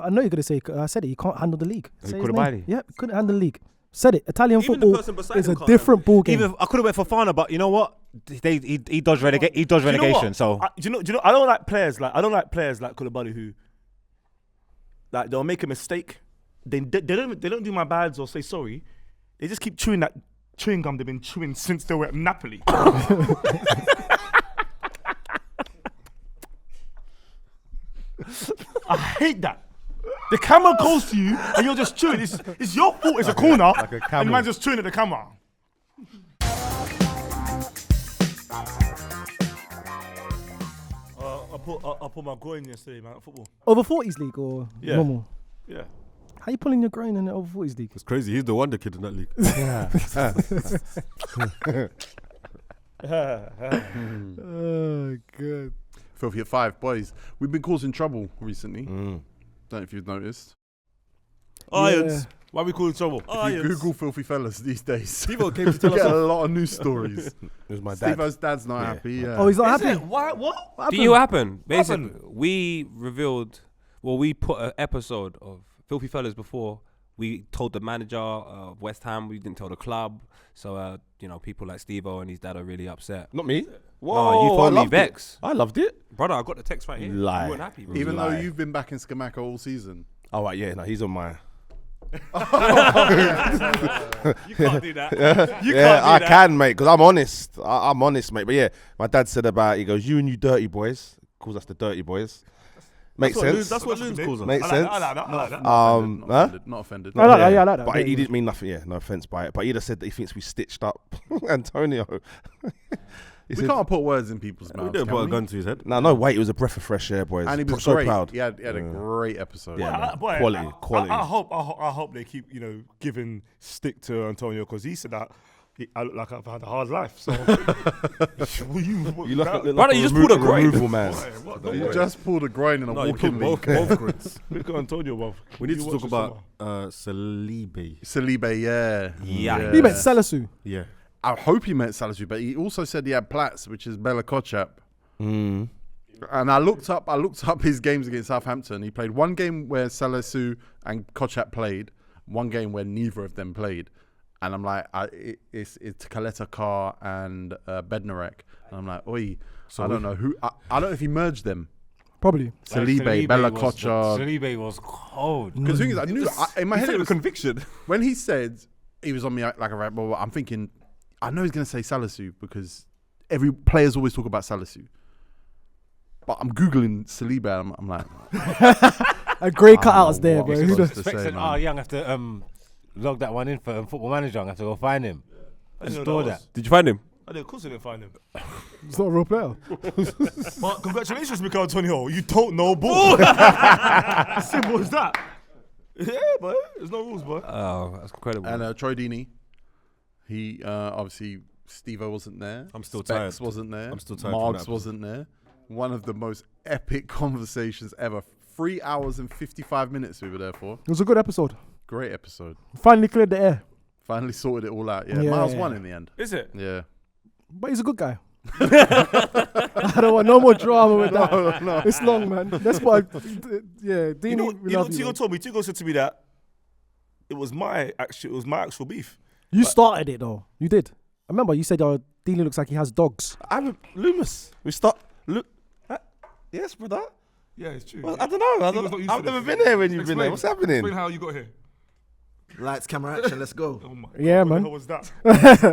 I know you're gonna say. I said it. He can't handle the league. Say his name. Koulibaly. Yeah, couldn't handle the league. Said it. Italian Even the football person beside is him a can't different ball game. Even I could have went for Fana, but you know what? He dodged relegation. He dodged relegation. So do you know? I don't like players like Koulibaly who, like, they'll make a mistake. They don't do my bads or say sorry. They just keep chewing that chewing gum they've been chewing since they were at Napoli. I hate that. The camera goes to you and you're just chewing. It's your fault. It's a corner, like a and man's just chewing at the camera. I put my groin yesterday, man, at football. Over 40s league or normal? Yeah. How you pulling your groin in the over 40s league? It's crazy. He's the wonder kid in that league. Oh, good. Filthy at 5, boys. We've been causing trouble recently. Don't know if you've noticed. Irons. Why are we calling trouble? If you Google Filthy Fellas these days, Stevo came to you tell get us a off. lot of news stories. It was my dad. Stevo's dad's not happy. Yeah. Oh, he's not Is happy? it? Why? What? What do you know what happened? What Basically, happened? we revealed. Well, we put an episode of Filthy Fellas before. We told the manager of West Ham. We didn't tell the club. So people like Stevo and his dad are really upset. Not me. Whoa, No, you told me Vex. I loved it. Brother, I got the text right here. Lie. You weren't happy, bro. Even though Lie. you've been back in Skamaka all season. Oh, right, yeah, no, he's on my... You can't do that. I can, mate, because I'm honest. I'm honest, mate. But yeah, my dad said he goes, you and you dirty boys. Calls us the dirty boys. Makes sense. That's what Loons calls us. Makes sense. I like that. Not offended. I like that. But he didn't mean nothing. Yeah, no offense by it. But he just said that he thinks we stitched up Antonio. We can't put words in people's We mouths. didn't can put a we? gun to his head. Oh, No, wait, it was a breath of fresh air, boys. And he was so great. proud. He had a great episode. Yeah. Boy, Quality. I hope they keep giving stick to Antonio, because he said that I look like I've had a hard life. So You look like Brother, you just pulled a groin. removal man. He just pulled a groin in a No, you walking pulled league. both grids. Look at Antonio, bro. We need to You talk watch about this Saliba, Saliba. yeah. Yeah. He meant Salisu. Yeah. I hope he meant Salisu, but he also said he had Platz, which is Bella Kochap. And I looked up his games against Southampton. He played one game where Salisu and Kochap played, one game where neither of them played. And I'm like, it's Kaleta Carr and Bednarek. And I'm like, oi, so I don't know who. I don't know if he merged them. Probably. Saliba, Bella Kochap. Saliba was cold. Because the thing is, I knew in my head it was conviction. when he said he was on me like a rat. Well, I'm thinking, I know he's going to say Salisu because every players always talk about Salisu. But I'm googling Saliba. And I'm like, A great cutouts there, bro. what Who I'm does? supposed to say, Expecting, man. young have to log that one in for Football Manager. I have to go find him. I didn't know Store that that. was. Did you find him? Of course I didn't find him. It's not a real player. But congratulations, Mikel Antonio. You don't know ball. Simple as that. Yeah, boy. There's no rules, boy. Oh, that's incredible. And Troy Deeney, he obviously Stevo wasn't there. I'm still Specs tired. wasn't there. I'm still tired from Margs that wasn't there. One of the most epic conversations ever. 3 hours and 55 minutes we were there for. It was a good episode. Great episode. Finally cleared the air. Finally sorted it all out. Yeah, Yeah. Miles won in the end. Is it? Yeah. But he's a good guy. I don't want no more drama with that. No. It's long, man. That's why. Yeah, Dini, You know we love you. Tigo Man. told me. Tigo said to me that it was my actual beef. You started it though. You did. I remember you said, Dini looks like he has dogs. I'm Loomis. We start. Look. Yes, brother. Yeah, it's true. Well, I don't know. Tigo's not used I've to never this. been here when you've been Explain. there. What's happening? Explain how you got here. Lights, camera, action. Let's go. Oh my Yeah, God, man. What was that?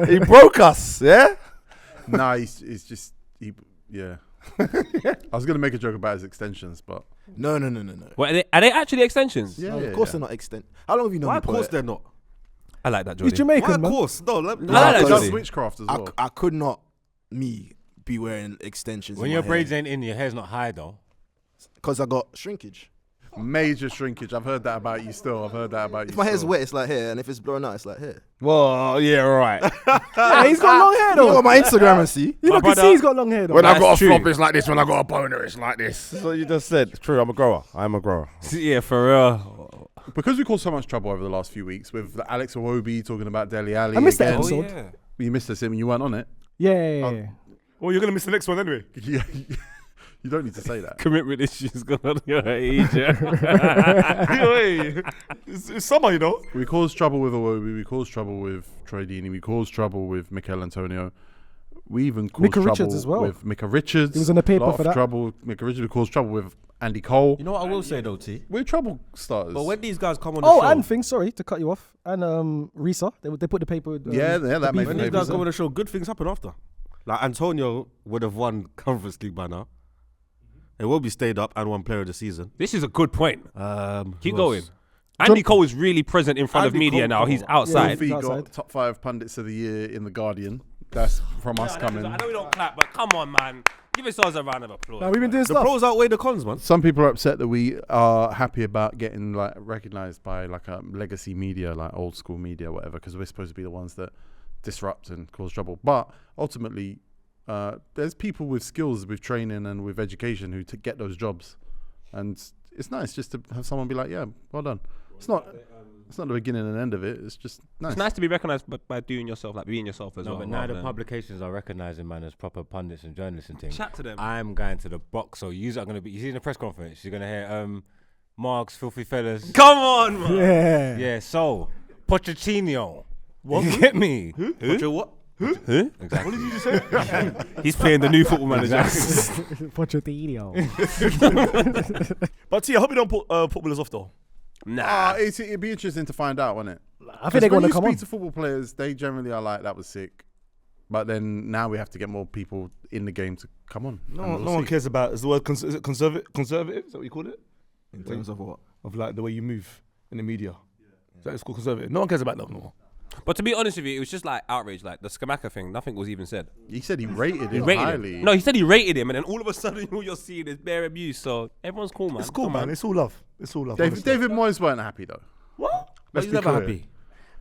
He broke us. Yeah. Nah, he's just yeah. I was gonna make a joke about his extensions, but No. What, are they actually extensions? yeah, No, yeah, of course yeah. they're not extent. How long have you known Why? me? Of course they're not. I like that, He's Jordy. Jamaican, Why? Of man. course. No. I like that, He does Jordy. switchcraft as well. I could not be wearing extensions When your braids ain't in, your hair's not high though. because I got shrinkage. Major shrinkage. I've heard that about you still. If my hair's wet, it's like here, and if it's blowing out, it's like here. Well, yeah, right. Yeah, he's got long hair You though. go on my Instagram and see. You My look and brother- see he's got long hair though. When I got That's a flop, true. it's like this. When I got a boner, it's like this. That's what you just said. It's true. I'm a grower. I'm a grower. Yeah, for real. Because we caused so much trouble over the last few weeks with Alex Iwobi talking about Dele Alli. I missed that again. episode. yeah. You missed us, Sim. You weren't on it. Yeah. Well, you're gonna miss the next one anyway. Yeah. You don't need to say that. Commitment issues going on at your age. Yeah. It's summer, you know. We caused trouble with Iwobi. We caused trouble with Troy Deeney. We caused trouble with Mikel Antonio. We even caused Micah trouble Richards as well. with Micah Richards. He was on the paper Lot for of that. trouble. Micah Richards. We caused trouble with Andy Cole. You know what I will say though, T? We're trouble starters. But when these guys come on the Oh, show, and things. Sorry to cut you off. And Risa, they put the paper. that made when the these guys papers. come on the show, good things happen after. Like Antonio would have won Conference League by now. It will be stayed up and won Player of the Season. This is a good point. Keep Who going. else? Andy Cole is really present in front of Andy media Cole, now. come He's on. outside. Kofi outside. got top 5 pundits of the year in the Guardian. That's from us coming. I know we don't clap, but come on, man. Give yourselves a round of applause. We've been doing The stuff. pros outweigh the cons, man. Some people are upset that we are happy about getting like recognized by like a legacy media, like old school media, whatever, because we're supposed to be the ones that disrupt and cause trouble. But ultimately, there's people with skills, with training, and with education who get those jobs, and it's nice just to have someone be like, "Yeah, well done." It's not the beginning and end of it. It's just nice. It's nice to be recognized by doing yourself, like being yourself as well. But now rather the than- publications are recognizing man as proper pundits and journalists and things. Chat to them. I'm going to the box, so you are going to be. You see in the press conference, you're going to hear Marks, Filthy Fellas. Come on, man. Yeah. Yeah, so Pochettino. What? You get me? Who? What? Who? Exactly. What did you just say? He's playing the new football manager. Pochettino. But T, I hope you don't put footballers off though. Nah. It'd be interesting to find out, wouldn't it? I think they're going to come When on. you speak to football players, they generally are like, "That was sick," but then now we have to get more people in the game to come on. No, And no we'll one see. cares about. Is the word is it conservative? Is that what you call it? In terms of what? Of like the way you move in the media. Is that it's called conservative? No one cares about that no more. But to be honest with you, it was just like outrage. Like the Skamaka thing, nothing was even said. He said he rated He him rated highly. him. No, he said he rated him, and then all of a sudden, all you're seeing is bare abuse. So everyone's cool, man. It's cool, Come man. on. It's all love. It's all love. David, honestly. David Moyes weren't happy though. What? Let's He's be never clear. happy.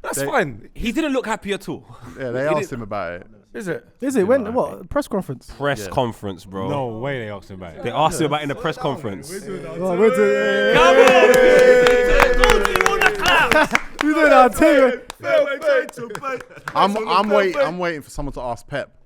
That's fine. He didn't look happy at all. Yeah, they asked him about it. Is it? Is it? When? What? Press conference? Press conference, bro. No way they asked him about it. They asked him about it in the press conference. You doing that, Taylor? I'm waiting for someone to ask Pep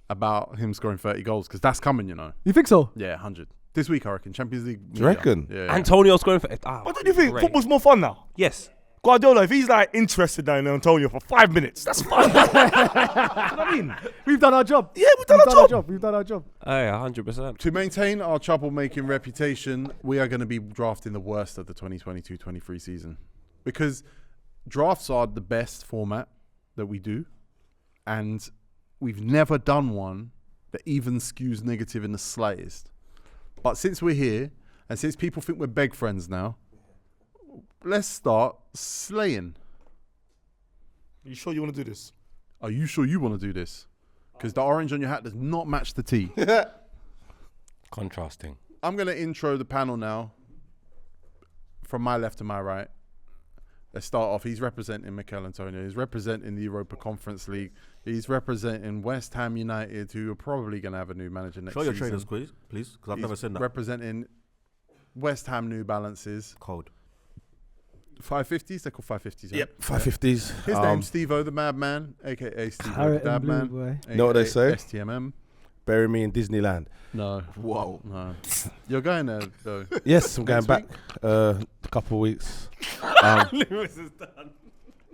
about him scoring 30 goals because that's coming, you know. You think so? Yeah, 100 this week, I reckon. Champions League. Do you reckon? Yeah. Antonio scoring for. But don't you think great. football's more fun now? Yes. Guardiola, if he's like interested now in Antonio for 5 minutes, that's fun. You know what I mean? We've done our job. Yeah, we've done our job. We've done our job. Yeah, 100%. To maintain our troublemaking reputation, we are going to be drafting the worst of the 2022-23 season because drafts are the best format that we do, and we've never done one that even skews negative in the slightest. But since we're here, and since people think we're beg friends now, let's start slaying. You sure you want to do this? Are you sure you want to do this? Because the orange on your hat does not match the tee. Contrasting. I'm going to intro the panel now from my left to my right. Let's start off. He's representing Mikel Antonio. He's representing the Europa Conference League. He's representing West Ham United, who are probably going to have a new manager next Show your season. trainers, please, because I've He's never seen that. representing West Ham New Balances. Code. 550s? They're called 550s. Yep, 550s. His name's STEVO the Madman, a.k.a. STEVO Carrot the and blue, Madman. boy. Know what they say? STMM. Bury me in Disneyland. No. Whoa. No. You're going there, though. Yes, I'm going Next back. A couple of weeks. Lewis is done.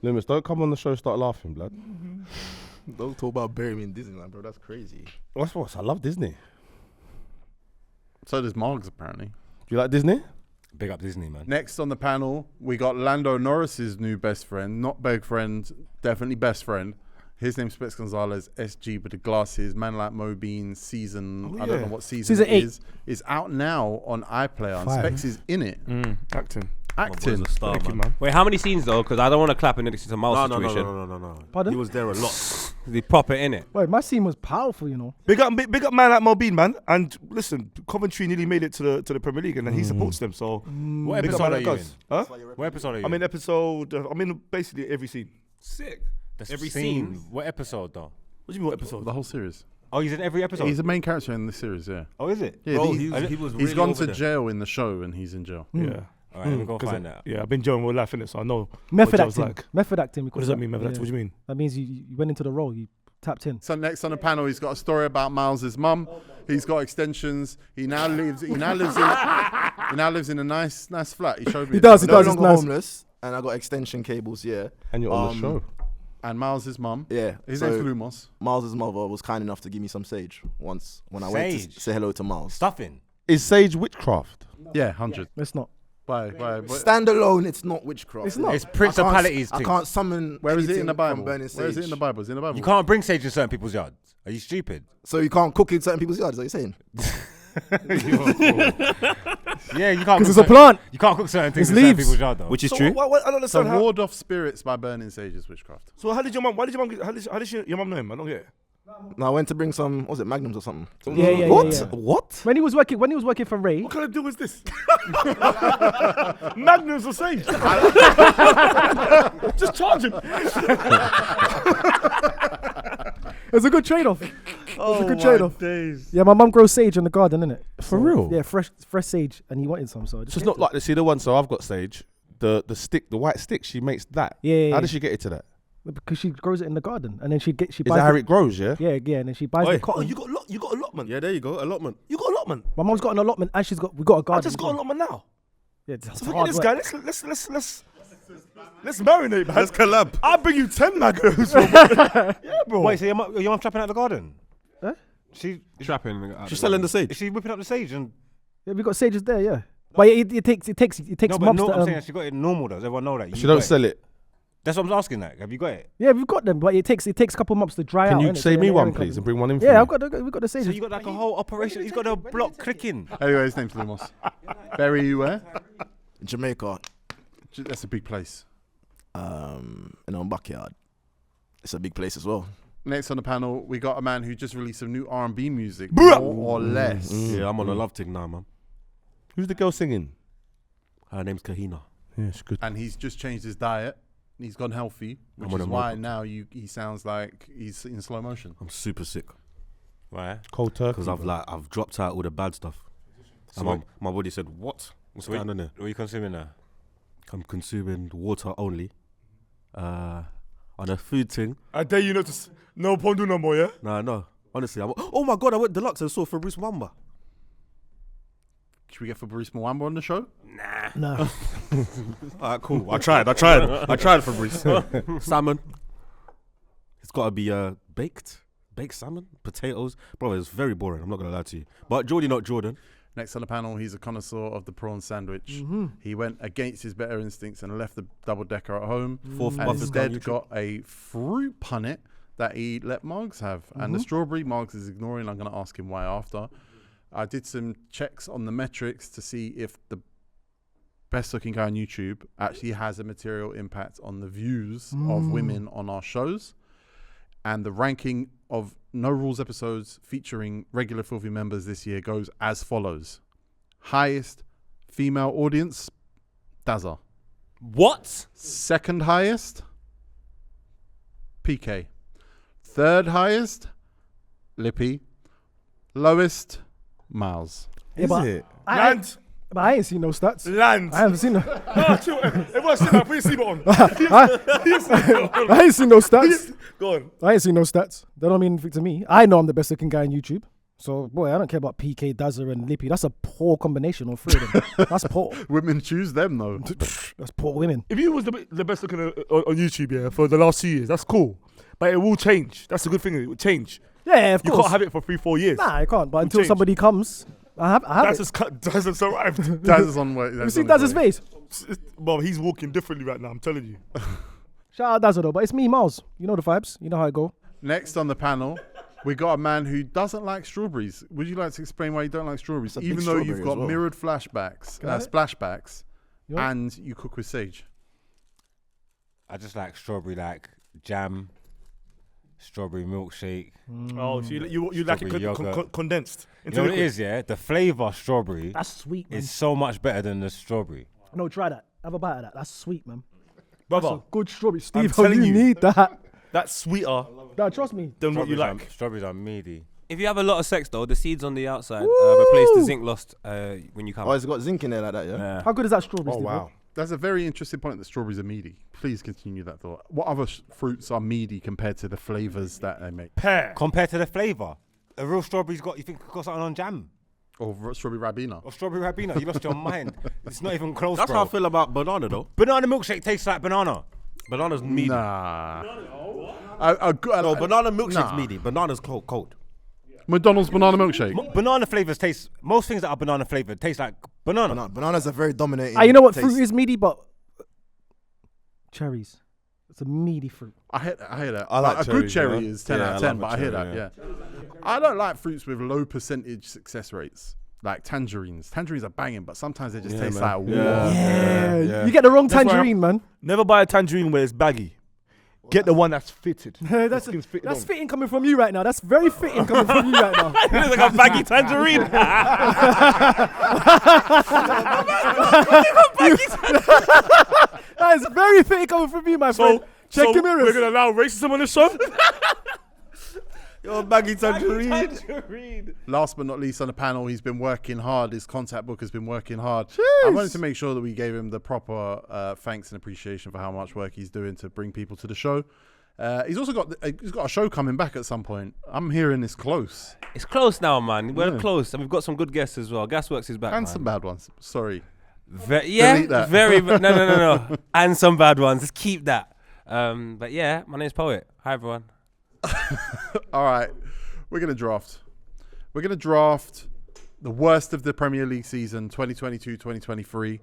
Loomis, don't come on the show and start laughing, blood. Don't talk about bury me in Disneyland, bro. That's crazy. What's? I love Disney. Do So does Margs, apparently. you like Disney? Big up Disney, man. Next on the panel, we got Lando Norris's new best friend. Not beg friend, definitely best friend. His name's Specs Gonzalez, SG with the glasses. Man Like Mo Bean season, I don't know what season Season it 8. is out now on iPlayer. And 5. Specs is in it. Acting. Acting. A star, Thank you, man. man. Wait, how many scenes though? Because I don't want to clap in it's a Miles No, situation. no. Pardon? He was there a lot. The proper in it. Wait, my scene was powerful, you know. Big up man like Mobeen, man. And listen, Coventry nearly made it to the Premier League, and he supports them. So What big up episode man are like you in? us. Huh? What episode are you I'm in episode. I'm in basically every scene. Sick. That's every scene. scene. What episode, though? What do you mean what episode? The whole series. Oh, he's in every episode? He's the main character in the series, yeah. Oh, is it? Yeah, Bro, he- he was he's really gone over to there. jail in the show, and he's in jail. Yeah. All right, let me go 'Cause find that. Yeah, I've been jail in real life, innit? So I know Method what jail's acting. like. Method acting. we What call does that mean, man? Yeah. What do you mean? That means you went into the role. You tapped in. So next on the panel, he's got a story about Miles's mum. He's got extensions. He now lives in a nice flat. He showed me. He does. No It's longer nice. homeless, and I got extension cables. Yeah, And you're on the show. And Miles' mum. yeah. His So name's Lumos. Miles' mother was kind enough to give me some sage once when I went to Sage? say hello to Miles. Stuffing. Is sage witchcraft? Yeah, 100. It's not. Why? Stand alone, it's not witchcraft. It's not. It's principalities. I things. can't summon. Where is it in anything the Bible? from burning Where is it in sage. the Bible? Is it in the Bible? You can't bring sage in certain people's yards. Are you stupid? So you can't cook in certain people's yards. Is that what you're saying? Yeah, you can't. Because it's cook a plant. You can't cook certain things It's in certain leaves. people's yard though. Which is So true. what, I don't So understand how. ward off spirits by burning sage is witchcraft. So how did your mum? Why did your mum? How did your mum know him? I don't get it. No, I went to bring some. What was it, Magnums or something? Yeah. What? Yeah. What? When he was working for Ray, What kind of deal was this? Magnums or sage? Just charge him. it's a good trade-off. It's a good trade-off. Days. Yeah, my mum grows sage in the garden, innit? For real? Yeah, fresh sage, and he wanted some, so I just So it's gave not it. like see the one. So I've got sage. The stick, the white stick. She makes that. Yeah. How does she get it to that? Because she grows it in the garden, and then she Is buys that how the- it grows? Yeah. Yeah, and then she buys the Oh, cotton. you got allotment. Yeah, there you go. Allotment. You got allotment. My mum's got an allotment, and we got a garden. I just got allotment now. Yeah, it's So hard forget this work. guy. Let's marinate, man. Let's collab. I'll bring you 10 Magnums. Yeah, bro. Wait, so your mum trapping out the garden? Huh? She Trapping. She's selling the is sage. she whipping up the sage and? Yeah, we got sages there, yeah. But it takes No, but months no, to, I'm saying she got it normal though. Does everyone know that? She You don't got it. sell it. That's what I'm asking. Like, have you got it? yeah, we've got them, but it takes a couple months to dry Can out. you innit? save So me then one, everyone please, comes- and bring one in? Yeah, for we've got the So sages. you got like a whole operation. He's got a block clicking. Anyway, his name's Lumos. Barry, you where? Jamaica, That's a big place. in our backyard. It's a big place as well. Next on the panel, we got a man who just released some new R&B music, more or less. Yeah, I'm on a love thing now, man. Who's the girl singing? Her name's Kahina. Yeah, it's good. And he's just changed his diet. He's gone healthy, which I'm on is a why mobile. now he sounds like he's in slow motion. I'm super sick Right. Cold turkey. because I've dropped out all the bad stuff. So And what- my body said, "What? What's So going on there?" What are you consuming now? I'm consuming water only. On a food thing. I dare you not to. No pondu no more, yeah? No. Honestly, oh my god, I went deluxe and saw Fabrice Wamba. Should we get Fabrice Mwamba on the show? No. Alright, cool. I tried Fabrice. Salmon. It's got to be baked salmon, potatoes. Bro, it's very boring. I'm not gonna lie to you. But Jordy, not Jordan. Next on the panel, he's a connoisseur of the prawn sandwich. Mm-hmm. He went against his better instincts and left the double decker at home. Fourth And Buffers instead got a fruit punnet that he let Margs have. And the strawberry Margs is ignoring. I'm going to ask him why after. I did some checks on the metrics to see if the best looking guy on YouTube actually has a material impact on the views of women on our shows. And the ranking of No Rules episodes featuring regular Filthy members this year goes as follows. Highest female audience, Dazza. What? Second highest, PK. Third highest, Lippy. Lowest, Miles. Yeah, but it? Land. But I ain't seen no stats. Land. I haven't seen no. Chill. Everyone sit down. Put your seatbelt on. I ain't seen no stats. Go on. I ain't seen no stats. That don't mean anything to me. I know I'm the best looking guy on YouTube. So, boy, I don't care about PK, Dazza, and Lippy. That's a poor combination of three of them. That's poor. Women choose them though. That's poor women. If you was the best looking on YouTube, yeah, for the last 2 years, that's cool. But it will change. That's a good thing. It will change. Yeah, of You course. can't have it for 3-4 years. Nah, I can't. But until change. somebody comes, I have That's it. his cut. That's his arrived. Daz is on way. You see Dazza's face? Well, he's walking differently right now. I'm telling you. Shout out Dazza though, but it's me, Miles. You know the vibes. You know how I go. Next on the panel, we got a man who doesn't like strawberries. Would you like to explain why you don't like strawberries? It's a big Even though strawberry you've as got well. mirrored flashbacks, Can I have it? splashbacks, You want and you cook with sage. I just like strawberry, like jam, strawberry milkshake. Oh, so you like it Strawberry yogurt. condensed You into know what it liquid. is, yeah? The flavor strawberry That's sweet, man. is so much better than the strawberry. No, try that. Have a bite of that. That's sweet, man. Brother, That's a good strawberry. Steve, telling you you. need that. that's sweeter Nah, trust me. than what you Strawberries like. Strawberries are meaty. If you have a lot of sex though, the seeds on the outside replace the zinc lost when you come. Oh, it's got zinc in there like that, yeah? Yeah. How good is that strawberry, Oh Steve? wow. That's a very interesting point that strawberries are meaty. Please continue that thought. What other fruits are meaty compared to the flavors that they make? Pear. Compared to the flavor. A real strawberry's got, you think got something on jam? Or strawberry Ribena. Or strawberry Ribena? You lost your mind. It's not even close, That's bro. how I feel about banana, though. Banana milkshake tastes like banana. Banana's meaty. Nah. No, banana milkshake's meaty. Banana's cold. McDonald's banana milkshake. Banana flavors taste, most things that are banana flavored taste like banana. Bananas are very dominating. You know what taste. fruit is meaty, but cherries. It's a meaty fruit. I hear that. I like a good cherries, cherry you know? is 10 Yeah, out I of 10, love a but I hear cherry, that, yeah. I don't like fruits with low percentage success rates. Like tangerines. Tangerines are banging, but sometimes they just taste like water. Yeah. You get the wrong tangerine, man. Never buy a tangerine where it's baggy. Get the one that's fitted. That's fitting coming from you right now. That's very fitting coming from you right now. It's like a baggy tangerine. That is very fitting coming from you, my friend. Check your mirrors. We're gonna allow racism on this show? Your baggy tangerine. Last but not least on the panel, he's been working hard. His contact book has been working hard. I wanted to make sure that we gave him the proper thanks and appreciation for how much work he's doing to bring people to the show. He's also got a show coming back at some point. I'm hearing this close. It's close now, man. We're close, and we've got some good guests as well. Gasworks is back, And man. some bad ones. Sorry. Delete that. No. And some bad ones. Just keep that. But yeah, my name's Poet. Hi, everyone. All right. We're going to draft. We're going to draft the worst of the Premier League season, 2022-2023.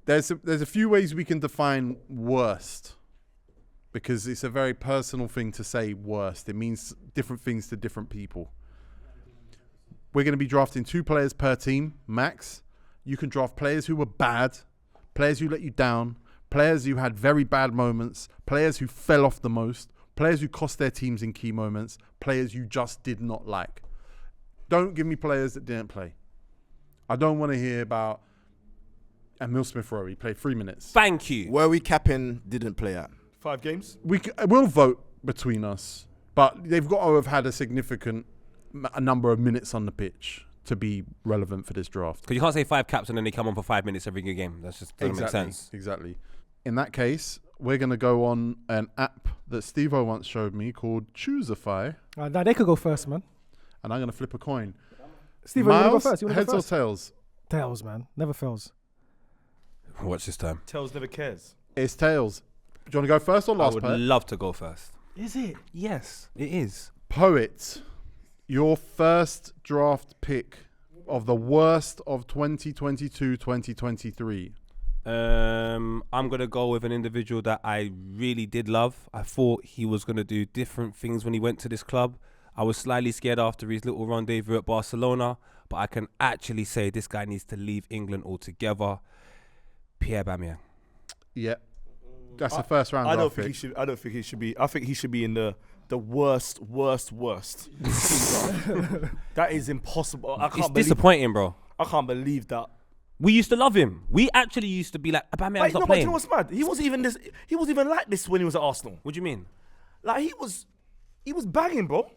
There's a few ways we can define worst, because it's a very personal thing to say worst. It means different things to different people. We're going to be drafting 2 players per team, max. You can draft players who were bad, players who let you down, players who had very bad moments, players who fell off the most, players who cost their teams in key moments, players you just did not like. Don't give me players that didn't play. I don't want to hear about Emile Smith-Rowe. He played 3 minutes. Thank you. Where we capping didn't play at. 5 games? We'll vote between us, but they've got to have had a significant number of minutes on the pitch to be relevant for this draft. Because you can't say 5 caps and then they come on for 5 minutes every good game. That's just doesn't make sense. Exactly. In that case, we're going to go on an app that Stevo once showed me called Choosify. Now they could go first, man. And I'm going to flip a coin. Steve, you want to go Miles, first? You want to heads go or first? tails? Tails, man. Never fails. Watch this time. Tails never cares. It's tails. Do you want to go first or I last, would Poet? love to go first. Is it? Yes, it is. Poet, your first draft pick of the worst of 2022-2023. I'm gonna go with an individual that I really did love. I thought he was gonna do different things when he went to this club. I was slightly scared after his little rendezvous at Barcelona, but I can actually say this guy needs to leave England altogether. Pierre Aubameyang. Yeah. That's the first round I draft don't think pick. he should. I don't think he should be. I think he should be in the worst. That is impossible. I It's can't believe. disappointing, bro. I can't believe that. We used to love him. We actually used to be like, Aubameyang's not But you playing. know what's mad? He wasn't even this. He wasn't even like this when he was at Arsenal. What do you mean? Like he was banging, bro,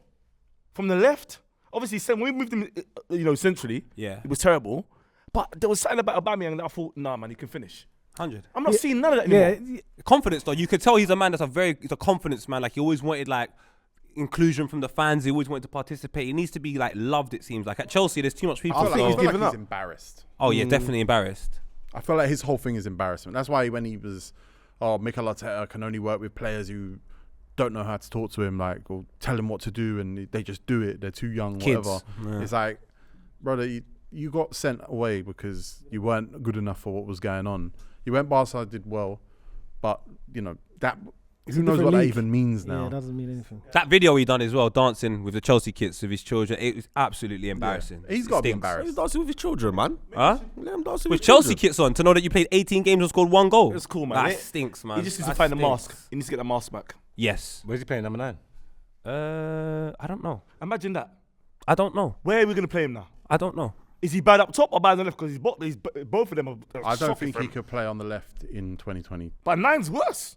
from the left. Obviously, when we moved him, centrally, Yeah. it was terrible. But there was something about Aubameyang that I thought, nah, man, he can finish. 100. I'm not seeing none of that anymore. Yeah. Confidence though, you could tell he's a man he's a confidence man. Like he always wanted like inclusion from the fans. He always wanted to participate. He needs to be like loved. It seems like at Chelsea, there's too much people. I feel so- like he's embarrassed. Oh yeah, definitely embarrassed. I feel like his whole thing is embarrassment. That's why when he was, Mikel Arteta can only work with players who don't know how to talk to him, like, or tell him what to do, and they just do it. They're too young, Kids. whatever. Yeah. It's like, brother, you got sent away because you weren't good enough for what was going on. You went Barca, did well, but, that... It's Who a knows different what that league. even means Yeah, now? it doesn't mean anything. That video he done as well, dancing with the Chelsea kids with his children. It was absolutely embarrassing. He's It got to be stinks. embarrassed. He's dancing with his children, man. Huh? Let him dance With his Chelsea children. kits on to know that you played 18 games and scored 1 goal. It's cool, man. That stinks, man. He just needs to That find the stinks. mask. He needs to get the mask back. Yes. Where's he playing, number 9? I don't know. Imagine that. I don't know. Where are we going to play him now? I don't know. Is he bad up top or bad on the left? Because both of them are I don't shocking think for he him. could play on the left in 2020. But 9's worse.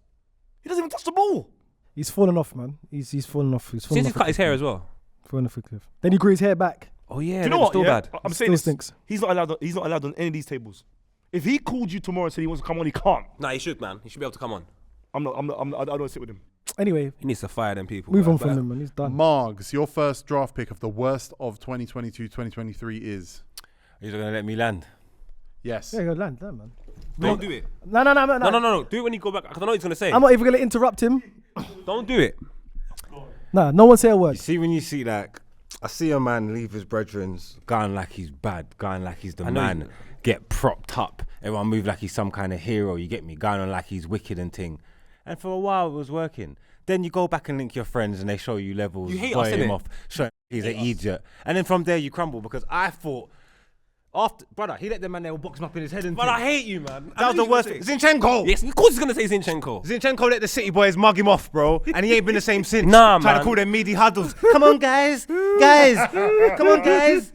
He doesn't even touch the ball. He's fallen off, man. He's fallen off. He's fallen Since off he's cut his hair as well. Fallen off a cliff. Then he grew his hair back. Oh yeah. Do you know what? Still Yeah? bad. I'm It saying still this. stinks. He's not allowed. He's not allowed on any of these tables. If he called you tomorrow and said he wants to come on, he can't. Nah, he should, man. He should be able to come on. I don't sit with him. Anyway, He needs to fire them people. move man. on from him, man. He's done. Margs, your first draft pick of the worst of 2022-2023 is? He's gonna let me land. Yes. Yeah, go land, man. Don't do it. No. No. Do it when you go back. Because I know what he's going to say. I'm not even gonna interrupt him. Don't do it. Nah, no one say a You word. see when you see like, I see a man leave his brethren's, going like he's bad, going like he's the I know man, you- get propped up. Everyone move like he's some kind of hero. You get me? Going on like he's wicked and ting. And for a while it was working. Then you go back and link your friends and they show you levels. You hate boy us, him innit? off, show he's an idiot. And then from there you crumble because I thought, brother, he let the man there box him up in his head and But ting. I hate you, man. That was the worst thing. Zinchenko! Yes, of course he's going to say Zinchenko. Zinchenko let the City boys mug him off, bro, and he ain't been the same since. Nah, Trying man. to call them meaty huddles. Come on, guys, come on, guys.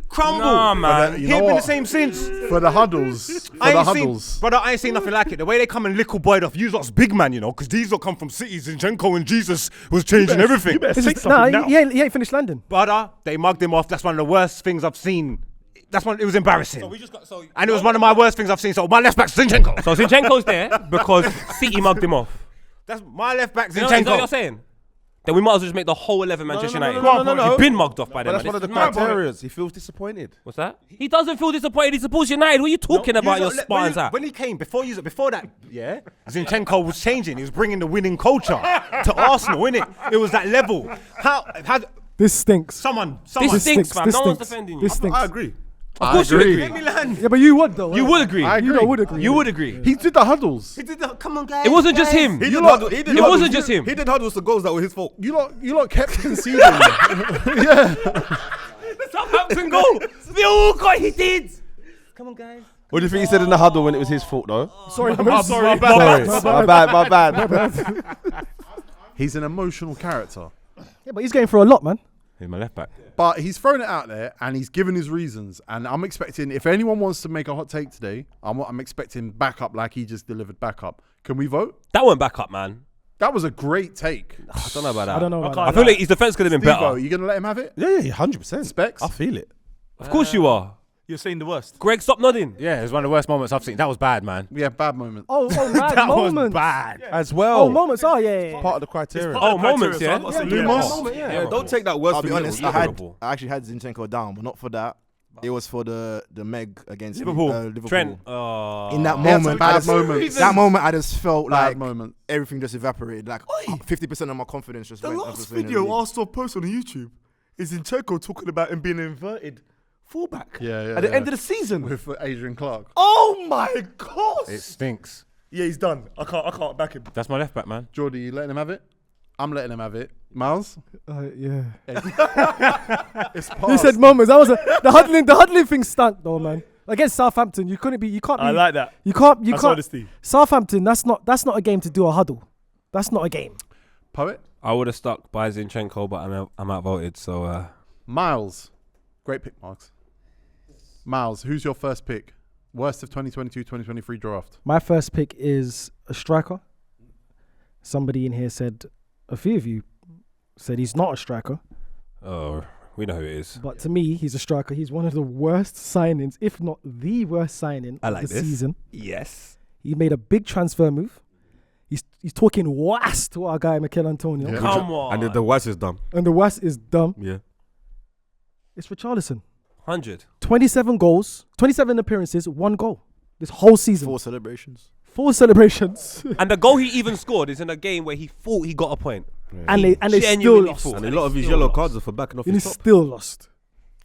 Crumble. Nah, man. He You know ain't been the what? same since. For the huddles. I ain't seen, brother, I ain't seen nothing like it. The way they come and lickle boyed off, you lot's big man, you know, because these lot come from cities. Zinchenko and Jesus was changing everything. He ain't finished landing. Brother, they mugged him off. That's one of the worst things I've seen. It was embarrassing. And it was one of my worst things I've seen. So my left back's Zinchenko. So Zinchenko's there because City mugged him off. That's my left back, Is that what Zinchenko. you're saying? Then we might as well just make the whole 11 Manchester United. no. You've been mugged off by But them. that's man. one of the It's mad. criteria. He feels disappointed. What's that? He doesn't feel disappointed. He supports United. What are you talking about? Your Spartans out. When he came, before that, yeah, Zinchenko was changing. He was bringing the winning culture to Arsenal, innit? It was that level. How This stinks. someone. This stinks, man. This No one's stinks. defending you. This stinks. I agree. Of course you agree. agree. Let me land. Yeah, but you would though. You would agree. I You agree. would agree. You would agree. He did the huddles. He did the, come on, guys. It wasn't just him. He It did huddle- he did huddles. wasn't just him. He did huddles to goals that were his fault. You lot kept conceding. Southampton goal. They all got. He did. Come on, guys. What do you think he said in the huddle when it was his fault, though? Sorry, My Sorry, bad. my bad. He's an emotional character. Yeah, but he's going for a lot, man. Here's my left back. But he's thrown it out there and he's given his reasons. And I'm expecting, if anyone wants to make a hot take today, I'm expecting backup like he just delivered backup. Can we vote? That went back up, man. That was a great take. I don't know about that. I don't know. About I that. feel like his defense could have been Steve-O, better. are you going to let him have it? Yeah, 100%. Specs? I feel it. Of course you are. You're saying the worst. Greg, stop nodding. Yeah, it was one of the worst moments I've seen. That was bad, man. Yeah, bad moment. Oh, bad That was moments. bad. As well. Oh, moments. Oh, yeah. Part of the criteria. Oh, moments, yeah. Lumos? Yeah, don't take that word I'll for be honest, Liverpool. I actually had Zinchenko down, but not for that. It was for the Meg against Liverpool. Liverpool. Trent. In that He had some moment, bad moments. that moment, I just felt Bad like moment. everything just evaporated. Like 50% of my confidence just The went. last after seeing video the I saw post on YouTube is Zinchenko talking about him being an inverted fullback. Yeah. At the end of the season. With Adrian Clark. Oh my God! It stinks. Yeah, he's done. I can't back him. That's my left back, man. Jordy, you letting him have it? I'm letting him have it. Miles? Yeah. It's He past. said moments. That was the huddling thing stunk though, man. Against Southampton, you can't be. I like that. You can't. That's honesty. Southampton, that's not a game to do a huddle. That's not a game. Poet? I would have stuck by Zinchenko, but I'm outvoted. So Miles. Great pick, Marks. Miles, who's your first pick? Worst of 2022-2023 draft. My first pick is a striker. Somebody in here said, a few of you said he's not a striker, we know who it is. but to me, he's a striker. He's one of the worst signings, if not the worst signing of the season. Yes. He made a big transfer move. He's talking was to our guy Mikel Antonio, Yeah. Come on. And the worst is dumb. and the West is dumb. Yeah. It's Richarlison. 100. 27 goals, 27 appearances, 1 goal this whole season. 4 celebrations. 4 celebrations, And the goal he even scored is in a game where he thought he got a point. and they still Genuinely lost. thought. And a lot of his yellow cards are for backing off And he his top. still lost.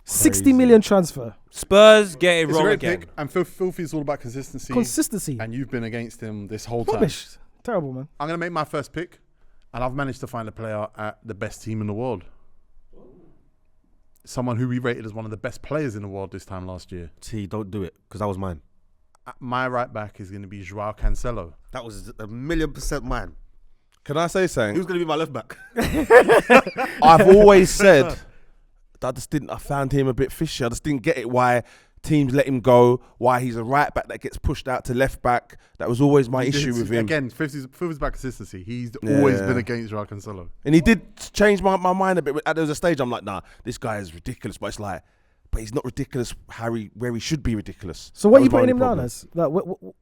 60 million transfer. Spurs get it It's a wrong great again. pick. And Filthy's all about consistency. Consistency. And you've been against him this whole time. Rubbish. Terrible, man. I'm going to make my first pick. And I've managed to find a player at the best team in the world. Someone who we rated as one of the best players in the world this time last year. T, don't do it, because that was mine. My right back is going to be Joao Cancelo. That was 1,000,000% mine. Can I say He something? was going to be my left back. I've always said that I found him a bit fishy. I just didn't get it why teams let him go, why he's a right back that gets pushed out to left back. That was always my issue with him. Again, Filthy's about consistency. He's Yeah. always been against Joao Cancelo. And he did change my mind a bit. There was a stage I'm like, nah, this guy is ridiculous. But it's like, but he's not ridiculous where he should be ridiculous. So what That are you was my putting only him down problem. as? Like,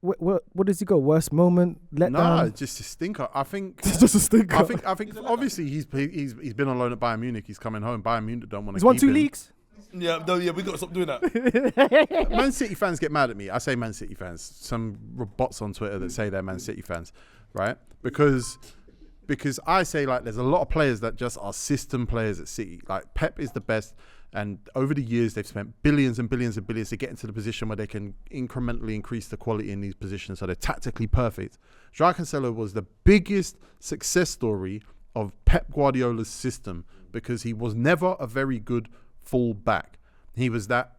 what does he go? Worst moment, let Nah, down. just a stinker. I think. It's just a stinker. I think. Obviously, he's been on loan at Bayern Munich. He's coming home. Bayern Munich don't want to. He's won keep 2 him. leagues. Yeah, no, yeah, we got to stop doing that. Man City fans get mad at me. I say Man City fans. Some bots on Twitter that say they're Man City fans, right? Because I say like there's a lot of players that just are system players at City. Like Pep is the best, and over the years they've spent billions and billions and billions to get into the position where they can incrementally increase the quality in these positions, so they're tactically perfect. João Cancelo was the biggest success story of Pep Guardiola's system because he was never a very good full back. He was that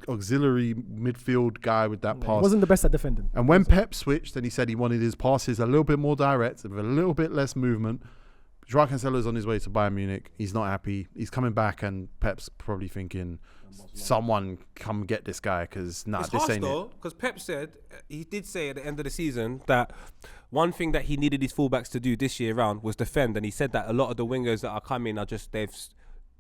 auxiliary midfield guy with that pass. Wasn't the best at defending. And when Pep switched and he said he wanted his passes a little bit more direct with a little bit less movement, João Cancelo's on his way to Bayern Munich. He's not happy. He's coming back and Pep's probably thinking, someone come get this guy because It's this harsh ain't though, it. because Pep said, he did say at the end of the season that one thing that he needed his fullbacks to do this year round was defend, and he said that a lot of the wingers that are coming are just,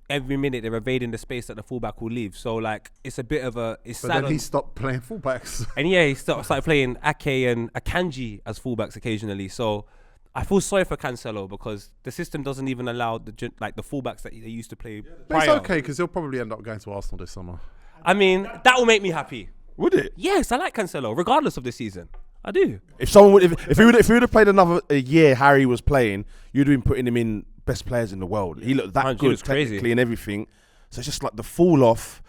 every minute they're evading the space that the fullback will leave. So like it's a bit of a But sad then on- he stopped playing fullbacks. and yeah, he started playing Ake and Akanji as fullbacks occasionally. So I feel sorry for Cancelo because the system doesn't even allow the fullbacks that they used to play. But it's prior. okay because he'll probably end up going to Arsenal this summer. I mean, that will make me happy. Would it? Yes, I like Cancelo, regardless of the season. I do. If someone would, if he would have played another year, Harry was playing, you'd have been putting him in best players in the world. He looked that Man, he good looks crazy. technically and everything. So it's just like the fall off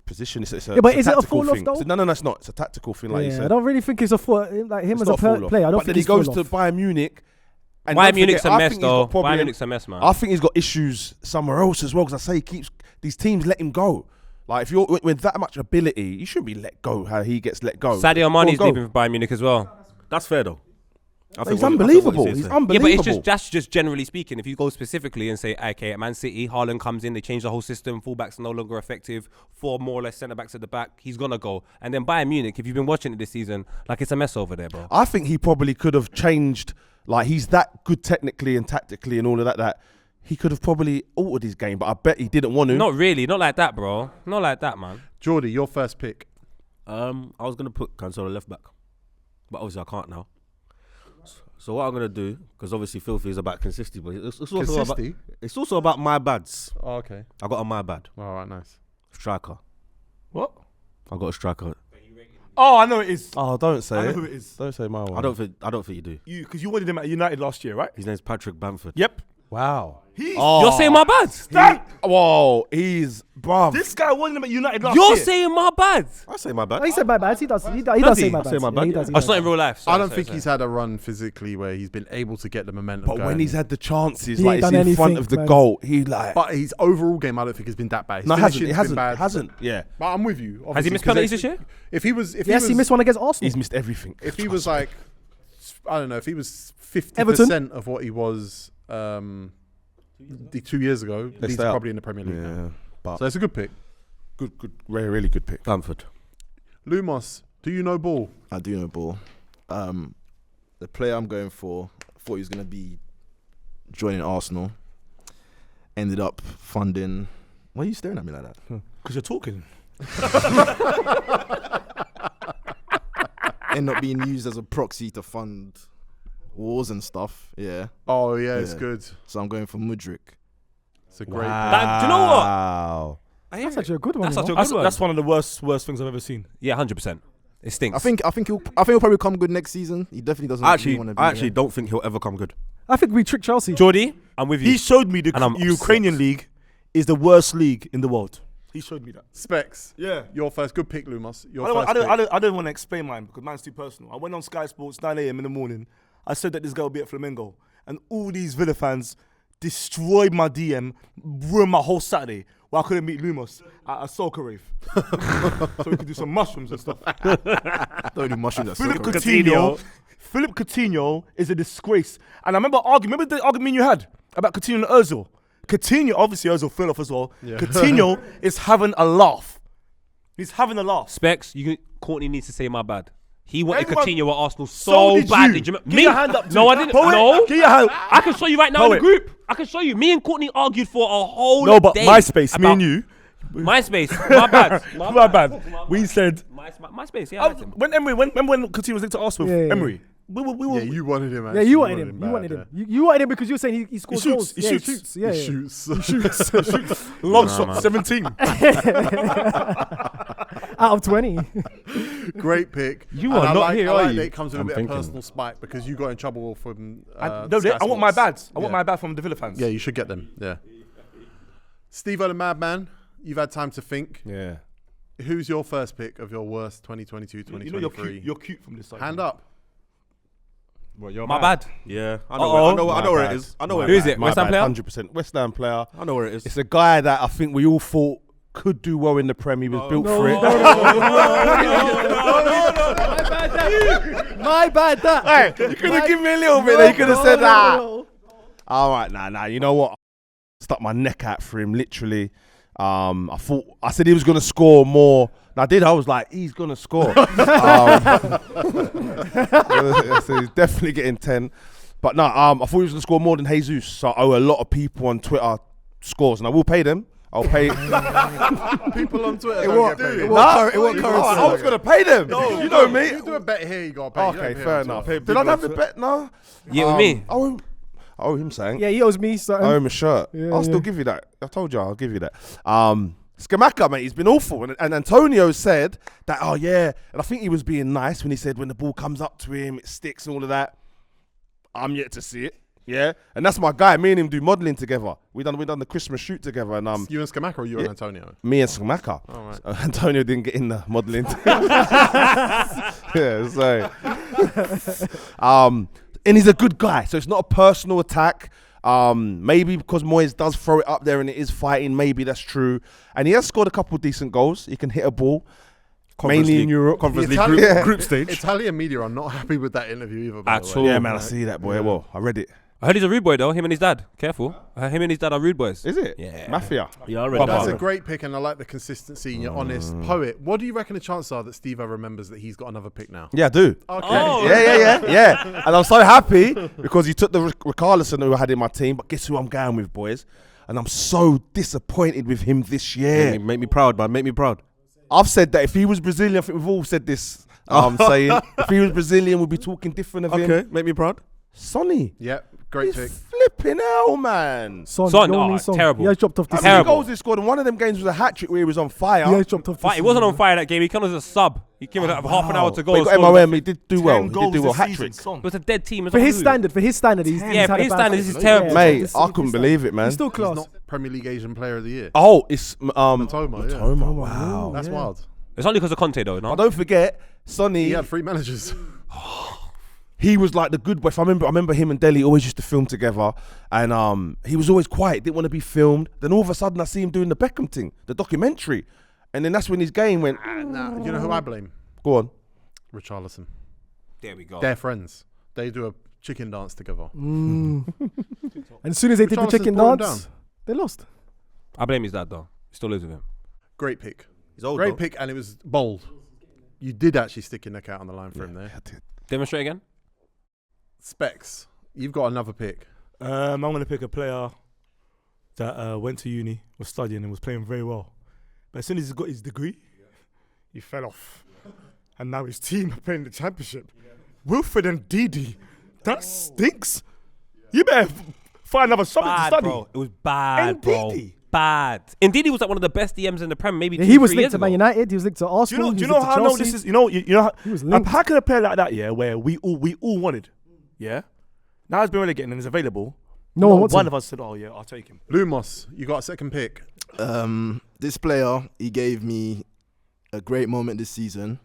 position. It's a, Yeah, but it's is it a tactical fall off thing. though? No, it's not. It's a tactical thing, like you Yeah, said. I don't really think it's a fall. Like him It's as not a fall off. player, I don't But think then he he's goes fall to off. Bayern Munich. And Bayern don't Munich's forget, a I mess think he's got though. probably Bayern an- Munich's a mess, man. I think he's got issues somewhere else as well. Because I say he keeps these teams let him go. Like if you're with that much ability, you shouldn't be let go. How he gets let go. Sadio Mane's Go. leaving for Bayern Munich as well. That's fair though. I think He's what- I think what unbelievable. he says He's there. Yeah, but unbelievable. that's just generally speaking. If you go specifically and say, okay, at Man City, Haaland comes in, they change the whole system, fullbacks are no longer effective, 4 more or less centre backs at the back, he's gonna go. And then Bayern Munich, if you've been watching it this season, like it's a mess over there, bro. I think he probably could have changed. Like he's that good technically and tactically and all of that. That he could have probably altered his game, but I bet he didn't want to. Not really, not like that, bro. Not like that, man. Jordy, your first pick. I was gonna put Cancelo left back, but obviously I can't now. So what I'm gonna do, because obviously Filthy is about consistency, but it's also about my bads. Oh, okay. I got a my bad All right, nice. striker. What? I got a striker. Oh, I know it is. Oh, don't say I know it. who it is. Don't say my one. I don't think you do. Because you wanted him at United last year, right? His name's Patrick Bamford. Yep. Wow. He's You're saying my bad. Whoa, he's bruv. this guy wanted him at United last You're year. saying my bad. I say my bad. He said my bad. He does. He does Does say he? my I bad. say my bad, He yeah. does. Oh, it's not in real life. I don't think he's had a run physically where he's been able to get the momentum But going. when he's had the chances, He like ain't it's done in front anything, of the man. goal, he like. But his overall game, I don't think has been that bad. His No, it hasn't. finishing's It been hasn't. bad. It hasn't. Yeah. But I'm with you. Has he obviously, missed 'cause penalties they- this year? If he was, Yes, he missed one against Arsenal. He's missed everything. If he was like, I don't know, if he was 50% of what he was 2 years ago, They he's stay up. probably in the Premier League now. Yeah, but So it's a good pick. good, really good pick. Bamford. Lumos, do you know ball? I do know ball. The player I'm going for, I thought he was going to be joining Arsenal. Ended up funding. Why are you staring at me like that? Because you're talking. Ended up being used as a proxy to fund wars and stuff. Yeah. Oh, yeah, it's Yeah. good. So I'm going for Mudryk. It's a great That- do you know what? Wow. That's actually a good one. That's you such know? a good one. That's one of the worst things I've ever seen. Yeah, 100%. It stinks. I think he'll probably come good next season. He definitely doesn't I want to be actually here. don't think he'll ever come good. I think we tricked Chelsea. Jordy, I'm with you. He showed me the And I'm Ukrainian upset. league is the worst league in the world. He showed me that. Specs. Yeah. Your first good pick, Lumos. Your I first pick. don't want to explain mine because mine's too personal. I went on Sky Sports 9 a.m. in the morning. I said that this guy will be at Flamengo, and all these Villa fans destroyed my DM, ruined my whole Saturday. Where I couldn't meet Lumos at a soccer rave, so we could do some mushrooms and stuff. Don't do mushrooms. That's Philip so correct. Coutinho is a disgrace. And I remember the argument you had about Coutinho and Ozil. Coutinho, obviously Ozil fell off as well. Coutinho is having a laugh. He's having a laugh. Specs, Courtney needs to say my bad. He wanted Everyone- Coutinho at Arsenal So so did badly. you. Do you Get me? your hand up, No, I dude. didn't. Poet, No. get your hand. I can show you right now in the Poet. group. I can show you. Me and Courtney argued for a whole No, but day MySpace, me about- and you, MySpace. My bad. My bad. We said MySpace. Yeah. I liked him. when Coutinho was linked to Arsenal with Yeah. Emery, we were Yeah, you wanted him. Yeah, Actually. you wanted him. You bad, wanted yeah. him. You wanted him because you were saying he scores shoots, goals. he Yeah, shoots. Yeah, He yeah. shoots. long Nah, shot man. 17. Out of 20. Great pick. You And are I not like, here, I are like you? that it comes with I'm a bit thinking. of personal spite because you got in trouble from. I Sky want my Sports. bads. I want Yeah. my bad from the Villa fans. Yeah, you should get them. Yeah. STEVO the Madman, you've had time to think. Yeah. Who's your first pick of your worst 2022, You know 2023? you're cute from this side. Hand up. What, you're My bad. Yeah. I Uh-oh. know My where it bad. is. I know where Who it is is. it? West Ham player? 100% West Ham player. I know where it is. It's a guy that I think we all thought could do well in the Prem. He was built for it. My bad, that. Hey, you could have given me a little bit. You could have said that. All right, nah. You know what? Stuck my neck out for him, literally. I said he was gonna score more. And I did. I was like, he's gonna score. So he's definitely getting 10. But no, I thought he was gonna score more than Jesus. So I owe a lot of people on Twitter scores, and I will pay them. I'll pay. People on Twitter It don't won't- get paid. it won't I was gonna pay them. No, you know me. You do a bet here, you got to pay. You Okay, don't pay fair on enough. Twitter. Did I have the bet? No. Yeah, with me. I owe him something. Yeah, he owes me I owe something. him a shirt. Yeah, I'll still yeah. give you that. I told you I'll give you that. Skamaka, mate, he's been awful. And Antonio said that, oh, yeah. And I think he was being nice when he said when the ball comes up to him, it sticks and all of that. I'm yet to see it. Yeah. And that's my guy. Me and him do modelling together. We done the Christmas shoot together. And You and Skamaka or you and Antonio? me and Skamaka. All right. Antonio didn't get in the modelling. Yeah, so. And he's a good guy, so it's not a personal attack. Maybe because Moyes does throw it up there and it is fighting, maybe that's true. And he has scored a couple of decent goals. He can hit a ball, mainly in Europe. Conference The League Italian- group stage. Italian media are not happy with that interview either. By At the way. all. Yeah, man, I see that, boy. Well, I read it. I heard he's a rude boy though. Him and his dad. Careful. Him and his dad are rude boys. Is it? Yeah. Mafia. Yeah, I read That's that. a great pick, and I like the consistency and you're honest. Poet, what do you reckon the chances are that Steve remembers that he's got another pick now? Yeah, I do. Okay. Oh. Yeah. And I'm so happy because he took the Richarlison who I had in my team. But guess who I'm going with, boys? And I'm so disappointed with him this year. Make me proud, man. Make me proud. I've said that if he was Brazilian, I think we've all said this. Saying if he was Brazilian, we'd be talking different of him. Okay, make me proud. Sonny. Yeah, great He's pick. flipping hell, man. Son, Son, you know what I oh, mean? Son. terrible. He has dropped off How this many Terrible. goals he scored? And one of them games was a hat trick where he was on fire. He has dropped off But this he wasn't season. on fire that game. He came as a sub. He came with half an hour to go. But he got scored- MOM. He did do well. 10 He did goals do well. this Hat season, trick. son. It was a dead team. It For was his like, standard, he's yeah, had for a his bad standards, this is season. terrible. Mate, This- I this couldn't standard. believe it, man. He's still He's class. not Premier League Asian Player of the Year. Oh, it's Matoma, yeah. Matoma, wow. That's Yeah. wild. It's only because of Conte though, no? But don't forget, Sonny. He had 3 managers. He was like the good boy. If I remember him and Deli always used to film together, and he was always quiet, didn't want to be filmed. Then all of a sudden, I see him doing the Beckham thing, the documentary, and then that's when his game went. Nah, you know who I blame? Go on. Richarlison. There we go. They're friends. They do a chicken dance together. And as soon as they did the Richarlison's chicken brought him dance, they lost. I blame his dad though. He still lives with him. Great pick. He's old. Great though. pick, and it was bold. You did actually stick your neck out on the line for him there. Demonstrate again. Specs, you've got another pick. I'm going to pick a player that went to uni, was studying and was playing very well. But as soon as he got his degree, he fell off. And now his team are playing the championship. Wilfred and Didi. That stinks. You better find another subject to Bad, study. bro. It was bad, bro. Ndidi. Bad. Indeed, he was like one of the best DMs in the Prem. Maybe Yeah, 2-3 he was linked years to Man ago. United. He was linked to Do Arsenal. you he know was how I linked know to this Chelsea. is? You know. He was linked. How can a player like that, yeah, where we all wanted, yeah, now he's been relegated and is available. No one wants one him. of us said, "Oh yeah, I'll take him." Lumos, you got a second pick. This player, he gave me a great moment this season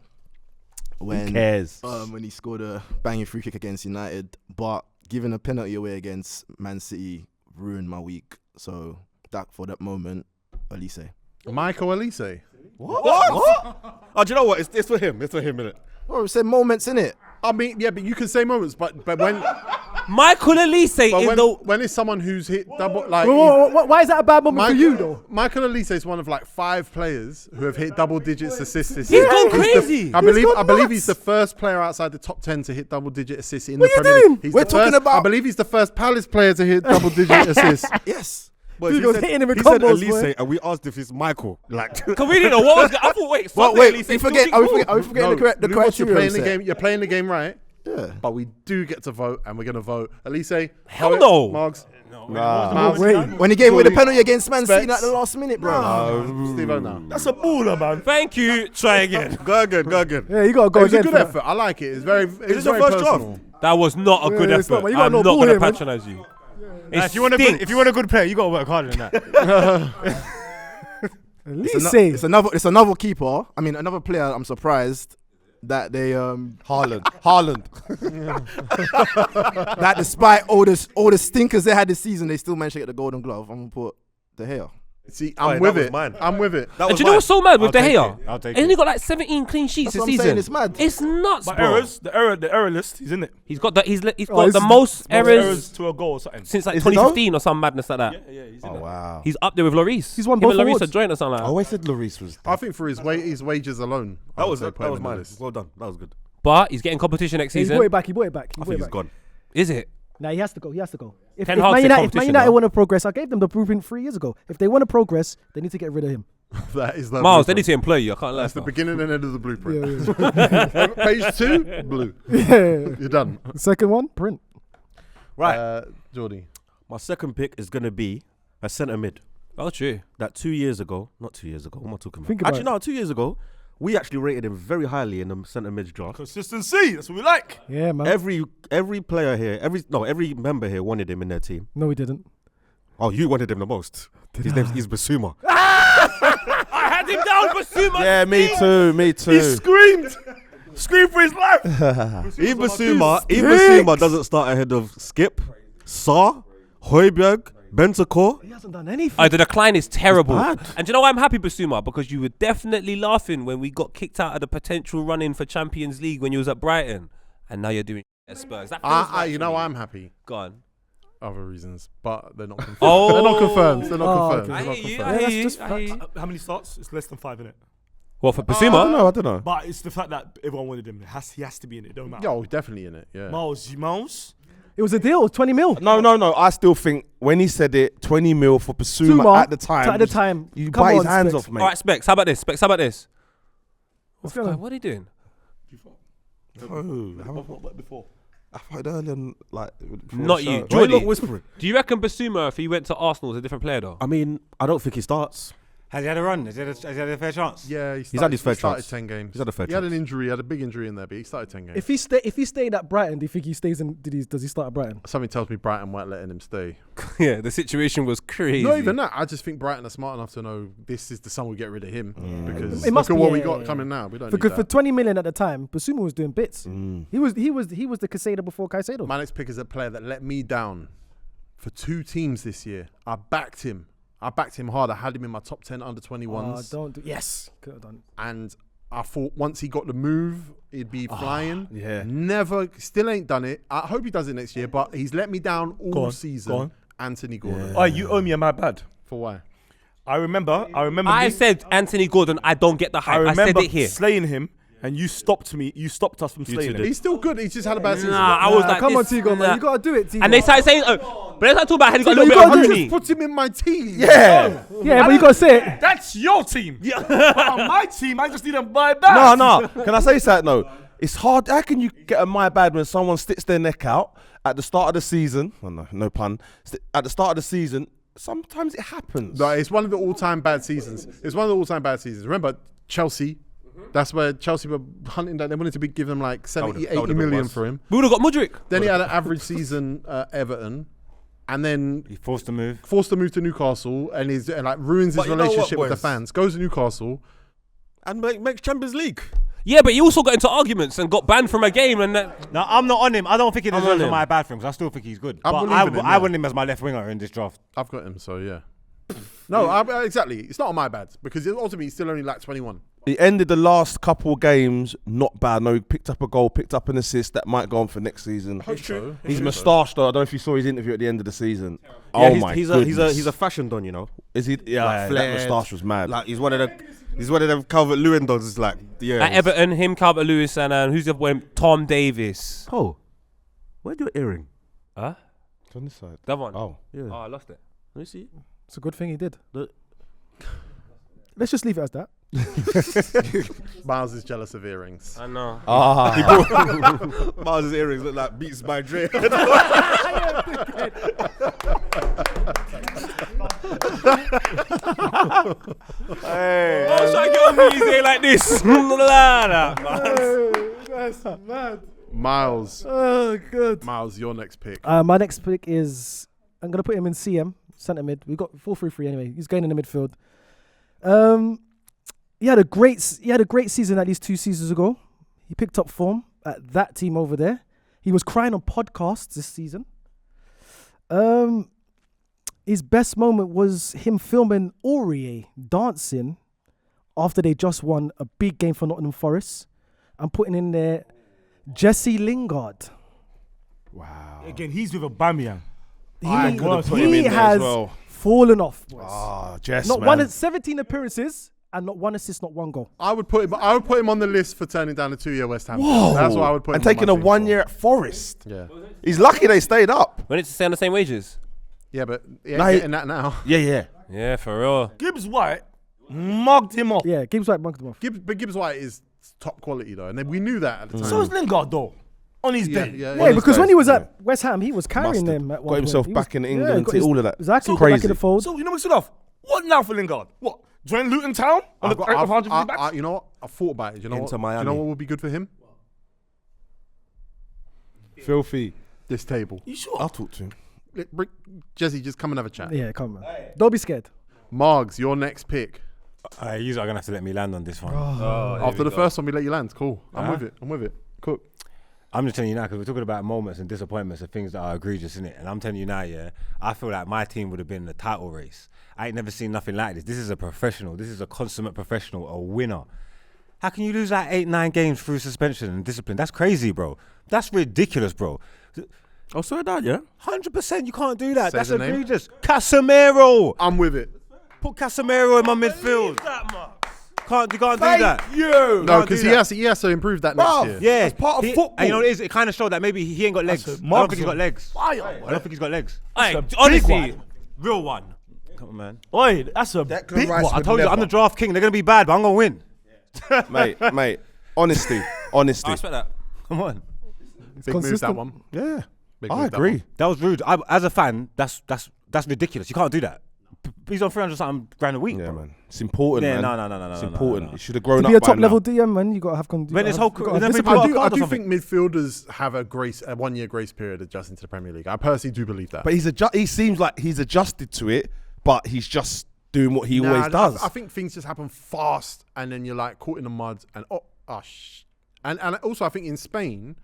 when cares? when he scored a banging free kick against United, but giving a penalty away against Man City ruined my week. So that for that moment, Elise. Michael Elise. What? Oh, do you know what? It's for him. It's for him, innit? Oh, said moments in it. I mean, yeah, but you can say moments, but when Michael Elise is when it's someone who's hit double like Why is that a bad moment for you though? Michael Elise is one of like 5 players who have hit double digits assists this He's year. gone the- crazy. I He's believe gone he's the first player outside the top 10 to hit double digit assists in What the are you Premier doing? League. He's We're the talking first, about- I believe he's the first Palace player to hit double digit assists. Yes. But Dude he was said, hitting him with he said combos, Elise, boy. and we asked if it's Michael. Like, Cause we didn't know what was going. I thought, wait, Well, Sunday, wait, Elise, you still forget, keep are we going. forgetting the Lumos, criteria? you're playing the set? game. You're playing the game right. Yeah. But we do get to vote, and we're gonna vote. Elise, Hell no. Margs. Nah, wait. When he gave away the Jordy, penalty against Man City Specs. at the last minute, bro. Steve-O now. That's a baller, man. Thank you. Try again. go again. Yeah, you gotta go It was a again. good for effort. I like it. It's very. It's this your very first personal. That was not a good it's not, effort. man. You got I'm no not ball going here, to man. patronize you. If you want a good player, you gotta work harder than that. that. At least say. It's another keeper. I mean, another player. I'm surprised that they Haaland. that despite all the stinkers they had this season, they still managed to get the Golden Glove. I'm gonna put De Gea. See, Oh, I'm yeah, with that was it. mine. I'm with it. That And was do you know mine. what's so mad with De I'll take Gea? it. I'll take He's it. only got like 17 clean sheets That's what this I'm saying, season. it's mad. It's nuts, But bro. errors, the error list, he's in it. He's got the Oh, the most errors to a goal or something. since like Is it 2015 or some madness like that. Yeah, he's in Oh it. wow. He's up there with Lloris. He's won Him both and Lloris awards. are joint or something like I that. always said Lloris was. I think for his wages alone. I That would was say put him in the mine. list. Well done. That was good. But he's getting competition next He season. brought it back. He brought it back. I think he's gone. Is it? Nah, he has to go. He has to go. If Ten Man Hag's in United competition, though. want to progress, I gave them the blueprint 3 years ago. If they want to progress, they need to get rid of him. That is the Miles, they blueprint. need to employ you. I can't lie. That's the fam. beginning and end of the blueprint. Yeah, Page 2, blue. yeah. You're done. Second one, print. Right. Jordy. My second pick is gonna be a centre mid. Oh, true. That 2 years ago, not 2 years ago. What am I talking about? Think about Actually, it. no, 2 years ago, we actually rated him very highly in the centre mid draft. Consistency, that's what we like. Yeah, man. Every player here, every member here wanted him in their team. No, he didn't. Oh, you wanted him the most. His name's Basuma. I had him down for Suma. Yeah, me too. Me He too. screamed for his life. If Basuma doesn't start ahead of Skip, Sarr, Højbjerg, Bentancur. He hasn't done anything. The decline is terrible. bad. And do you know why I'm happy, Basuma? Because you were definitely laughing when we got kicked out of the potential run-in for Champions League when you was at Brighton. And now you're doing at Spurs. That feels right You to know me. I'm happy. Go on. Other reasons, but they're not confirmed. Oh. They're not confirmed. They're not Oh, confirmed. okay. I They're not hear you. confirmed. I Yeah, hear that's you. just I hear you. How many starts? It's less than 5 in it. What, for I Basuma? don't know. But it's the fact that everyone wanted him. He has to be in it. Don't matter. Yo, definitely in it. Yeah. Miles. It was a deal, 20 mil. No. I still think when he said it, 20 mil for Basuma Zuma, at the time. At the time. You Come bite his on, hands Specs. off, mate. All right, Specs. How about this? Specs, how about this? What's going on? What are you doing? Before. I thought earlier, like, before Not the you. show. Why are you Jordy. not whispering? Do you reckon Basuma, if he went to Arsenal, is a different player though? I mean, I don't think he starts. Has he had a run? Has he had a fair chance? Yeah, had his fair he started chance. 10 games. He's had a fair He had an chance. injury. He had a big injury in there, but he started 10 games. If he stayed at Brighton, do you think he stays in? Does he start at Brighton? Something tells me Brighton weren't letting him stay. Yeah, the situation was crazy. Not even that. I just think Brighton are smart enough to know this is the summer we get rid of him because It look must at be, what we yeah, got yeah. coming now. We don't Because need for that. 20 million at the time, Basuma was doing bits. Mm. He was the Caicedo before Caicedo. My next pick is a player that let me down for 2 teams this year. I backed him hard. I had him in my top 10 under 21s. Don't do. Yes, could have done. And I thought once he got the move, he'd be flying. yeah. Never, still ain't done it. I hope he does it next year, but he's let me down all Go on, season. go on. Anthony Gordon. Oh, you owe me a mad bad. For why? I remember. I said Anthony Gordon, I don't get the I hype. I, remember said it here. slaying him, and you stopped me. You stopped us from slaying him. He's still good. He's just had a bad season. Nah, I was like, come on, this, Tigo, man. nah. You gotta do it, Tigo. And they started saying, but they started talking about how he got a Tigo, little you bit of gotta do honey. Just put him in my team. Yeah. Yeah, but you gotta say it. That's your team. But on my team, I just need to buy back. No. Can I say something? No. It's hard. How can you get a my bad when someone sticks their neck out at the start of the season? Oh, no pun. At the start of the season, sometimes it happens. No, it's one of the all-time bad seasons. Remember, Chelsea. That's where Chelsea were hunting down. They wanted to give them like 70, that would've 80 been million worse. for him. We would have got Mudryk. Then he had an average season at Everton. And then He forced to move. forced to move to Newcastle and ruins his But you know what, relationship with the boys? fans. Goes to Newcastle. And makes Champions League. Yeah, but he also got into arguments and got banned from a game. And that, No, I'm not on him. I don't think he I'm deserves on a him. my bad for him 'cause I still think he's good. I But believe I in him, I yeah. want him as my left winger in this draft. I've got him, so yeah. No, exactly. It's not on my bad because ultimately he's still only like 21. He ended the last couple games not bad. No, he picked up a goal, picked up an assist that might go on for next season. Hope so. His moustache, though, I don't know if you saw his interview at the end of the season. Yeah, Oh my goodness. he's a fashion don, you know. Is he? Yeah, like, that flared. moustache was mad. Like he's one of them Calvert Lewin dons. It's like yeah. at Everton, him, Calvert Lewis, and who's the other one? Tom Davis. Oh, where's your earring? Huh? It's on this side. That one. Oh. Yeah. Oh, I lost it. Let me see. It's a good thing he did. Let's just leave it as that. Miles is jealous of earrings. I know. Miles' earrings look like Beats by Dre. Hey, I was trying to get on me. He's saying like this. That's mad. Miles. Oh, good. Miles, your next pick. My next pick is I'm gonna put him in CM centre mid. We got 4-3-3 anyway. He's going in the midfield. He had a great season at least 2 seasons ago. He picked up form at that team over there. He was crying on podcasts this season. His best moment was him filming Aurier dancing after they just won a big game for Nottingham Forest and putting in there Jesse Lingard. Wow. Again, he's with Aubameyang. He has fallen off, boys. Jess, Not man. one 17 appearances and not 1 assist, not 1 goal. I would put him on the list for turning down a 2-year West Ham. Whoa. That's what I would put him And on taking my a team 1 for. year at Forest. Yeah. He's lucky they stayed up. When it's to stay on the same wages. Yeah, but he ain't Nah, he- getting that now. Yeah. Yeah, for real. Gibbs White mugged him off. Yeah, Gibbs White bunked him off. But Gibbs White is top quality though, and we knew that at the time. So is Lingard though, on his day. Yeah, because when he was at West Ham, he was carrying them at Got one himself point. He back was- in England, got his- all of that. Exactly, It's got back crazy. in the fold. So you know what's off? What now for Lingard? What? Join Luton Town on the threat of 150 backs? You know what? I thought about it. You know Into what? Miami. Do you know what would be good for him? Filthy. This table. You sure? I'll talk to him. Jesse, just come and have a chat. Yeah, come on. Don't be scared. Margs, your next pick. You are gonna have to let me land on this one. After the first one, we let you land. Cool. I'm with it. Cool. I'm just telling you now because we're talking about moments and disappointments and things that are egregious in it. And I'm telling you now, yeah, I feel like my team would have been in the title race. I ain't never seen nothing like this. This is a professional. This is a consummate professional, a winner. How can you lose like 8-9 games through suspension and discipline? That's crazy, bro. That's ridiculous, bro. Oh, so that, yeah? 100%, you can't do that. Say That's the name. egregious. Casemiro. I'm with it. Put Casemiro in my midfield. You can't do that. No, because he has to improve that next year. Yeah, That's part of football. And you know what it is? It kind of showed that maybe he ain't got legs. I don't think he's got legs. I don't think he's got legs. Hey, big honestly, one. real one. Come on, man. Oi, that's a Declan big Rice one. I would told you, I'm the draft king. They're going to be bad, but I'm going to win. mate. Honesty. I respect that. Come on. Big move, that consistent. one. Yeah. Big I move, that agree. one. That was rude. As a fan, that's ridiculous. You can't do that. He's on 300 something grand a week, Yeah, bro. man. It's important, Yeah, man. no. It's No, important. no. You should have grown To up be a by top now. level DM, man, you gotta have. When this whole you gotta have every discipline. player- I card or do something. think midfielders have a 1 year grace period adjusting to the Premier League. I personally do believe that. But he seems like he's adjusted to it, but he's just doing what he always does. I think things just happen fast, and then you're like caught in the mud. And and also I think in Spain,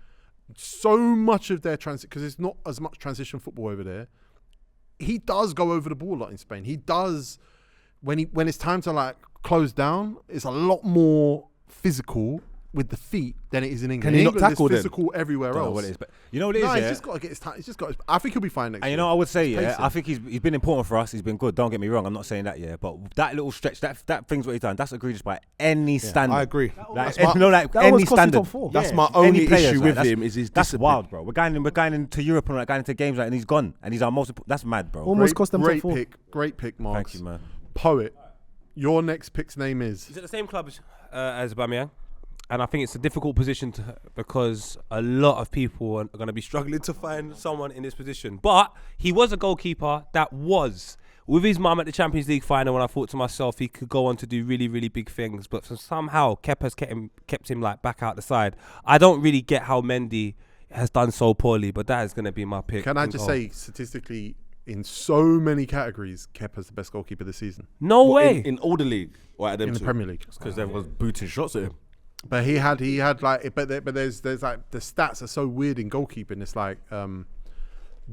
so much of their transit, because there's not as much transition football over there. He does go over the ball a lot in Spain. He does when it's time to like close down. It's a lot more physical with the feet than it is in England. Can he not England, it's tackle then? physical everywhere Don't know else. what it is, but you know what it is, No, yeah? he's just got to get his time. He's just got. I think he'll be fine next And year. you know, I would say, yeah, pacing. I think he's been important for us. He's been good. Don't get me wrong. I'm not saying that, yeah. But that little stretch, that thing's what he's done. That's egregious by any standard. I agree. Like, That's my- like that any almost cost you standard. top 4. That's Yeah, my any only players, issue like, with that's- him is his That's discipline. wild, bro. We're going into Europe and like going into games like, and he's gone, and he's our most. That's mad, bro. Almost cost them top great 4. Great pick, Marks. Thank you, man. Poet, your next pick's name is. He's at the same club as Aubameyang, and I think it's a difficult position because a lot of people are going to be struggling to find someone in this position. But he was a goalkeeper that was with his mum at the Champions League final. When I thought to myself, he could go on to do really, really big things, but somehow Kepa's kept him like back out the side. I don't really get how Mendy has done so poorly, but that is going to be my pick. Can I in just goal. say, statistically, in so many categories, Kepa's the best goalkeeper this season No What, way. in all the league or at them in the two? Premier League. Because everyone's booting shots at him. But he had like, but there's like the stats are so weird in goalkeeping. It's like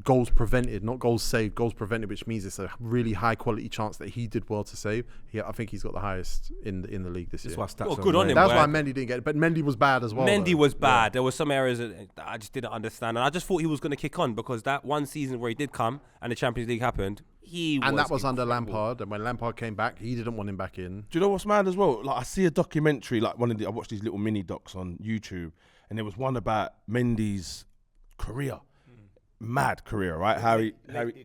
goals prevented, not goals saved, goals prevented, which means it's a really high quality chance that he did well to save. I think he's got the highest in the league this year. That's why stats Well, are good on great. him. That's Well, why Mendy didn't get it. But Mendy was bad as well. Mendy though. was bad. There were some areas that I just didn't understand, and I just thought he was going to kick on because that one season where he did come and the Champions League happened, That was under incredible. Lampard, and when Lampard came back, he didn't want him back in. Do you know what's mad as well? Like I see a documentary, like I watched these little mini docs on YouTube, and there was one about Mendy's career, mad career, right? Harry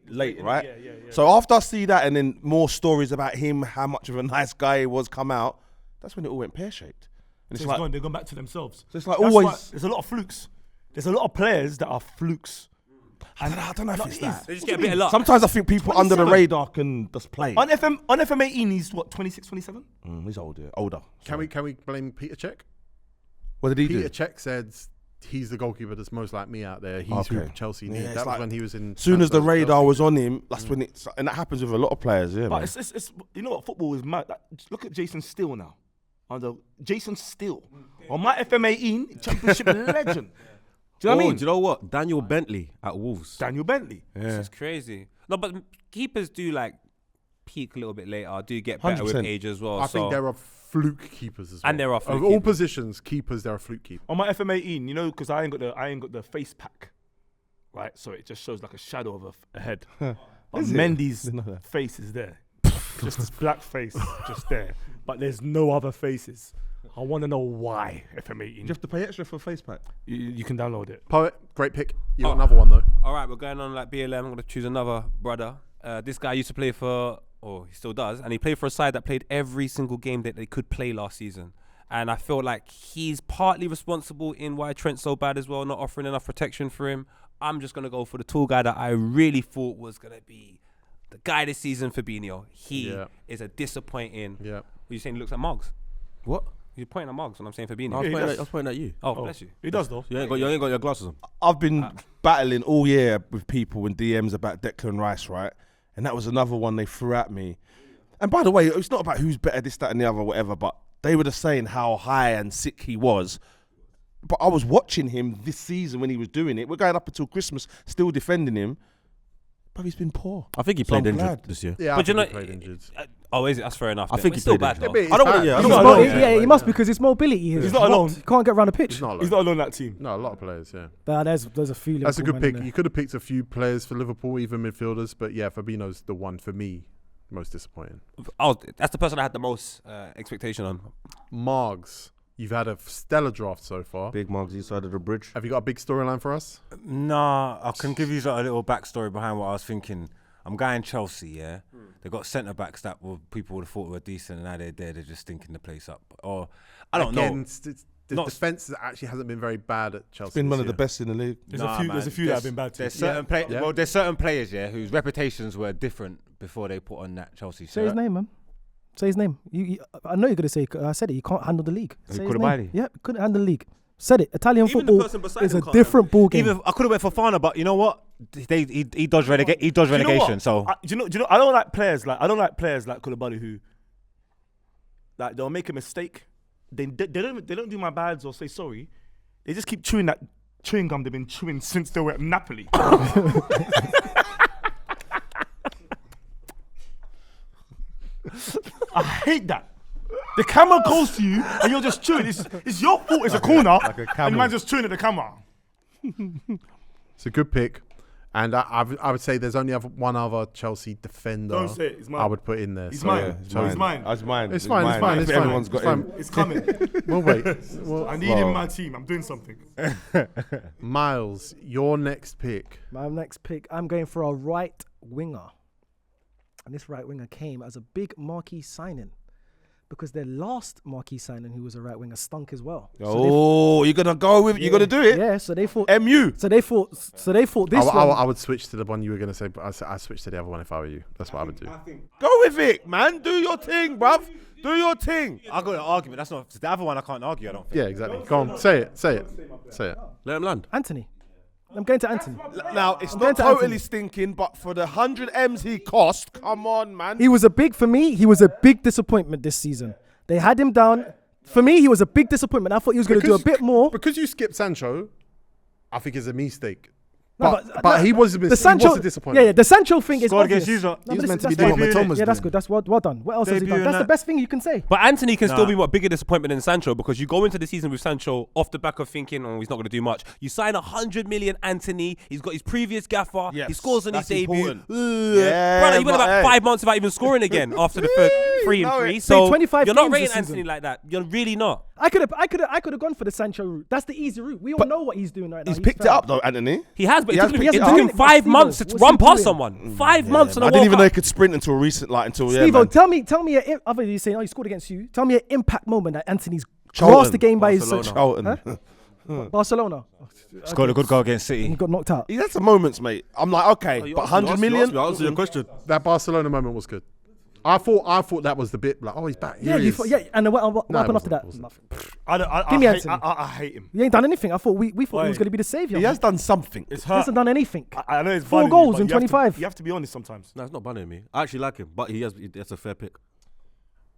late, right? Yeah. So after I see that, and then more stories about him, how much of a nice guy he was, come out. That's when it all went pear shaped. And So they've gone back to themselves. So it's like That's always. why there's a lot of flukes. There's a lot of players that are flukes. I don't know if it's that. They just get a bit of luck. Sometimes I think people under the 27. radar can just play. On FM 18, he's what, 26, 27? He's older. Can we blame Peter Cech? What did he Peter do? Cech said he's the goalkeeper that's most like me out there. He's who Okay. Chelsea Yeah, need. it's That was like when he was in. As soon as the transfers to radar Chelsea. was on him, that's when it. And that happens with a lot of players. Yeah, But man. it's you know what, football is mad. Like, look at Jason Steele now. Jason Steele. On my FM 18, championship legend. Do you know what I mean? Do you know what? Daniel Bentley at Wolves. Daniel Bentley. This is crazy. No, but keepers do like peak a little bit later. Do get better with 100%. age as well. I think there are fluke keepers as well. And there are fluke of all keepers. positions, keepers. There are fluke keepers. On my FM 18, you know, because I ain't got the face pack, right? So it just shows like a shadow of a head. Is it? Mendy's Didn't know that. face is there, just this black face, just there. But there's no other faces. I want to know why FM 18. You have to pay extra for a face pack. You can download it. Poet, great pick. You got another one though. All right, we're going on like BLM. I'm going to choose another brother. This guy used to play for, or he still does, and he played for a side that played every single game that they could play last season. And I feel like he's partly responsible in why Trent's so bad as well, not offering enough protection for him. I'm just going to go for the tall guy that I really thought was going to be the guy this season, Fabinho. He is a disappointing. Yeah. You saying he looks like Margs? What? You're pointing at Margs when I'm saying Fabinho. I was pointing at you. Oh, bless you. He does though. You ain't got your glasses on. I've been battling all year with people in DMs about Declan Rice, right? And that was another one they threw at me. And by the way, it's not about who's better, this, that, and the other, whatever, but they were just saying how high and sick he was. But I was watching him this season when he was doing it. We're going up until Christmas, still defending him. But he's been poor. I think he So played I'm injured glad. this year. Yeah, But you know, he played injured. Oh, is it? That's fair enough. I then. think But he it's still played bad injured. though. I don't want to. Yeah, I He's don't mo- wanna- yeah, he must because his mobility is. He's not alone. He can't get around the pitch. He's not alone. He's not alone that team. No, a lot of players. Yeah. There's a few. That's a Liverpool good men in pick. there. You could have picked a few players for Liverpool, even midfielders, but yeah, Fabinho's the one for me most disappointing. Oh, that's the person I had the most expectation on. Margs, you've had a stellar draft so far. Big Margs east side of the bridge. Have you got a big storyline for us? Nah, I can give you a little backstory behind what I was thinking. I'm going Chelsea, yeah. They got centre backs that people would have thought were decent, and now they're there. They're just stinking the place up. Or I don't know. The Not- defense actually hasn't been very bad at Chelsea. Been this one of the year. best in the league. There's Nah, a man, few that have been bad too. There's certain Yeah. Well, there's certain players, yeah, whose reputations were different before they put on that Chelsea Say his shirt. name, man. Say his name. I know you're gonna say. I said it. You can't handle the league. Who, Say his Koulibaly? name. Yeah, couldn't handle the league. Said it. Italian Even the football person beside is him a can't different ball game. Even I could have went for Fana, but you know what? He dodged relegation. He dodged Do you know relegation. what? So Do you know? I don't like players like Koulibaly who, like, they'll make a mistake. They don't do my bads or say sorry. They just keep chewing that chewing gum they've been chewing since they were at Napoli. I hate that. The camera goes to you and you're just chewing. It's your fault. It's a corner, and man's just chewing at the camera. It's a good pick. And I would say there's only one other Chelsea defender Don't say it. It's mine. I would put in there. He's So, mine. so He's mine. That's mine. It's fine. It's fine. It's fine. Everyone's got It's fine. him. It's coming. We'll wait. Well, I need him in my team. I'm doing something. Miles, your next pick. My next pick, I'm going for a right winger. And this right winger came as a big marquee signing because their last marquee signing, who was a right winger, stunk as well. Oh, you're gonna go with? You're gonna do it? Yeah, so they thought. MU. So they thought this one. I would switch to the one you were going to say, but I switch to the other one if I were you. That's what I would do. Go with it, man. Do your thing, bruv. Do your thing. I got an argument. That's not the other one. I can't argue. I don't think. Yeah, exactly. Go on. Say it. Say it. Say it. Let him land. Anthony. I'm going to Anthony. Now, it's I'm not going to totally Anthony. stinking, but for the 100 M's he cost, come on, man. He was a big disappointment this season. They had him down. For me, he was a big disappointment. I thought he was going to do a bit more. Because you skipped Sancho, I think it's a mistake. No, But he was a disappointment. Yeah, the Sancho thing is Scored obvious. against you, so- No, He's but meant to that's be doing fine. what Matoma's Yeah, that's doing. good. That's well done. What else has he Debut done? and That's the that. best thing you can say. But Anthony can still Nah. be a bigger disappointment than Sancho because you go into the season with Sancho off the back of thinking, oh, he's not going to do much. You sign 100 million Anthony. He's got his previous gaffer. Yes, He scores on his that's debut. important. Brother, he went but about hey. 5 months without even scoring again after the 3 and No, 3. it's So 25 you're not games rating this Anthony season. like that. You're really not. I could have gone for the Sancho route. That's the easy route. We all But know what he's doing right now. He's picked it fine. up though, Anthony. He has, but He it has took him, picked it it took up. him But 5 Steve-O, months to what's run he past doing? someone. 5 months on a I didn't World even know he Cup. could sprint until recent, like until Steve-O, man. tell me, other than you saying, he scored against you. Tell me an impact moment that Anthony's Charlton, crossed the game by his Charlton. Barcelona. Scored a good goal against And he City. got knocked out. He had some moments, mate. I'm like, okay, but 100 million. Answer your question. That Barcelona moment was good. I thought that was the bit like, oh, he's back. Yeah, Here he is. and then what No, happened it after that? wasn't. Nothing. I Give me hate, Anthony. I hate him. He ain't done anything. I thought we thought he was Wait. going to be the saviour. He has done something. It's He hurt. hasn't done anything. I know it's 4 bothering goals you, in but you have to- 25. You have to be honest sometimes. No, it's not banning me. I actually like him, but that's a fair pick.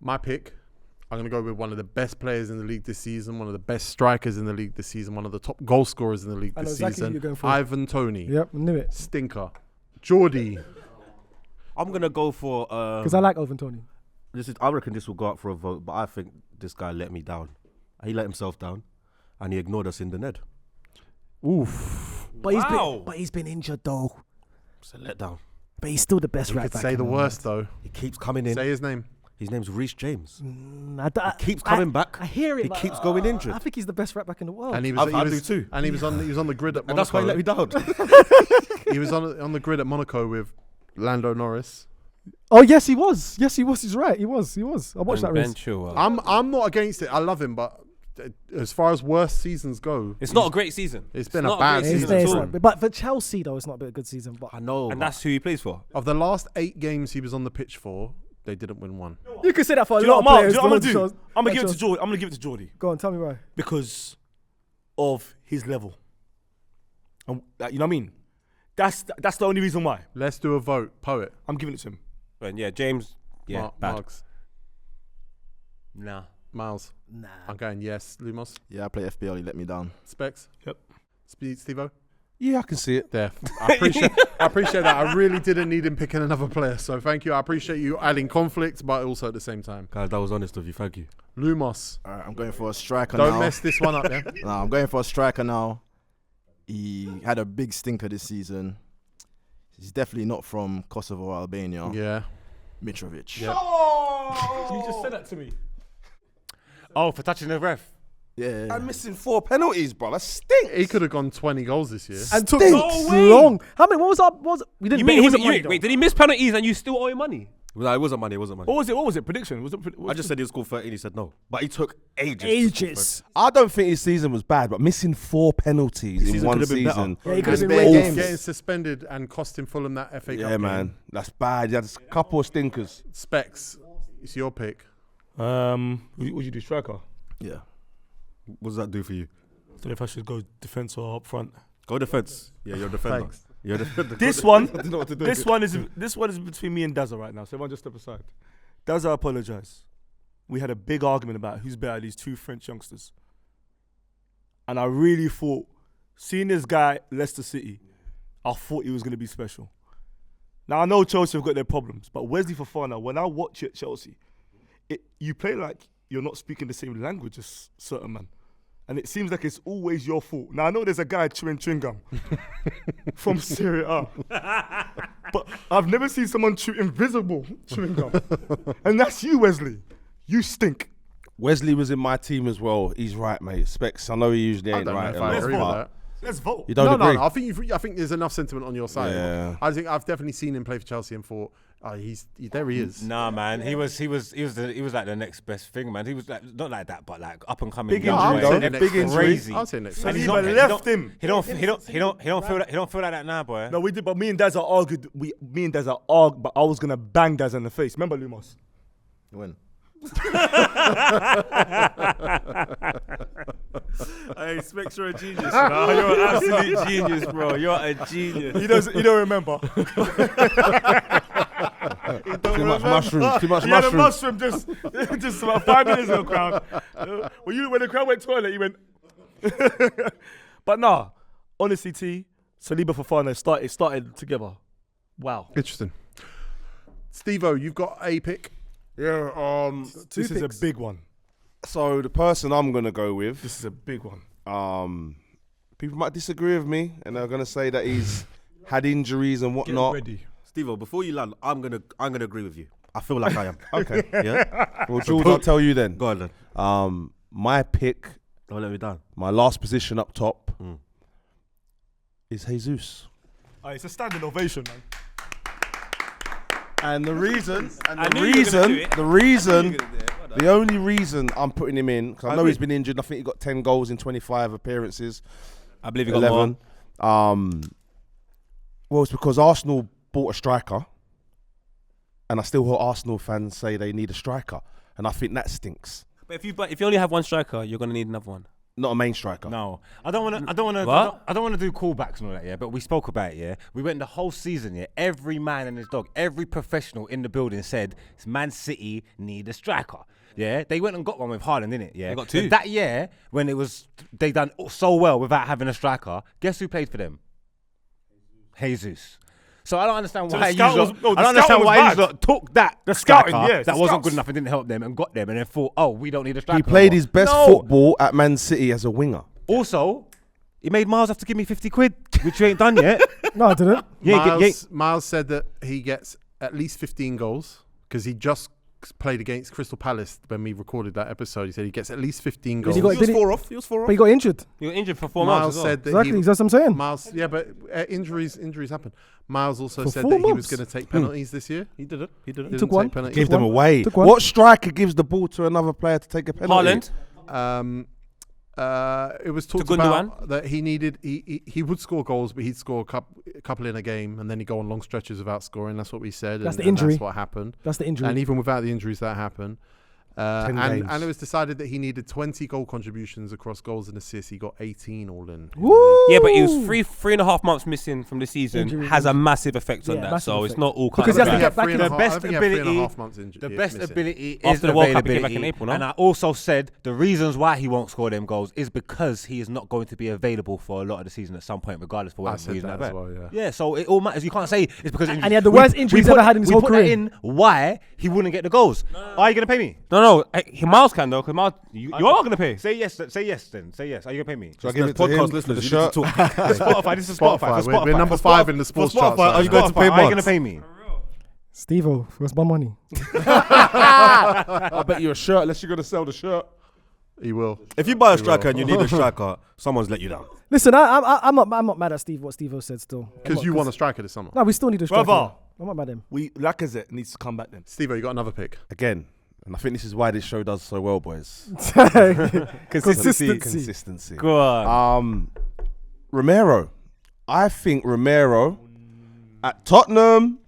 My pick, I'm going to go with one of the best players in the league this season, one of the best strikers in the league this season, one of the top goal scorers in the league I know this exactly who season. you're going for. Ivan Toney. Yep, I knew it. Stinker. Jordy. I'm gonna go for Because I like Oven Tony. I reckon this will go up for a vote, but I think this guy let me down. He let himself down, and he ignored us in the net. Oof. But he's been injured though. It's a letdown. But he's still the best You right could back. say in the world. worst, though. He keeps coming in. Say his name. His name's Reece James. He keeps coming back. I hear it. He but, keeps going injured. I think he's the best right back in the world. And he was, I do too. And he was on the grid at Monaco. And that's why he let me down. He was on the grid at Monaco with Lando Norris. Oh yes, he was. Yes, he was. He's right. He was. I watched that race. Ben Chilwell. I'm not against it. I love him, but as far as worst seasons go, It's not a great season. It's been a not bad great It's season at at all. all. but for Chelsea though, it's not been a good season. But I know. And that's who he plays for. of the last 8 games he was on the pitch for, they didn't win one. you could say that for a Do you know lot what, of Mark? Do players. you know what I'm the gonna ones do? Chelsea- I'm gonna give it to Chelsea- Jordy. I'm gonna give it to Jordy Go on, tell me why. because of his level. And you know what I mean? That's the only reason why Let's do a vote. Poet. I'm giving it to him. But yeah, James. Yeah, bad. Marks. Nah. Miles. Nah. I'm going yes. Lumos. Yeah, I play FPL. He let me down. Specs. Yep. Steve-O. Yeah, I can see it. There. I appreciate that. I really didn't need him picking another player. So thank you. I appreciate you adding conflict, but also at the same time. Guys, that was honest of you. Thank you. Lumos. All right, I'm going for a striker Don't now. mess this one up, yeah? No, I'm going for a striker now. He had a big stinker this season. He's definitely not from Kosovo, Albania. Yeah. Mitrovic. Yeah. You just said that to me. Oh, for touching the ref. Yeah. I'm missing 4 penalties, bro. That stinks. He could have gone 20 goals this year. And took Stinks. so long. How many? What was up? We didn't. You bet mean him he was, money, though. wait, did he miss penalties and you still owe him money? No, it wasn't money. It wasn't money. What was it? Prediction? Was it? I just said he was scored 13. He said no, but he took ages. to score Ages. I don't think his season was bad, but missing 4 penalties in season one could have been better. season. Yeah, he could have And been then way awful. getting suspended and costing Fulham that FA Cup Yeah, game. man. That's bad. He had a couple of stinkers. Specs. It's your pick. Would you do striker? Yeah. What does that do for you? I don't know if I should go defense or up front. Go defense. Yeah, you're a defender. Thanks. You're a defender. This one, I don't know what to do. this one is between me and Dazza right now. So everyone just step aside. Dazza, I apologise. We had a big argument about who's better, these 2 French youngsters. And I really thought, seeing this guy, Leicester City, I thought he was going to be special. Now, I know Chelsea have got their problems, but Wesley Fofana, when I watch you at Chelsea, you play like you're not speaking the same language as certain men. And it seems like it's always your fault. Now, I know there's a guy chewing chewing gum from Serie A. But I've never seen someone chew invisible chewing gum. And that's you, Wesley. You stink. Wesley was in my team as well. He's right, mate. Specs. I know he usually I ain't don't know right. if a I lot, agree with but that. Let's vote. You don't agree? No. I think there's enough sentiment on your side. Yeah. I think I've definitely seen him play for Chelsea and thought, there he is. Nah, man. He was like the next best thing, man. He was like not like that, but like up and coming. Big young injury. boy. I'm saying Big next injury. Crazy. I'll say next. And he's he not- even he left don't- him. He don't feel like that now, boy. No, we did, but me and Dazza argued. Me and Dazza argued, but I was going to bang Dazza in the face. Remember, Lumos? When? Hey, Specs, you're a genius. Nah, you're an absolute genius, bro. You're a genius. He don't remember. Too much mushroom. Too much He had a mushroom. mushroom just about 5 minutes ago, crowd. When the crowd went toilet, he went. But nah, honestly, Saliba Fofana started together. Wow. Interesting. Steve-O, you've got a pick. Yeah. This is a big one. So the person I'm gonna go with. This is a big one. People might disagree with me, and they're gonna say that he's had injuries and Get whatnot. ready. Steve-O, before you land, I'm gonna agree with you. I feel like I am. Okay. Yeah. Well, Jules, I'll tell you then. Go on then. My pick, Don't let me down. my last position up top Mm. is Jesus. It's a standing ovation, man. And the reason, The the only reason I'm putting him in, because I know agree. he's been injured. I think he got 10 goals in 25 appearances. I believe he got more. 11. Well, it's because Arsenal bought a striker, and I still hear Arsenal fans say they need a striker, and I think that stinks. But if you only have one striker, you're gonna need another one. Not a main striker. No, I don't want to. What? I don't want to do callbacks and all that. Yeah, but we spoke about it. Yeah, we went the whole season. Yeah, every man and his dog, every professional in the building said Man City need a striker. Yeah, they went and got one with Haaland, didn't it? Yeah, They got two. But that year when it was they done so well without having a striker, guess who played for them? Jesus. So I don't understand So why the scout you was- lot- no, the I don't understand scouting was why you bad. lot took that The scouting, striker yes, that the wasn't good scouts. enough and didn't help them and got them and then thought, oh, we don't need a striker. He played no his best more. football at Man City as a winger. Also, he made Miles have to give me 50 quid, which you ain't done yet. No, I didn't. Miles said that he gets at least 15 goals because he just played against Crystal Palace when we recorded that episode. He said he gets at least 15 goals. He got- He was did 4 off. He was 4 But off. he got injured. You were injured for 4 months. Miles as well. said that Exactly. That's what I'm saying. Miles, yeah, but injuries happen. Miles also For said 4 that he was months. going to take penalties this year. He did it. He did it. Didn't took take one. penalties. Give them one. away. Took one. What striker gives the ball to another player to take a penalty? Haaland. It was talked Gundogan? about that he would score goals, but he'd score a couple in a game, and then he'd go on long stretches without scoring. That's what we said. That's and, the injury. And that's what happened. That's the injury. And even without the injuries, that happened. 10 and games. it was decided that he needed 20 goal contributions across goals and assists. He got 18 all in. Woo! Yeah, but he was 3.5 months missing from the season. Injury. Has a massive effect on Yeah, that. massive So it's effect. not all cut Because and he has to dry. get back in the I best think he had 3.5 ability. months injured. The best missing. ability is After the World Cup, he came back availability. in April, no? And I also said the reasons why he won't score them goals is because he is not going to be available for a lot of the season at some point, regardless for I whatever said reason. that like as well, yeah. Yeah, so it all matters. You can't say it's because And he had the worst injury he's ever had in his whole we career. put that in why he wouldn't get the goals. Are you going to pay me? No. Miles can though, because Miles, you are gonna pay. Say yes. Say yes then. Say yes. Are you going to pay me? So I give it to Podcast him, listeners, the you shirt. need to talk. Spotify. This is Spotify. For We're Spotify. number For 5 in the For sports charts. Spotify, are you going to pay Spotify, are you going to Marks? pay me? Steve-O, where's my money? I bet you a shirt unless you're going to sell the shirt. He will. If you buy a striker and you need a striker, someone's let you down. Listen, I'm not mad at what Steve-O said still. Because you want a striker this summer. No, we still need a striker. Brother. I'm not mad at him. Lacazette needs to come back then. Steve, you got another pick. Again, and I think this is why this show does so well, boys. Consistency. Go on. Romero. I think Romero at Tottenham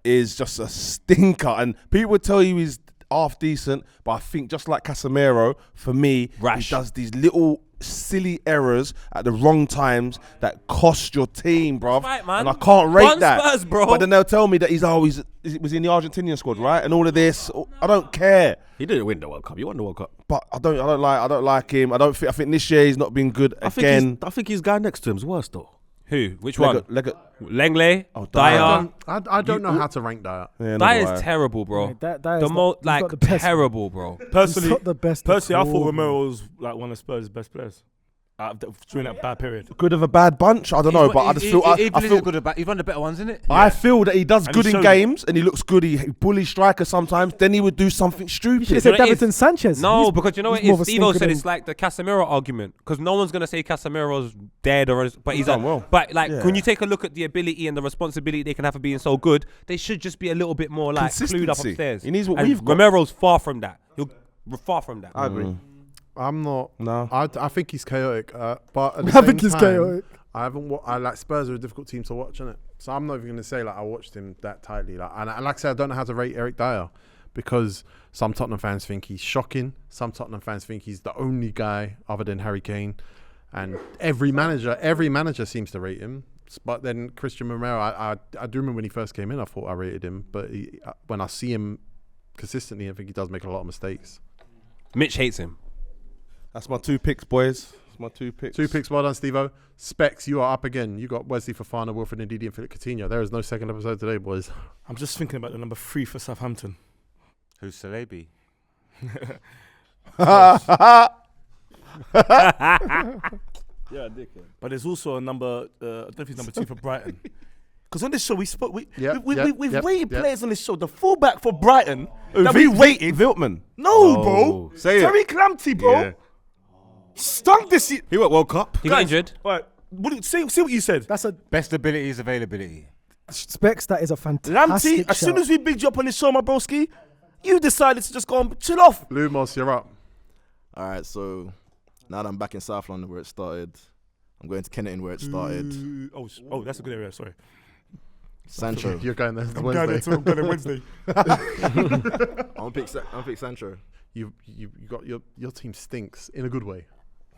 is just a stinker. And people would tell you he's half decent, but I think just like Casemiro, for me, Rash. he does these little silly errors at the wrong times that cost your team, bruv. Right, man. And I can't rate Run that. Spurs, bro. But then they'll tell me that he's always was in the Argentinian squad, right? And all of this. I don't care. He didn't win the World Cup. You won the World Cup. But I don't like him. I think this year he's not been good again. I think his guy next to him's worse though. Who? Which one? Lego. Langley? Oh, Dyer? I don't know how to rank that. Yeah, Dyer is terrible, bro. Yeah, that The is most he's not like the best. terrible, bro. He's Personally, not the best. I at thought all, Romero was like one of Spurs' best players during that bad period. good of a bad bunch. I don't know, but I just feel I feel he's one of the better ones, isn't it? I feel that he does And good he in showed games and he looks good. He bullies striker sometimes. Then he would do something You should stupid. have said know what it Davinson is? Sanchez. No, He's- because you know what he's it more is? of a Stevo stinker said than- it's like the Casemiro argument because no one's gonna say Casemiro's dead but he's done well. But like Yeah. when you take a look at the ability and the responsibility they can have for being so good, they should just be a little bit more like clued up Consistency. upstairs. He needs what And we've got. Romero's far from that. We're far from that. I agree. I'm not. No. I think he's chaotic. But at the I same think he's time, chaotic. I haven't. I like Spurs are a difficult team to watch, innit? So I'm not even gonna say like I watched him that tightly. Like, and like I said, I don't know how to rate Eric Dyer because some Tottenham fans think he's shocking. Some Tottenham fans think he's the only guy other than Harry Kane, and every manager seems to rate him. But then Christian Romero, I do remember when he first came in, I thought I rated him, but when I see him consistently, I think he does make a lot of mistakes. Mitch hates him. That's my 2 picks, boys. That's my 2 picks. 2 picks, well done, Steve-O. Specs, you are up again. You got Wesley Fofana, Wilfred Ndidi, and Philip Coutinho. There is no second episode today, boys. I'm just thinking about the number 3 for Southampton. Who's Celebi? But there's also a number, I don't know if he's number 2 for Brighton. Because on this show, we've Yep, rated yep. players on this show. The fullback for Brighton that we rated. Viltman. No, bro. Say it. Tariq Lamptey, bro. Yeah. Stunk this year. He went World Cup. He got Guys, injured. All right, say what you said. That's a Best ability is availability. Specs. That is a fantastic. Lamptey, as soon as we bigged you up on this show, my broski, you decided to just go and chill off. Lumos, you're up. All right, so now that I'm back in South London where it started, I'm going to Kennington where it started. Oh, that's a good area. Sorry. Sancho. You're going there I'm going Wednesday. there Wednesday. I'm gonna pick Sancho. You got your team stinks in a good way.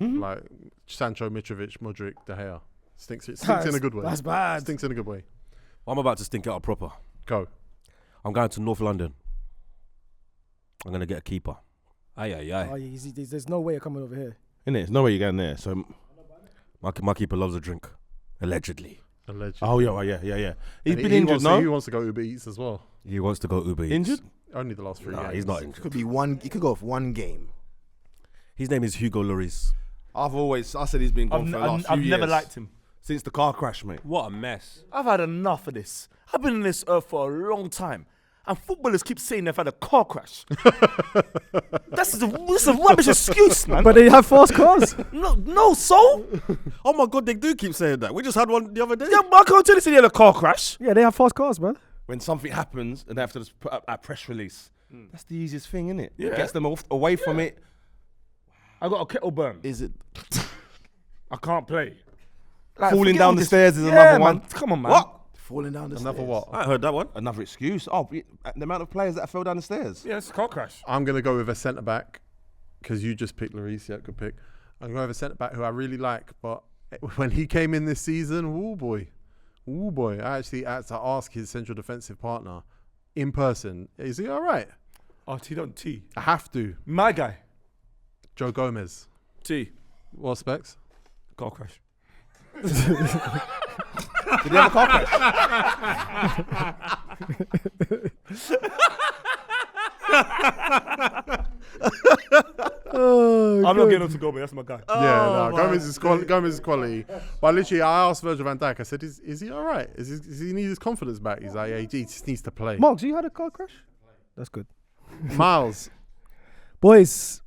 Like Sancho, Mitrovic, Modric, De Gea. Stinks in a good way. That's bad. Stinks in a good way. I'm about to stink it out proper. Go. I'm going to North London. I'm going to get a keeper. Aye, aye, aye. Oh, there's no way you're coming over here. Innit? There's no way you're going there. So, My keeper loves a drink. Allegedly. Allegedly. oh yeah. He's And been he injured, wants no? he wants to go Uber Eats as well. He wants to go Uber Eats. Injured? Only the last 3 Nah, games. he's not injured. Could be one. He could go off one game. His name is Hugo Lloris. I said he's been gone for the last few I've years. never liked him. Since the car crash, mate. What a mess. I've had enough of this. I've been on this earth for a long time. And footballers keep saying they've had a car crash. This is a rubbish excuse, man. But they have fast cars. No, so? Oh my God, they do keep saying that. We just had one the other day. Yeah, but I can't tell you they had a car crash. Yeah, they have fast cars, man. When something happens and they have to just put up a press release, that's the easiest thing, innit? Yeah. It gets them away from it. I got a kettle burn. Is it? I can't play. Falling forget down all the this- stairs is Yeah, another man. one. Come on, man. What? Falling down the Another stairs. what? I heard that one. Another excuse. Oh, the amount of players that fell down the stairs. Yeah, it's a car crash. I'm going to go with a centre back because you just picked Lloris. Yeah, good pick. I'm going to have a centre back who I really like, but when he came in this season, oh boy, I actually had to ask his central defensive partner in person, is he all right? Oh, T don't T. I have to. My guy. Joe Gomez. T. What specs? Car crash. Did he have a car crash? I'm not getting on to Gomez. That's my guy. Gomez is quality. But literally, I asked Virgil van Dijk, I said, is he all right? Does he need his confidence back? He's like, yeah, he just needs to play. Marks, you had a car crash? That's good. Miles. Boys,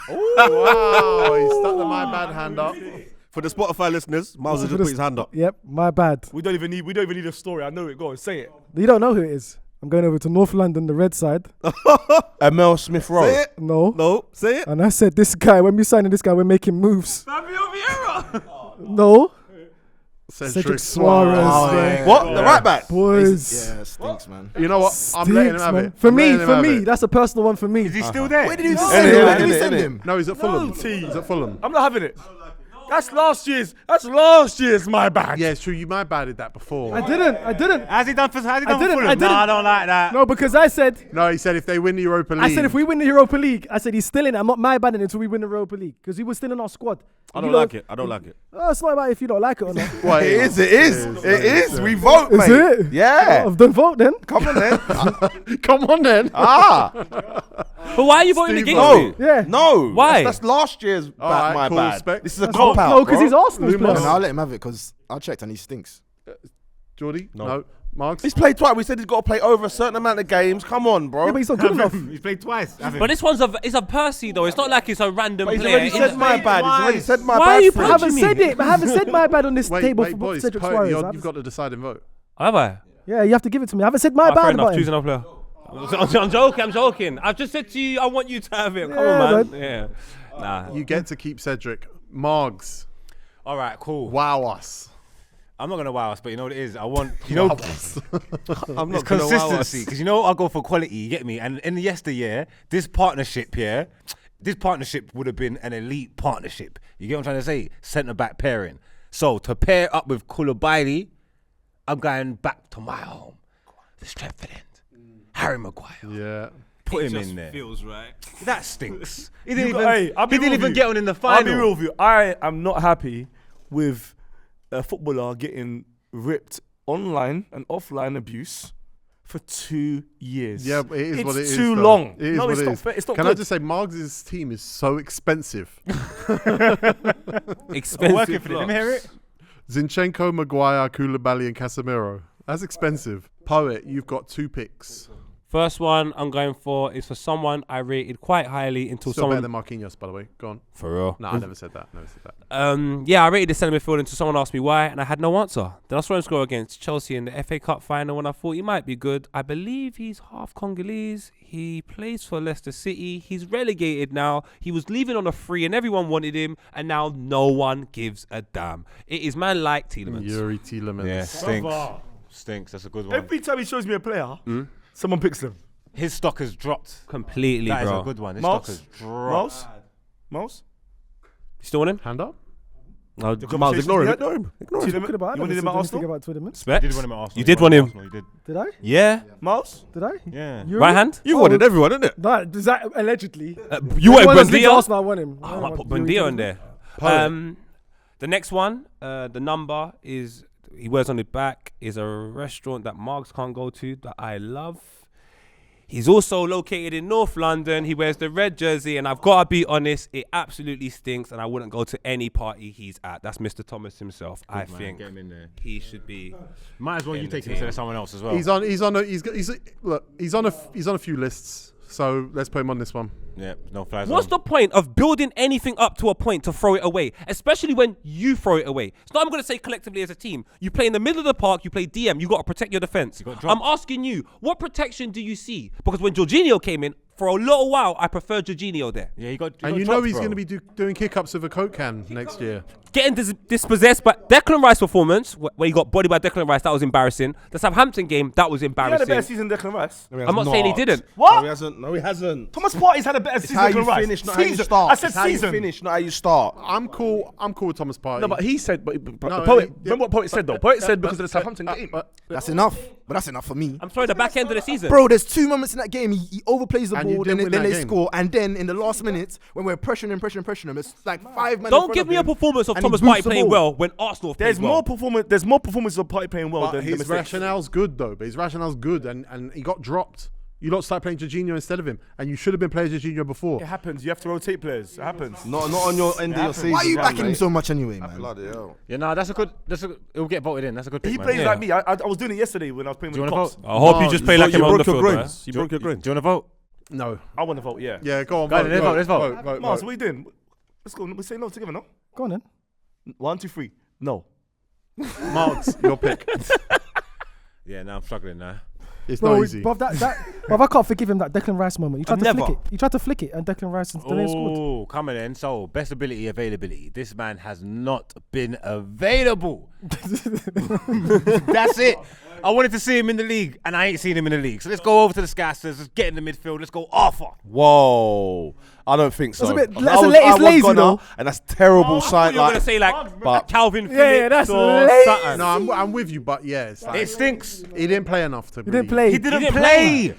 Wow, he stuck the my bad hand up. For the Spotify listeners, Miles has just put his hand up. yep, my bad. We don't even need a story. I know it. Go on, say it. You don't know who it is. I'm going over to North London, the red side. Mel Smith Rowe. Say it. No. No, say it. And I said, this guy, when we signing this guy, we're making moves. No. Cedric Suarez. Oh, man. yeah. What? The right back? Boys. Yeah, stinks, man. You know what? I'm letting him Stinks, have man. it. For I'm letting him have me, it. that's a personal one for me. Is he still there? Where did he Innit, send him? innit, Where did he innit, send innit. him? No, he's at Fulham. T. He's at Fulham. I'm not having it. That's last year's my bad. Yeah, it's true. You my baded that before. I didn't. How's he done for I Fulham? didn't. Nah, I don't like that. No, because I said, No, he said if they win the Europa League. I said if we win the Europa League, I said he's still in it. I'm not my banning until we win the Europa League because he was still in our squad. I You don't know- like it. I don't like it. Oh, it's not about if you don't like it or not. Well, It is. We vote, Is mate. it? Yeah. I've done vote then. Come on then. Come on then. But why are you voting against No. me? Yeah. No. Why? That's last year's All right, my cool, bad. respect. This is a No, cop out. no, because bro. he's Arsenal's Lumos. player. No, I'll let him have it because I checked and he stinks. Jordy? No. Marks? He's played twice. We said he's got to play over a certain amount of games. Come on, bro. Yeah, but he's not good enough. He's played twice. But this one's it's a Percy though. It's not like it's a random But he's player. already said my bad. He's already said my Why bad. are you for I him. haven't said it. I haven't said my bad on this table Wait, for boys. Cedric Suarez. You've got the deciding vote. Have I? Yeah, you have to give it to me. I haven't said my Fair bad enough. about Choose him. another player. I'm joking. I've just said to you, I want you to have it. Come Yeah, on, man. Yeah. Nah. You get to keep Cedric. Margs. All right, cool. Wow us. I'm not gonna wow us, but you know what it is. I want I'm not It's it's consistency because you know I go for quality. You get me? And in the yesteryear, this partnership would have been an elite partnership. You get what I'm trying to say? Centre back pairing. So to pair up with Koulibaly, I'm going back to my home, the Stretford End. Harry Maguire. Yeah. Put him in there. Feels right. That stinks. He You didn't got- even, hey, I'll be he didn't real even with get you. on in the I'll be final. real with you. I am not happy with a footballer getting ripped online and offline abuse for 2 years. Yeah, but it is what it is. It's too though. long. It is No, what it's it not is. fair. It's not Can good. I just say, Margs' team is so expensive. Expensive. Working for it. Let me hear it. Zinchenko, Maguire, Koulibaly, and Casemiro. That's expensive. Poet, you've got 2 picks. First one I'm going for is for someone I rated quite highly until Still better someone. than Marquinhos, by the way. Go on. For real. No, I never said that. Never said that. Yeah, I rated the centre midfield until someone asked me why, and I had no answer. Then I saw him score against Chelsea in the FA Cup final when I thought he might be good. I believe he's half Congolese. He plays for Leicester City. He's relegated now. He was leaving on a free and everyone wanted him, and now no one gives a damn. It is man like Tielemans. Yuri Tielemans. Yeah, stinks. Stinks. That's a good one. Every time he shows me a player, someone picks them. His stock has dropped. Completely, That is bro. a good one. His Mouse? stock has dropped. Mouse? You still want him? Hand up. No, The Miles, ignore him. conversation- Ignore him. Talking about You wanted him at Arsenal? about Tielemans. Specs? You did want him at Arsenal. You did want him. You did. Did I? Yeah. Mouse? Did I? Yeah. Yuri? Right hand? You wanted everyone, didn't it? That, is that allegedly? You wanted Everyone that's been to Buendia? Arsenal, I want him. I might put Buendia in there. The next one, the number is, he wears on his back, is a restaurant that Margs can't go to that I love. He's also located in North London. He wears the red jersey, and I've got to be honest, it absolutely stinks, and I wouldn't go to any party he's at. That's Mr. Thomas himself. I think Get him in there. he should be. Might as well in you the take him team. instead of someone else as well. He's on a few lists. So let's put him on this one. Yeah, no flies. What's the point of building anything up to a point to throw it away, especially when you throw it away? It's not, I'm going to say collectively as a team. You play in the middle of the park, you play DM, you got to protect your defense. got dropped. I'm asking you, what protection do you see? Because when Jorginho came in, for a little while, I preferred Jorginho there. Yeah, he got. And you know he's going to be doing kick-ups with a Coke can next year. Getting dispossessed by Declan Rice performance, where he got bodied by Declan Rice, that was embarrassing. The Southampton game, that was He had a embarrassing. better season than Declan Rice. I'm not saying he didn't. What? No, he hasn't. No, he hasn't. Thomas Partey's had a better It's season how than you Rice. finish, not how you Season. start. I said It's how you season. finish, not how you start. I'm cool with Thomas Partey. No, but he said, but No, the poet, he- remember what Poet said though? Poet said because of the Southampton game. That's enough. But that's enough for me. I'm sorry, the back end of the season. Bro, there's 2 moments in that game. He overplays the And you ball, didn't then win they that game. score, and then in the last minutes, when we're pressuring him, it's like 5 men. Don't give me a performance of and he Thomas boosts Partey the playing ball. well when Arsenal There's played well. more performance. There's more performances of Partey playing well But than the his mistakes. rationale's good though. But his rationale's good, and he got dropped. You lot start playing Jorginho instead of him, and you should have been playing Jorginho before. It happens. You have to rotate players. It happens. Not on your end of your season. Why are you backing him mate. so much anyway, man? Bloody hell. Yeah, no, that's a good. It'll get voted in. That's a good pick. He man. plays Yeah. like me. I was doing it yesterday when I was playing Do you with want the to cops. vote? I hope you just play like you him on broke the your field, grains. You broke your grains. Do you want to vote? No. I want to vote. Yeah. Yeah, go on. Go on, vote, let's vote, let's vote. vote, Mars, vote. what are you doing? Let's go. We say no together, no? Go on then. 1, 2, 3. No. Marks, your pick. Yeah, now I'm struggling now. It's Bro, not easy. bruv, bruv, I can't forgive him that Declan Rice moment. He tried to Never. flick it. He tried to flick it, and Declan Rice and then scored. Oh, coming in. So, best ability, availability. This man has not been available. That's it. I wanted to see him in the league, and I ain't seen him in the league. So let's go over to the Scassers. Let's get in the midfield. Let's go Arthur. Whoa. I don't think so. That's a bit- I that's a was- la- it's I was lazy, gonna, though. And that's terrible I sign. thought you were Like, going to say like but- Calvin Phillips Yeah, that's or lazy. something. No, I'm with you, but yeah, it's like, It stinks. he didn't play enough to. He didn't play. He didn't didn't play.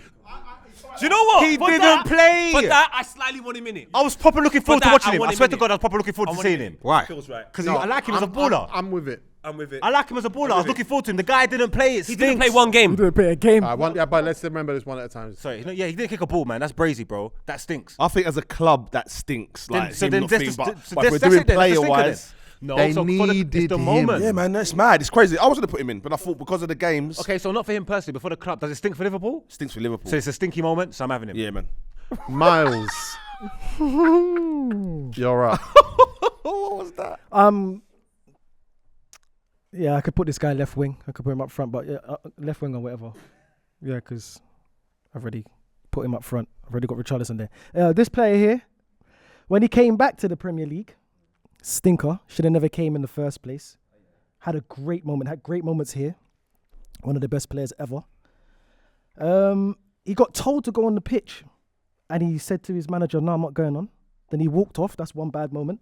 Do you know what? He For didn't that- play. For that, I slightly want him in it. I was proper looking forward to that, watching I him. want I him swear in to it. God, I was proper looking forward to seeing him. Why? Feels right. Because I like him as a baller. I'm with it. I'm with it. I like him as a baller. I was looking forward to him. The guy didn't play. It He didn't play stinks. one game. He didn't play a game. But let's remember this one at a time. Sorry, no, yeah, he didn't kick a ball, man. That's brazy, bro. That stinks. I think as a club that stinks. Like, so him then not that's being- the- but so but if we're that's doing it then, that's the stinker player-wise. No, They so needed it's the him. moment. Yeah, man, that's mad. It's crazy. I was going to put him in, but I thought because of the games, Okay, so not for him personally, but for the club. Does it stink for Liverpool? stinks for Liverpool. So it's a stinky moment, so I'm having him. Yeah, man. Miles, you're up. What was that? Yeah, I could put this guy left wing. I could put him up front, but yeah, left wing or whatever. Yeah, because I've already put him up front. I've already got Richarlison there. This player here, when he came back to the Premier League, stinker. Should have never came in the first place. Had a great moment. Had great moments here. One of the best players ever. He got told to go on the pitch, and he said to his manager, "No, I'm not going on." Then he walked off. That's one bad moment.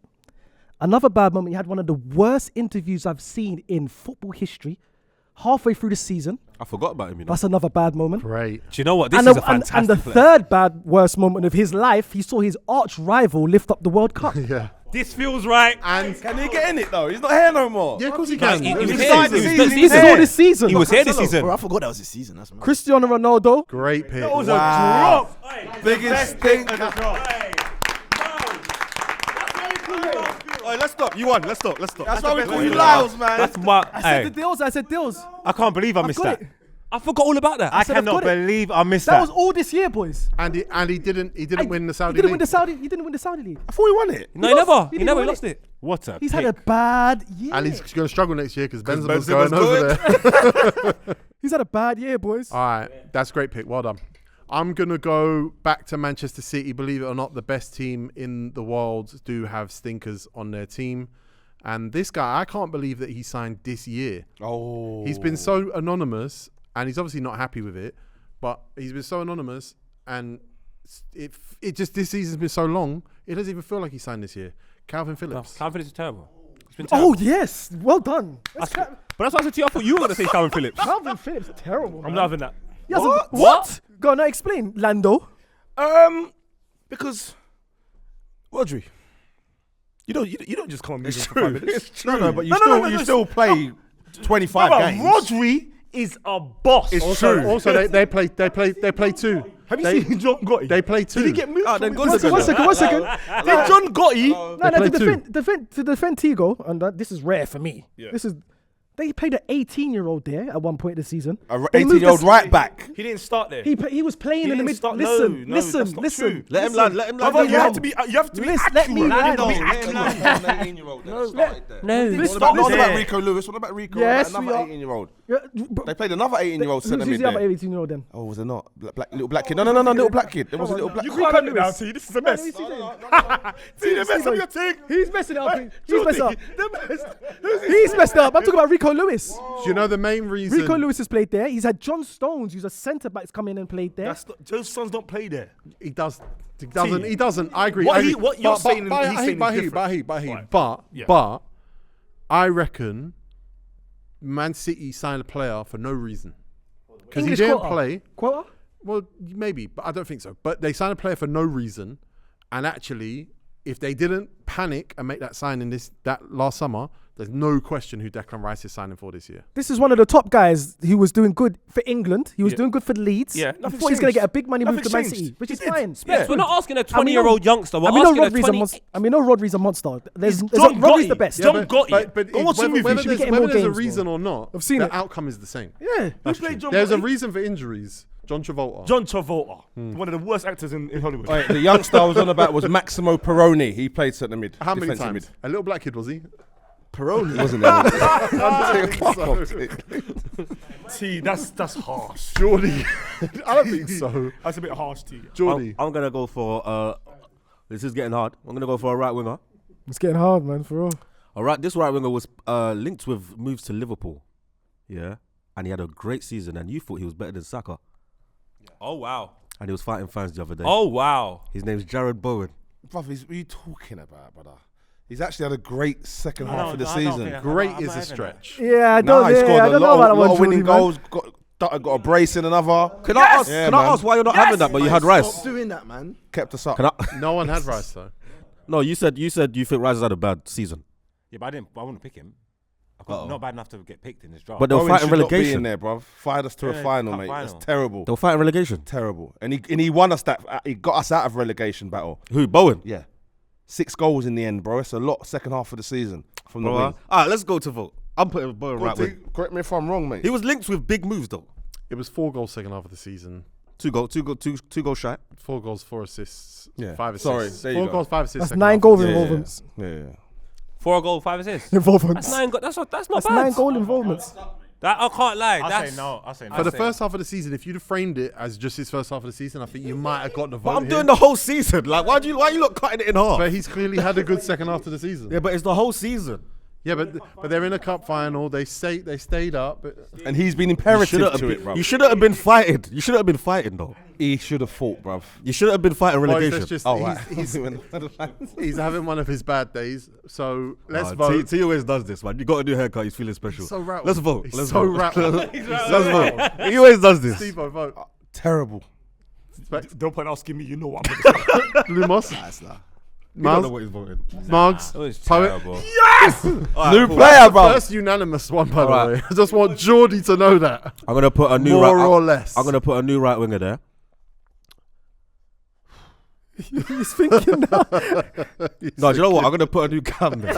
Another bad moment, he had one of the worst interviews I've seen in football history. Halfway through the season, I forgot about him, you know. that's another bad moment. Great. Do you know what? This And is the, a fantastic and the player. third bad, worst moment of his life, he saw his arch rival lift up the World Cup. Yeah. This feels right. And can he get in it though? He's not here no more. Yeah, of course he Guys, can. he was He here. started He the was season. this This is season. all this season. He was here this season. Bro, I forgot that was his season. That's Cristiano Ronaldo. Great pick. That was a drop. Biggest stinker. let's stop. You won. Let's stop. That's why we call you Lyles, man. That's my. I said the deals. I can't believe I missed got that. it. I forgot all about that. I said I've cannot got it. believe I missed That that. was all this year, boys. And he didn't win the Saudi He didn't league. win the Saudi league. I thought he won it. No, he never. He He never didn't lost it. What a He's pick. had a bad year. And he's going to struggle next year because Benzema's Benzema's going over there. He's had a bad year, boys. All right, that's a great pick. Well done. I'm going to go back to Manchester City. Believe it or not, the best team in the world do have stinkers on their team. And this guy, I can't believe that he signed this year. Oh. He's been so anonymous, and he's obviously not happy with it, but he's been so anonymous, and it just, this season's been so long, it doesn't even feel like he signed this year. Calvin Phillips. Calvin Phillips is terrible. It's been terrible. Oh, yes. Well done. But that's what I said to you. I thought you were going to say Calvin Phillips. Calvin Phillips, terrible. I'm man. not having that. He hasn't- What? Go on, now explain, Lando. Because Rodri, you don't just come and move him for True. 5 minutes. It's true. No, but you No, still play 25 Brother, games. Rodri is a boss. Also, they play two. Have you seen John Gotti? They play two. Did he get moved? Then from Gundogan. One second. Did John Gotti? No, play to defend Tego, and this is rare for me. They played an 18-year-old there at one point of the season. An They moved 18-year-old the- right back. He didn't start there. He was playing in the didn't mid. start- Listen, no, that's not listen. true. Let him land. Let him land. Brother, you land. have to be. You have to be Listen, let me accurate. land. 18-year-old that started there. No, What about Rico Lewis? What about Rico? Yes, What about we another are. 18-year-old? Yeah, They played another 18-year-old centre Who's mid the other there. 18-year-old then? Oh, was it not? Little black kid. No, little black kid. There was a little black You kid. can't have it now, T. This is a mess. See, See the mess of your thing. He's messing up. He's messing up. The mess. He's messed up. I'm talking about Rico Lewis. Do you know the main reason? Rico Lewis has played there. He's had John Stones, who's a centre back, come in and played there. That's not, Joe's sons don't play there. He doesn't. He doesn't. I agree. What I he- agree. what you're But- saying but he's saying is different. Right. But I reckon Man City signed a player for no reason because he English didn't quota. play. Quota? Well, maybe, but I don't think so. But they signed a player for no reason, and actually, if they didn't panic and make that signing that last summer, there's no question who Declan Rice is signing for this year. This is one of the top guys who was doing good for England. He was doing good for Leeds. Yeah, I nothing's thought he's going to changed. get a big money move to Man Nothing's City, changed. which He is did. fine. Yes, we're not asking a And we 20-year-old know- youngster. We're and we know asking a Rodri's 20. Rodri's a monster. There's John Rodri's Gotti. the best. John Gotti. But Go watch the movie. whether should be there's, getting whether more there's a games, reason bro. or not, I've seen the it. outcome is the same. Yeah. Who played John There's a Gotti? reason for injuries. John Travolta. John Travolta, one of the worst actors in Hollywood. Wait, the youngster I was on about was Maximo Peroni. He played centre mid. How many defensive times? A little black kid, was he? Peroni wasn't there. T, that's harsh. Jordy. I don't think so. That's a bit harsh, T. Jordy. I'm gonna go for. This is getting hard. I'm gonna go for a right winger. It's getting hard, man, for real. All right, this right winger was linked with moves to Liverpool. Yeah, and he had a great season, and you thought he was better than Saka, Oh, wow. and he was fighting fans the other day. Oh, wow. His name's Jared Bowen. Bruv, what are you talking about, brother? He's actually had a great second half of the I don't season. think- Great I'm is not a having stretch. Yeah, I Nah, don't, he scored I a don't know lot about that of one, winning Jordy, man. goals. Got a brace in another. Can I ask? Yeah, Can I man. ask why you're not having that, but you had Rice? Stop doing that, man. Kept us up. Can I? No one had Rice though. No, you said you think Rice has had a bad season, Yeah, but I wouldn't pick him. Not bad enough to get picked in this draft. but they were Bowen fighting should not be relegation. in there, bruv. Fired us to a Yeah, final, cup mate. final. That's terrible. They were fighting relegation. Terrible. And he won us that. He got us out of relegation battle. Who? Bowen. Yeah. 6 goals in the end, bro. It's a lot second half of the season from the All wing. right, let's go to vote. I'm putting Bowen right wing. Correct me if I'm wrong, mate. He was linked with big moves though. It was 4 goals second half of the season. 2 goals shy. 4 goals, 4 assists. Yeah. 5 assists. Sorry, there you 4 go. goals, 5 assists. That's second 9 half. goal Yeah, involvements. Yeah. 4 goal, 5 assists. Involvements. That's not That's bad. 9 goal involvements. That I can't lie. I'll That's say no. I'll say no. For the first half of the season, if you'd have framed it as just his first half of the season, I think you might have got the vote. But I'm here. doing the whole season. Like, why you look cutting it in half? But he's clearly had a good second half of the season. Yeah, but it's the whole season. Yeah, but they're in a cup final. They stayed up. But And he's been imperative to it, bro. You shouldn't have been fighting. You shouldn't have been fighting though. He should have fought, bruv. You shouldn't have been fighting boys, relegation. let's just, Oh, right. he's having one of his bad days. So let's T vote. always does this, man. You got a new haircut. He's feeling special. So rattled. Let's vote. He's Let's so vote. rattled. Let's vote. He always does this. Steve, vote. Terrible. Don't point asking me. You know what I'm going to say. Lumos. You don't know Margs. what he's voting. Margs. It was Poet. terrible. New player, bro. First unanimous one, by the Alright. way. I just want Jordy to know that. I'm gonna put a new More right. or less. I'm gonna put a new right winger there. He's thinking now. No, do you know what? I'm gonna put a new cam there.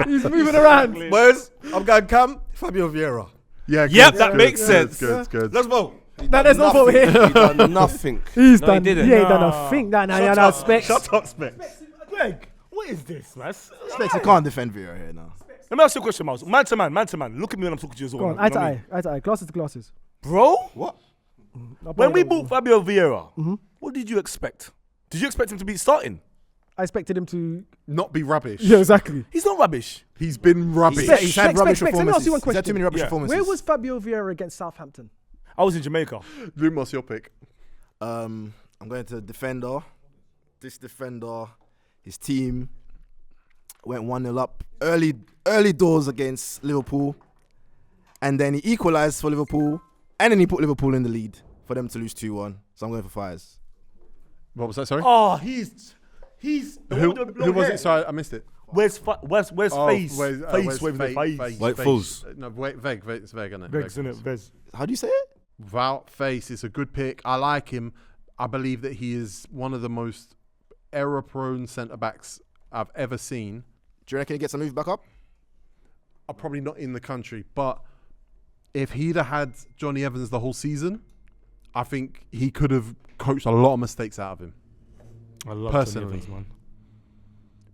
He's moving around. Boys, I'm going cam. Fabio Vieira. Yeah. Yep, good, that good, makes good, sense. Good. Good. Let's vote. No, there's no vote here. He done nothing. He's No, he done. didn't. He ain't done a thing. Nah, Specs. Shut up, Specs. Greg, what is this, man? Specs, you can't defend Vieira here now. Let me ask you a question, Miles. Man to man. Look at me when I'm talking to you as well. Go on, eye to eye, glasses to glasses. Bro, What? when we bought Fabio Vieira, what did you expect? Did you expect him to be starting? I expected him to. Not be rubbish. Yeah, exactly. He's not rubbish. He's been rubbish. He's had Specs, rubbish Specs, let me ask you one performances. He's had too question. many rubbish Yeah. performances. Where was Fabio Vieira against Southampton? I was in Jamaica. Lumos, your pick. I'm going to defender. This defender, his team went 1-0 up early doors against Liverpool, and then he equalised for Liverpool, and then he put Liverpool in the lead for them to lose 2-1. So I'm going for Fires. What was that? Sorry. Oh, he's. Who was it? Sorry, I missed it. Where's Oh, face? where's Face with the face. Wait, fools. No, Veg. It's Veg, isn't it? Vegs, innit? Vegs. How do you say it? Wout Face is a good pick. I like him. I believe that he is one of the most error-prone centre-backs I've ever seen. Do you reckon he gets a move back up? Probably not in the country, but if he'd have had Johnny Evans the whole season, I think he could have coached a lot of mistakes out of him. I love Personally. Johnny Evans, man.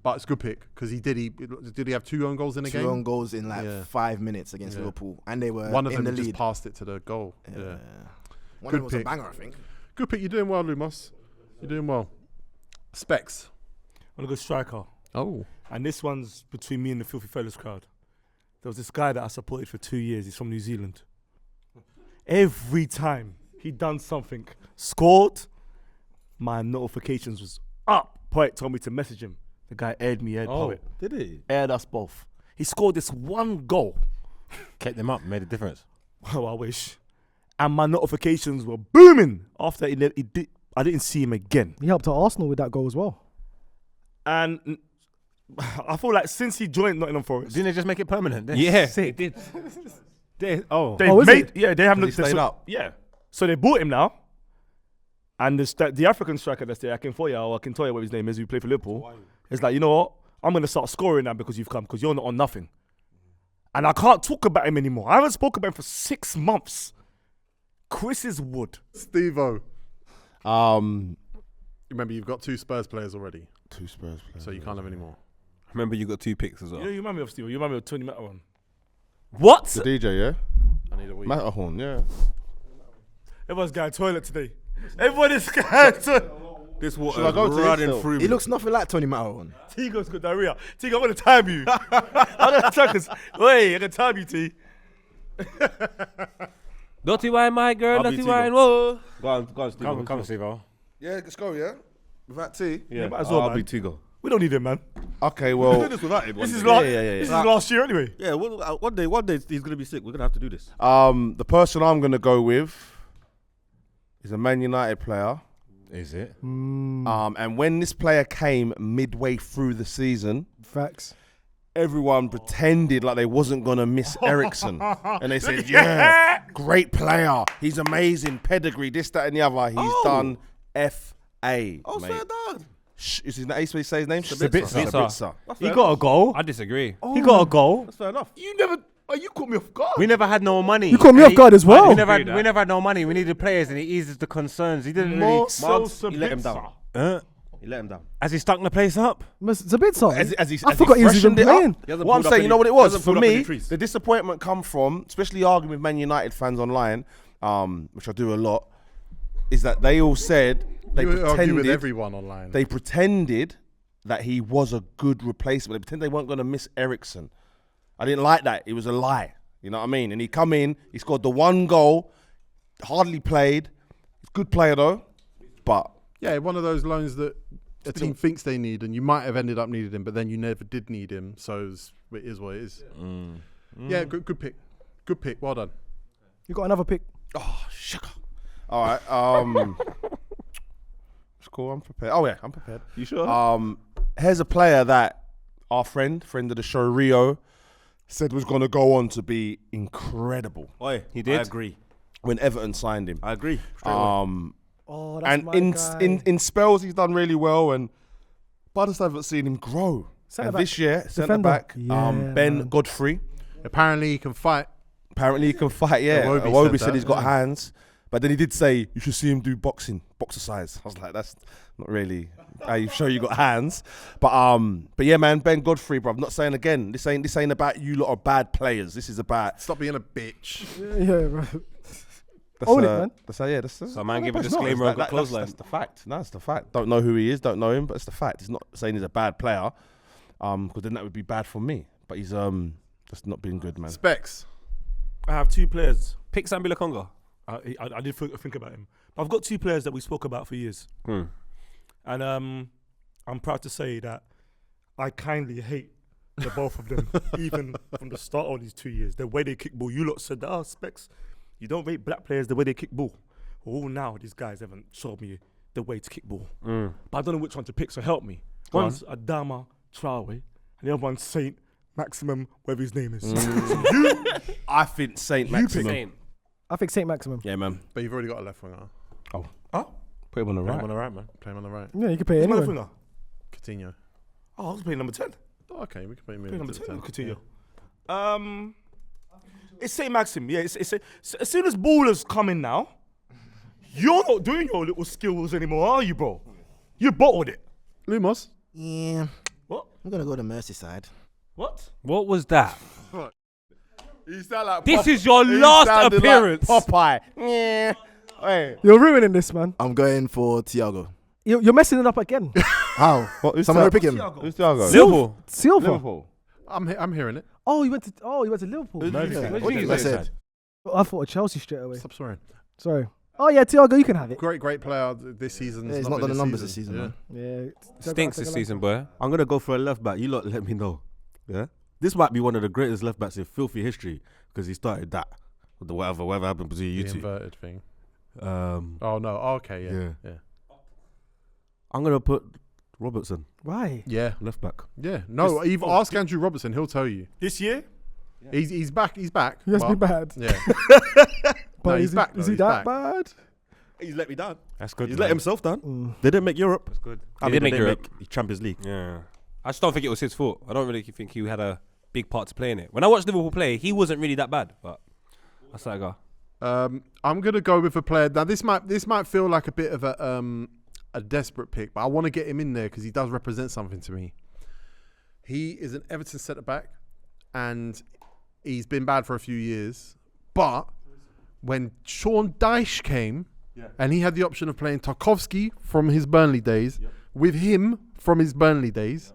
But it's a good pick because did he have 2 own goals in a game? 2 own goals in like Yeah. 5 minutes against Yeah. Liverpool, and they were One of in them the just lead. passed it to the goal. Yeah. One Good of them was a pick. banger, I think. Good pick. You're doing well, Lumos. You're doing well. Specs. I'm gonna go striker. Oh. And this one's between me and the Filthy Fellas crowd. There was this guy that I supported for 2 years. He's from New Zealand. Every time he done something, scored, my notifications was up. Poet told me to message him. The guy aired me, Poet. Did he? Aired us both. He scored this one goal. Kept them up, made a difference. Oh, I wish. And my notifications were booming. After he did, I didn't see him again. He helped out Arsenal with that goal as well. And I feel like since he joined Nottingham Forest, Didn't they just make it permanent? They're Yeah, sick. they did. They they Oh, is made they have He stayed up. Yeah. So they bought him now. And the African striker that's there, Akinfoya or Akintoya, what his name is, who played for Liverpool, is like, you know what? I'm going to start scoring now because you've come, because you're not on nothing. And I can't talk about him anymore. I haven't spoken about him for 6 months. Chris's Wood. Steve-O. Remember, you've got 2 Spurs players already, 2 Spurs players. so you can't have any more. Remember, you got 2 picks as well. You remind me of Steve. You remind me of Tony Matterhorn. What? The DJ, yeah? I need a week. Matterhorn, yeah. Everyone's going toilet today. Everyone is going to. This water Should I go to is this running still? through me. He looks nothing like Tony Matterhorn. Tigo's got diarrhea. Tigo, I'm going to time you. I'm going to time you. Wait, I'm going to time you, T. Dirty wine, my girl. I'll be Dirty Tigo. wine, whoa. Go on, Steve. Come, Steve-O. Yeah, let's go, yeah? Without tea? Yeah, might as well, I'll man. be Tigo. We don't need him, man. Okay, We'll do well, this without him. This is one last. day. This is last year anyway. Yeah, one day he's gonna be sick. We're gonna have to do this. the person I'm going to go with is a Man United player. Is it? And when this player came midway through the season, Facts. everyone pretended like they wasn't going to miss Ericsson. And they said, yeah, great player. He's amazing. Pedigree, this, that, and the other. He's done FA, Oh, mate. fair done. Is his name, say his name? Sabitzer. Sabitzer. He got a goal. I disagree. He got a goal. That's fair enough. You never. Oh, you caught me off guard. We never had no money. You caught me off guard as well. We never had no money. We needed players, and he eases the concerns. He didn't really. Margs, he let him down. He let him down. Has he stuck the place up? It's a bit so. As I forgot he was even freshened it up. playing. He hasn't What I'm pulled up saying, you know what it he was? hasn't For pulled up any me, trees. the disappointment come from, especially arguing with Man United fans online, which I do a lot, is that they all said, they You argue with pretended, everyone online. they pretended that he was a good replacement. They pretended they weren't going to miss Ericsson. I didn't like that. It was a lie. You know what I mean? And he come in, he scored the 1 goal, hardly played. Good player though, but Yeah, one of those loans that a team thinks they need, and you might have ended up needing him, but then you never did need him. So it is what it is. Yeah, good pick. Good pick. Well done. You got another pick. oh, sugar. All right. It's cool. I'm prepared. Oh yeah, I'm prepared. You sure? Here's a player that our friend of the show, Rio, said was going to go on to be incredible Oi, He did? I agree. when Everton signed him. I agree. Straight away. Oh, that's And my in guy. in spells, he's done really well. But I just haven't seen him grow. And this year, centre Defender. back, Yeah, Ben man. Godfrey. Apparently he can fight. Apparently he can fight. Yeah, Iwobi Iwobi said said that, he's got yeah. hands, but then he did say you should see him do boxercise. I was like, that's not really how you show you got hands. But yeah, man, Ben Godfrey, bro. I'm not saying again. This ain't about you lot are bad players. This is about Stop being a bitch. Yeah, bro. that's, Own it, man. That's So man, give a it's not. disclaimer on the That's clothesline. the fact. No, that's the fact. Don't know who he is. Don't know him, but it's the fact. He's not saying he's a bad player, because then that would be bad for me. But he's just not been good, man. Specs. I have two players. Pick Sambila Conga. I did think about him. But I've got two players that we spoke about for years. And I'm proud to say that I kindly hate the both of them, even from the start of these 2 years. The way they kick ball. You lot said, Specs, you don't rate black players the way they kick ball. Oh, now these guys haven't showed me the way to kick ball. But I don't know which one to pick, so help me. One's Adama Traore, and the other one's Saint Maximum, whatever his name is. So you, I think Saint Maximum. I think Saint Maximum. Yeah, man. But you've already got a left winger. Put him on the Right. right. On the right, man. Play him on the right. Yeah, you can pay who's my anyone. left winger? Coutinho. Oh, I was playing number 10. Oh, okay, we can put him in. Play number to 10, the Coutinho. It's Saint Maxim. Yeah, it's as soon as ballers come in now, you're not doing your little skills anymore, are you, bro? You bottled it. Lumos. Yeah. What? I'm gonna go to Merseyside. What? What was that? You sound like This is your last appearance. Popeye. Yeah. Hey. You're ruining this, man. I'm going for Thiago. You're messing it up again. How? Who's Someone pick him. Who's Thiago? Liverpool. Silva. Liverpool. I'm hearing it. Oh, you went to Liverpool. What do you What think I it's said. I thought of Chelsea straight away. Stop swearing. Sorry. Oh yeah, Thiago, you can have it. Great player this season. Yeah, he's not done the numbers this season, man. Yeah. Stinks this season, boy. I'm gonna go for a left back. You lot let me know. Yeah, this might be one of the greatest left backs in filthy history because he started that with the whatever happened between you The two. inverted thing. Um, Oh no. Oh, okay. Yeah. Yeah. I'm gonna put Robertson Why? Yeah. left back. Yeah. No. Even ask Andrew Robertson. He'll tell you. This year? He's back. He's back. He has but- been bad. Yeah. But No, he's back, Is though, he he's that back. bad? He's let me down. That's good. He's man. let himself down. Mm. They didn't make Europe. That's good. They did make Europe. Champions League. Yeah. I just don't think it was his fault. I don't really think he had a big part to play in it. When I watched Liverpool play, he wasn't really that bad. But that's how I go. I'm gonna go with a player. Now this might feel like a bit of a desperate pick, but I want to get him in there because he does represent something to me. He is an Everton centre back, and he's been bad for a few years. But when Sean Dyche came, and he had the option of playing Tarkowski from his Burnley days with him from his Burnley days,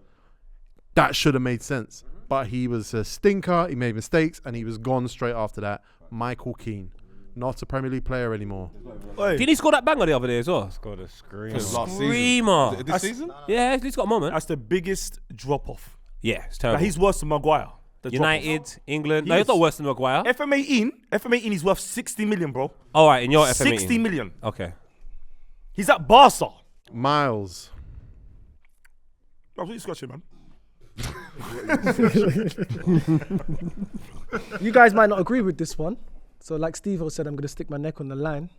that should have made sense. But he was a stinker. He made mistakes, and he was gone straight after that. Michael Keane. Not a Premier League player anymore. Didn't he score that banger the other day as well? Got a scream. Last Screamer. season. This season? Yeah, he's got a moment. That's the biggest drop off. Yeah, it's terrible. He's worse than Maguire. the United, England. He No, he's is. not worse than Maguire. FM 18 is worth 60 million, bro. All right, in your FM 60 million. Okay. He's at Barca. Miles. What are you scratching, man? You guys might not agree with this one. So like Steve said, I'm going to stick my neck on the line.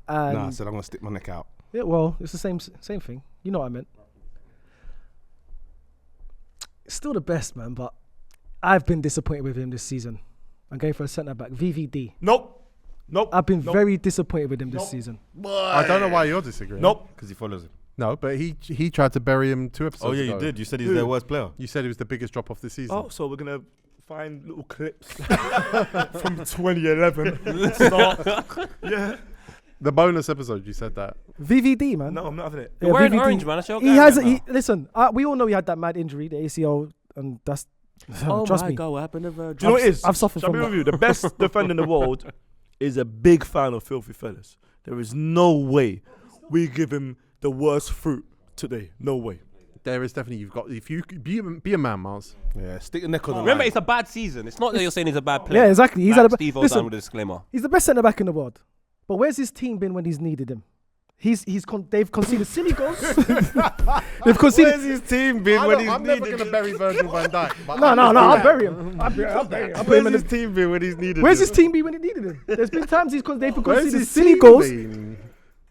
And Nah, I said I'm gonna stick my neck out. yeah, well, it's the same thing. You know what I meant. Still the best, man, but I've been disappointed with him this season. I'm going for a centre back, VVD. Nope. I've been very disappointed with him this season. I don't know why you're disagreeing. Nope. Because he follows him. No, but he tried to bury him 2 episodes Oh, yeah, ago. you did. You said he's their worst player. You said he was the biggest drop off this season. Oh, so we're going to find little clips from 2011. Start. Yeah. The bonus episode, you said that. VVD, man. No, I'm not having it. You're wearing orange, man. That's your He guy has. right now. Listen, we all know he had that mad injury, the ACL, and that's. Trust me. God, what happened? Do you know what it is? I've suffered Shall I from be that. with you? The best defender in the world is a big fan of Filthy Fellas. There is no way we give him the worst fruit today. No way. There is definitely, you've got, if you be a man, Miles. Yeah, stick your neck on the Remember, line. it's a bad season. It's not that you're saying he's a bad player. Yeah, exactly. He's Like had a Steve-O's listen, done with a disclaimer. He's the best centre back in the world. But where's his team been when he's needed him? They've conceded silly goals. They've conceded. his team been I'm never going to bury Virgil van Dijk. but No, I'm I'll just bury him. I'll bury him. I'll put him in the team been when he's needed? Where's his team be when it needed him? There's been times they've Where's conceded his silly team goals. been?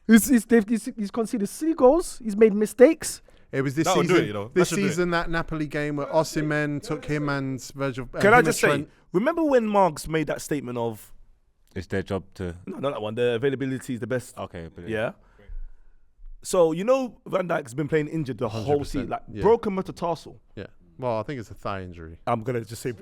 He's conceded 3 goals. He's made mistakes. It was this That'll season. do it, you know. That This should do it. season, that Napoli game where Osimhen took him and Virgil. Can him I just say, and Trent. remember when Margs made that statement of, It's their job to. no, not that one, the availability is the best. Okay, but Yeah. So, you know, Van Dijk's been playing injured the whole 100%, season, like yeah. broken metatarsal. Yeah. Well, I think it's a thigh injury. I'm going to just say,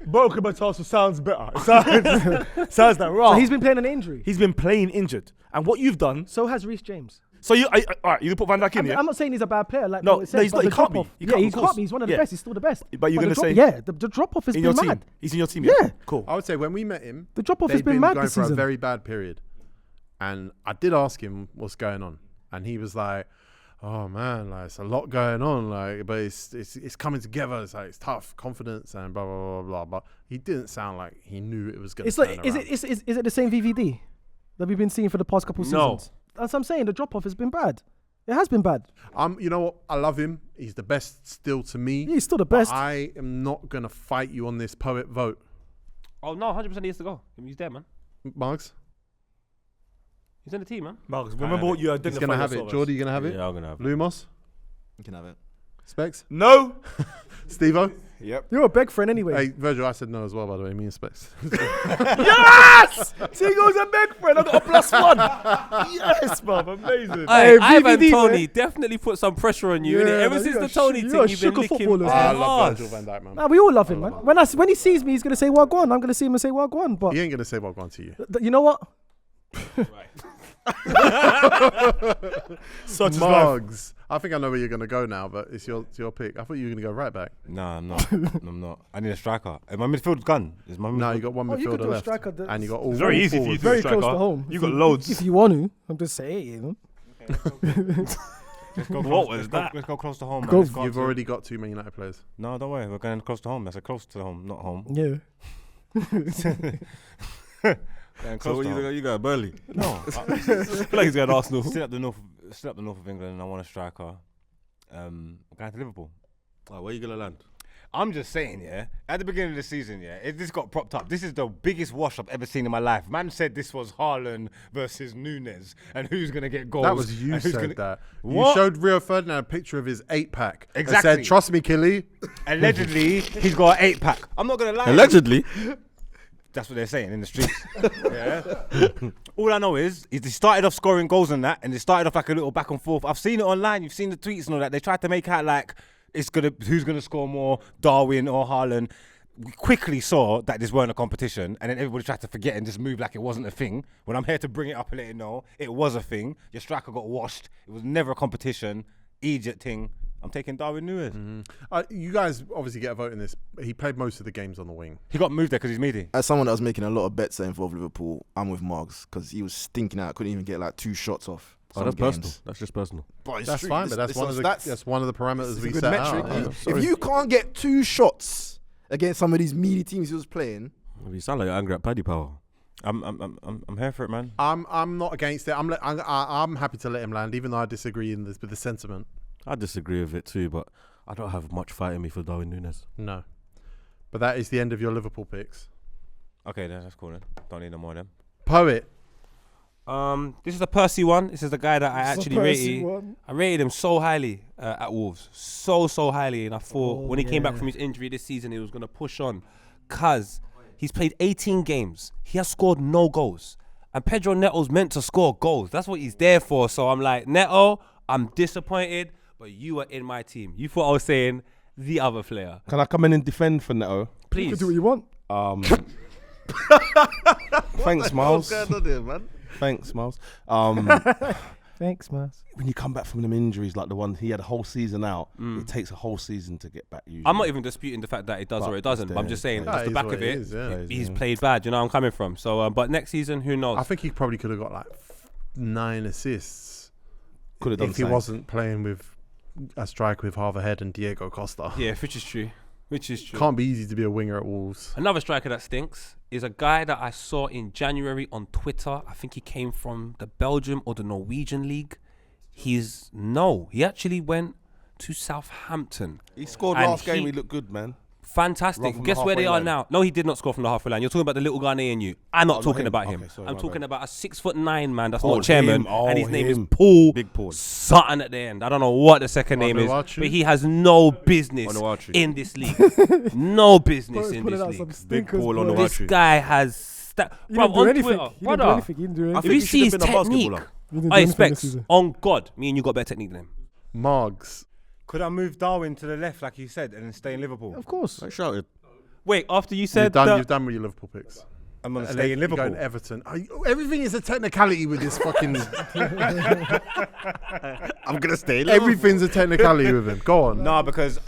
broken metatarsal sounds better. It sounds like raw. So he's been playing an injury. He's been playing injured. And what you've done, So has Reece James. so you, all right, you can put Van Dijk in, yeah? I'm not saying he's a bad player. Like No, what it no, says, he's but not. the He can't be. drop-off- He Yeah, can't, he of can't course. be. He's one of the Yeah. best. He's still the best. But you're the gonna drop- say- yeah, the drop-off has In been your team. mad. He's in your team, Yeah. Cool. I would say when we met him, The drop-off has they'd been mad going this for a season. very bad period, and I did ask him what's going on, and he was like, "Oh man, like it's a lot going on, like, but it's coming together. It's like it's tough, confidence, and blah blah blah blah." But he didn't sound like he knew it was going to. It's like, is it the same VVD that we've been seeing for the past couple No. seasons? That's what I'm saying. The drop-off has been bad. It has been bad. You know what? I love him. He's the best still to me. He's still the but best. I am not gonna fight you on this poet vote, Oh no, 100% he has to go. He's there, man. Marks. He's in the team, man. Margs, remember what you He's identified gonna have it. yourself as. Jordy, you gonna have it. Yeah, I'm gonna have. Lumos, You can have it. Specs, No. Stevo. Yep. You're a beg friend anyway. Hey, Virgil, I said no as well, by the way. Me and Specs. Yes! Tigo's a big friend. I got a +1. Yes, bruv. Amazing. Hey, Hey, Ivan VVD, Tony definitely put some pressure on you, innit? Yeah, Ever man, since you the are Tony you thing, are you've been sugar licking footballers, I man. love ass. Virgil van Dijk, man. Nah, we all love him, man. When he sees me, he's gonna say Wagwan. I'm gonna see him and say Wagwan. But He ain't gonna say what I've gone to you. you know what? Such is life. Margs. I think I know where you're gonna go now, but it's your pick. I thought you were gonna go right back. Nah, I'm not. I'm not. I need a striker. My midfield's gone. Is my No, midfield? you got one Oh, you could midfielder do a left, striker that- and you got all. It's very all easy for you forwards. to do a Very close to striker. home. You If got loads. If you want to, I'm just saying. You know. Let's go What close- was let's that? Go, let's go close to home. man. Go- Let's go up You've to- already got 2 Man United players. No, don't worry. We're going close to home. That's a close to home, not home. Yeah. Going So close what to home. you got Burnley? No. I feel like he's going to Arsenal. Still up the north of England. And I want a striker. I'm going to Liverpool. Oh, where you gonna land? I'm just saying, yeah. At the beginning of the season, yeah, this got propped up. This is the biggest wash I've ever seen in my life. Man said this was Haaland versus Nunes, and who's gonna get goals. That was you and who's said gonna- that. What? You showed Rio Ferdinand a picture of his 8-pack. And Exactly. said, "Trust me, Killy." Allegedly, he's got an 8-pack. I'm not gonna lie. Allegedly. That's what they're saying in the streets. Yeah. All I know is he started off scoring goals and that, and it started off like a little back and forth. I've seen it online. You've seen the tweets and all that. They tried to make out like who's gonna score more, Darwin or Haaland. We quickly saw that this weren't a competition, and then everybody tried to forget and just move like it wasn't a thing. When I'm here to bring it up and let you know, it was a thing. Your striker got washed. It was never a competition. Egypt thing. I'm taking Darwin Nunes. You guys obviously get a vote in this. He played most of the games on the wing. He got moved there because he's meaty. As someone that was making a lot of bets that involved Liverpool, I'm with Margs because he was stinking out. Couldn't even get like 2 shots off. Oh, some that's games. personal. That's just personal. But it's That's true. fine, This- but that's this one on of the stats. that's one of the parameters It's a we good set metric. out. If you can't get 2 shots against some of these meaty teams he was playing, You sound like you're angry at Paddy Power. I'm here for it, man. I'm not against it. I'm happy to let him land, even though I disagree with the sentiment. I disagree with it too, but I don't have much fight in me for Darwin Nunes. No, but that is the end of your Liverpool picks. Okay, then that's cool then. Don't need no more of them. Poet. This is the Percy one. This is the guy that I actually rated. I rated him so highly at Wolves, so highly, and I thought when he came back from his injury this season, he was gonna push on, cause he's played 18 games. He has scored no goals, and Pedro Neto's meant to score goals. That's what he's there for. So I'm like, Neto, I'm disappointed, but you are in my team. You thought I was saying the other player. Can I come in and defend for Neto? You Please. can do what you want. Thanks, Miles. What's going on here, man? Thanks, Miles. Thanks, man. When you come back from them injuries, like the one he had a whole season out, it takes a whole season to get back. Usually. I'm not even disputing the fact that it does But or it doesn't. it's But I'm there. just saying, Yeah, off it the is back what of it it, is, yeah. he's played bad. You know where I'm coming from. So, but next season, who knows? I think he probably could have got like 9 assists Could have done if he something. wasn't playing with a striker with half a head and Diego Costa. Yeah, which is true. Can't be easy to be a winger at Wolves. Another striker that stinks is a guy that I saw in January on Twitter. I think he came from the Belgium or the Norwegian league. He actually went to Southampton. He scored And last game. he- He looked good, man. Fantastic. Run from the Guess where they halfway are line. now? No, he did not score from the halfway line. You're talking about the little Ghanaian you. I'm not talking him. about him. Okay, sorry, I'm my talking bad. about a 6'9" man that's Oh, not chairman, him. Oh, and his name is him. Paul. Big Paul. Sutton at the end. I don't know what the second name is, Onuachu? but he has no business Onuachu. in this league. No business in Pulling this out some league. stinkers, Paul bro. on the This Onuachu. guy has He bro, didn't do on anything. Twitter, He didn't do brother. anything. He didn't do I anything. If think you he see should his have been a technique, basketballer. He didn't do I anything this expect season. on God, me and you got better technique than him. Margs. Could I move Darwin to the left, like you said, and stay in Liverpool? Of course. I shouted. Wait, after you You've said done, that, you've done with your Liverpool picks. I'm gonna And stay in you're Liverpool. going Everton. Everything is a technicality with this fucking. I'm gonna stay. Everything's a technicality with him. Go on. No, because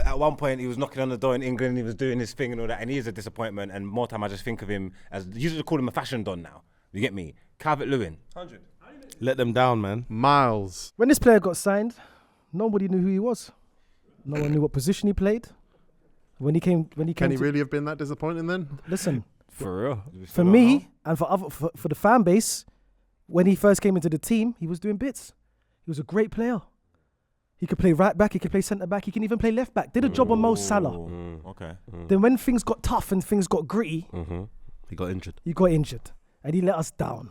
at one point he was knocking on the door in England, he was doing his thing and all that, and he is a disappointment. And more time I just think of him as usually call him a fashion don now. You get me? Calvert-Lewin. Let them down, man. Miles. When this player got signed, nobody knew who he was. No one knew what position he played. When he came Can he to, really have been that disappointing then? listen, for real. for me and for the fan base, when he first came into the team, he was doing bits. He was a great player. He could play right back, he could play centre back, he can even play left back. Did a job on Mo Salah. Okay. Then when things got tough and things got gritty, He got injured. he got injured. And he let us down.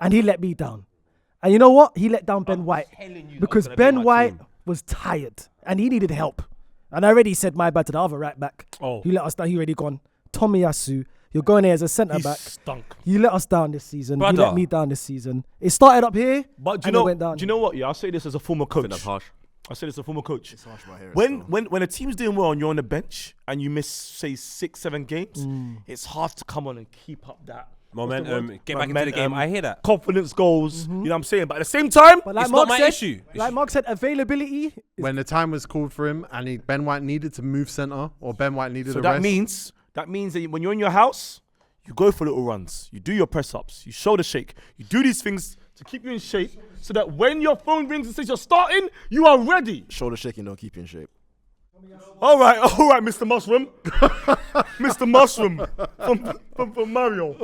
And he let me down. And you know what? He let down Ben White. Because Ben White was tired and he needed help. And I already said my bad to the other right back. Oh. He let us down. He already gone. Tomiyasu, you're going there as a centre He back. stunk. You let us down this season. You Brother. let me down this season. It started up here, But do and you it know? went down. Do you know what? Yeah, I'll say this as a former I think coach. that's harsh. I say this as a former coach. It's harsh right here. When a team's doing well and you're on the bench and you miss say 6-7 games, it's hard to come on and keep up that Momentum, get back into the game. I hear that. confidence goals. You know what I'm saying? But at the same time, But like It's Mark not my said, issue. Like Mark said, availability. When the time was called for him and Ben White needed to move centre or Ben White needed so a that rest. means that when you're in your house, you go for little runs, you do your press ups, you shoulder shake, you do these things to keep you in shape, so that when your phone rings and says you're starting, you are ready. Shoulder shaking don't keep you in shape. All right, Mr. Mushroom, Mr. Mushroom from Mario.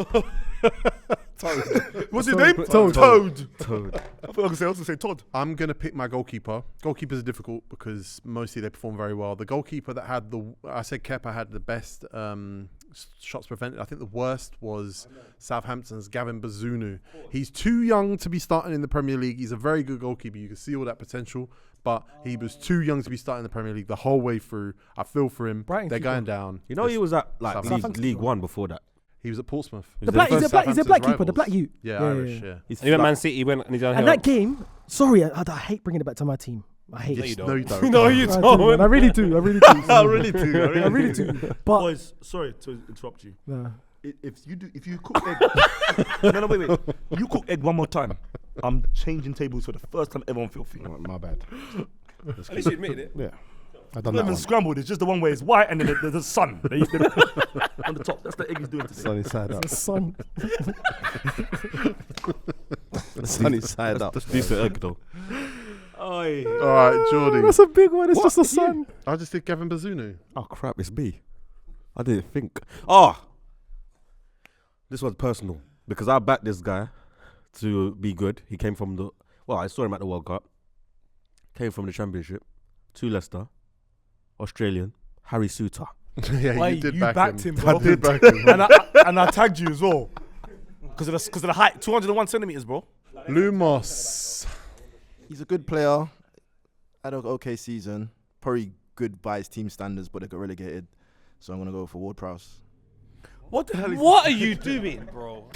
What's his name? Toad. I thought I was going to say Todd. I'm going to pick my goalkeeper. Goalkeepers are difficult because mostly they perform very well. The goalkeeper that had I said Kepa had the best shots prevented. I think the worst was Southampton's Gavin Bazunu. He's too young to be starting in the Premier League. He's a very good goalkeeper. You can see all that potential, but he was too young to be starting in the Premier League the whole way through. I feel for him. Brighton They're keeper. going down. You know, he was at like Southampton. League One before that. He was at Portsmouth. He's a black keeper. The Southampton's black rivals. Ute. Yeah, Irish. Yeah. He went Man City, he went and he's done And that game, sorry, I hate bringing it back to my team. I hate it. No, you don't. No, you I do, don't. man. I really do. I really do. I really do. I really do. But Boys, sorry to interrupt you. nah. If you cook egg, no, wait. You cook egg one more time, I'm changing tables for the first time ever on Filthy. My bad. At least you admitted it. Yeah. I done Not that even one. scrambled. It's just the one where it's white and then the sun on the top. That's the egg he's doing today. Sunny side up. The sun. Sunny side up. That's decent egg though. All right, Jordy. That's a big one. It's just a sun. I just did Gavin Bazunu. Oh crap, it's me. I didn't think. Oh, this one's personal because I backed this guy to be good. He came from I saw him at the World Cup. Came from the Championship to Leicester, Australian, Harry Suter. Yeah, Why, you did you back backed him. him, bro. I did back him. and I tagged you as well because of the height, 201 centimeters, bro. Lumos. He's a good player. Had an okay season. Probably good by his team standards, but they got relegated. So I'm gonna go for Ward-Prowse. What the hell? What are you doing, bro?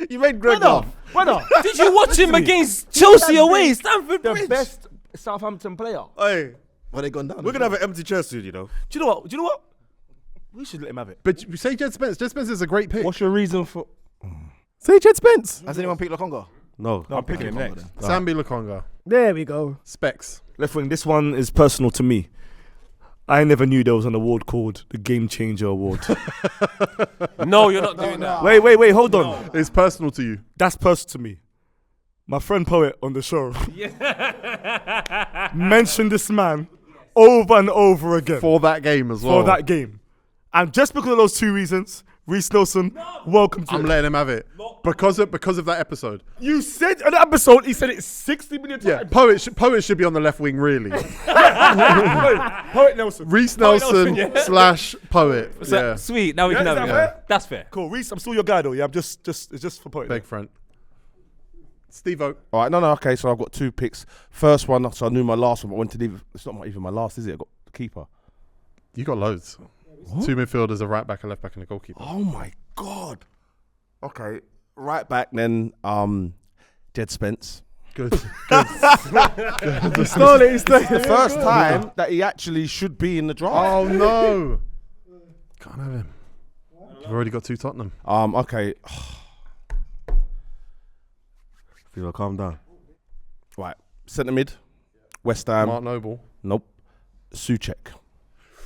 You made Greg laugh. Brother, Did you watch him against Chelsea away, Stamford the Bridge? best Southampton player. Hey, Well, they gone down. we're gonna have an empty chair soon, you know. Do you know what? We should let him have it. But you say Jed Spence. Jed Spence is a great pick. What's your reason for? Say Jed Spence. Has anyone picked Lokonga? No, No, I'm picking him next. Sambi Lokonga. There we go. Specs. Left wing. This one is personal to me. I never knew there was an award called the Game Changer Award. No, you're not doing that. Wait, hold on. It's personal to you. That's personal to me. My friend Poet on the show mentioned this man over and over again For that game as well. for that game. And just because of those 2 reasons, Reece Nelson, welcome to I'm it. letting him have it because of that episode. You said on the episode, he said it 60 million Yeah, times. Poet should be on the left wing, really. Poet Nelson. Reece Poet Nelson / Poet. So, Yeah, sweet. Now we can Yeah, have is it. that fair? That's fair. Cool, Reece, I'm still your guy though. Yeah, it's just for Poet. big front. Steve-O. All right, no, okay. So I've got 2 picks. First one, so I knew my last one, but I went to leave. It's not even my last, is it? I got the keeper. You got loads. 2 midfielders, a right back, a left back, and a goalkeeper. Oh my god. Okay, right back then. Jed Spence. Good. He stole it. He stole it. The first time that he actually should be in the draft. Oh no. Can't have him. You've already got 2 Tottenham. Okay. Feel calm down. Right. Centre mid. West Ham. Mark Noble. Nope. Suchek.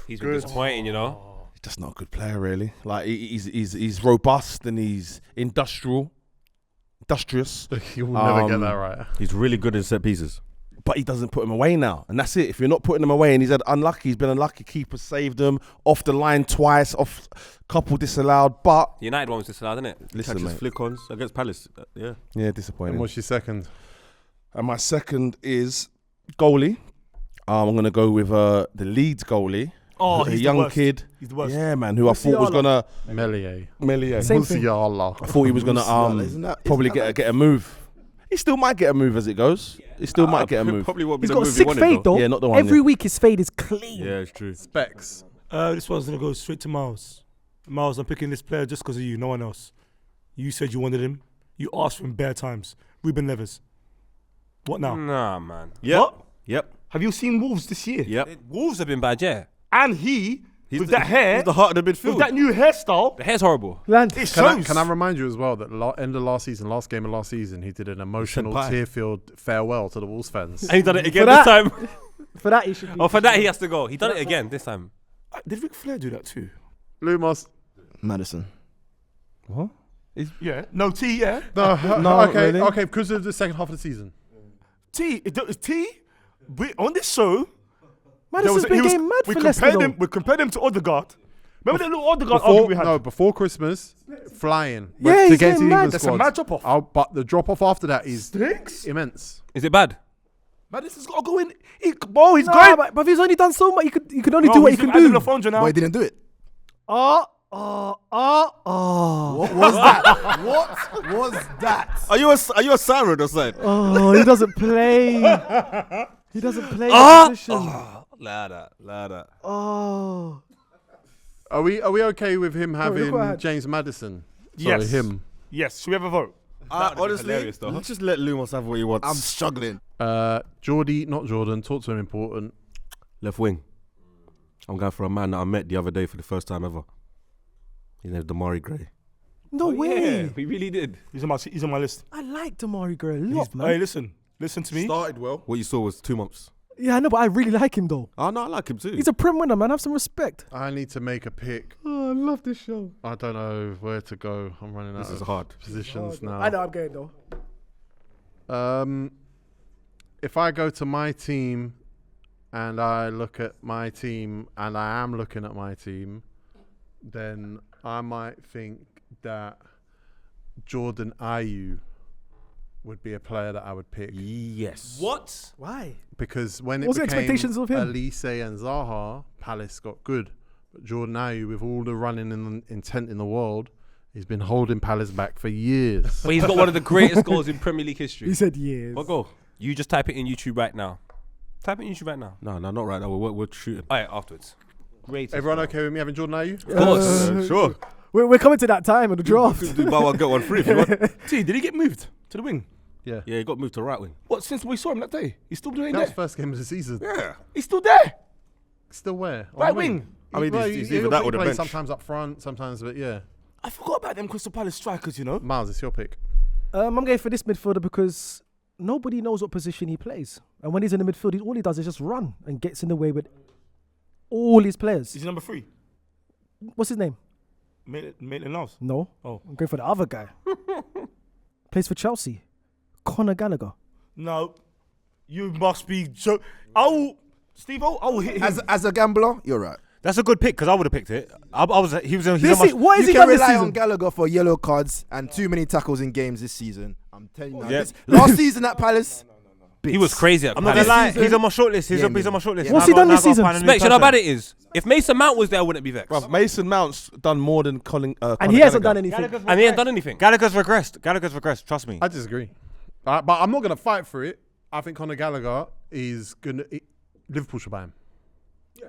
He's been disappointing, you know. He's just not a good player, really. Like he's robust and he's industrious. You'll never get that right. He's really good in set pieces. But he doesn't put him away now, and that's it. If you're not putting him away, and he's unlucky, he's been unlucky. Keeper saved him off the line twice, off couple disallowed. But The United one was disallowed, isn't it? listen, Catches mate. flick-ons against Palace. Yeah. Yeah, disappointing. And what's your second? And my second is goalie. I'm gonna go with the Leeds goalie. Oh, a he's young the worst. kid. He's the worst. Yeah, man. Who I thought was gonna Melier. Same thing. Musiala. I thought he was gonna probably get a move. He still might get a move as it goes. He still might get a move. Probably won't be He's the got a move he sick wanted, fade though. Yeah, not the one, Every yeah. week his fade is clean. Yeah, it's true. Specs. This one's gonna go straight to Miles. Miles, I'm picking this player just because of you, no one else. You said you wanted him. You asked for him bare times. Ruben Neves. What now? Nah, man. Yep. What? Yep. Have you seen Wolves this year? Yep. Wolves have been bad, yeah. And with that hair, He's the heart of the midfield. with that new hairstyle, The hair's horrible. Land. it Can shows. I remind you as well that end of last season, last game of last season, he did an emotional pie. tear-filled farewell to the Wolves fans. And he done it again For this that- time. For that, he should. Oh, for that he has to go. He done it again this time. Did Ric Flair do that too? Lumos. Madison. What? Yeah. No, T, yeah. No, No, okay, really? okay, because of the second half of the season. T, on this show, Madison's been getting mad for Leicester though. we compared him to Odegaard. Remember that little Odegaard argument we had? Before Christmas, flying. Yeah, to he's get getting to the mad. England That's a squad. mad drop-off. But the drop-off after that is Stinks. immense. Is it bad? Madison's got to go in. He's Nah, going. but he's only done so much. He could only do what he can do. Now. But he didn't do it. Oh. What was that? What was that? Are you a siren or something? Oh, he doesn't play. He doesn't play the position. Ladder. Oh. Are we okay with him look what I having had. James Madison? Sorry, Yes. him. Yes. Should we have a vote? Honestly, hilarious, though. let's just let Lumos have what he wants. I'm struggling. Jordy, not Jordan. Talk to him important. Left wing. I'm going for a man that I met the other day for the first time ever. His name's Damari Gray. No way. Yeah, we really did. He's on my list. I like Damari Gray a lot, man. Hey, listen to me. Started well. What you saw was 2 months. Yeah, I know, but I really like him though. Oh no, I like him too. He's a Prem winner, man. Have some respect. I need to make a pick. Oh, I love this show. I don't know where to go. I'm running out This is of hard. positions now. I know I'm going though. If I go to my team and I look at my team and I am looking at my team, then I might think that Jordan Ayew would be a player that I would pick. Yes. What? Why? Because when it What's the became expectations of him? Elise and Zaha, Palace got good. But Jordan Ayew, with all the running and intent in the world, he's been holding Palace back for years. But he's got one of the greatest goals in Premier League history. He said years. What goal? You just type it in YouTube right now. Type it in YouTube right now. No, not right now. We're shooting. All right, afterwards. Great. Everyone okay with me having Jordan Ayew? Of course. Sure. We're coming to that time of the draft. Do buy one, get one free if you want. T, did he get moved to the wing? Yeah. Yeah, he got moved to right wing. What, since we saw him that day? He's still doing That was there? first game of the season. Yeah. He's still there. Still where? On Right the wing. I mean, Well, it's he- either that he or the plays bench. sometimes up front, sometimes, but yeah. I forgot about them Crystal Palace strikers, you know. Miles, it's your pick. I'm going for this midfielder because nobody knows what position he plays. And when he's in the midfield, all he does is just run and gets in the way with all his players. Is he number 3? What's his name? Maitland Niles. No. Oh. I'm going for the other guy. Plays for Chelsea. Conor Gallagher. No. You must be Steve-O, I will hit him. As a gambler, you're right. That's a good pick because I would have picked it. He's on What has You he can done this rely on season? Gallagher for yellow cards and too many tackles in games this season. I'm telling you now. Yeah. Last season at Palace, He was crazy at I'm not gonna Palace. lie. He's on my shortlist. He's Yeah, on my shortlist. What's he done this season? Specs, you know how bad it is? If Mason Mount was there, I wouldn't be vexed. Bruv, Mason Mount's done more than Colin. And he hasn't done anything. And he ain't done anything. Gallagher's regressed. Trust me. I disagree. But I'm not going to fight for it. I think Conor Gallagher is going to... Liverpool should buy him.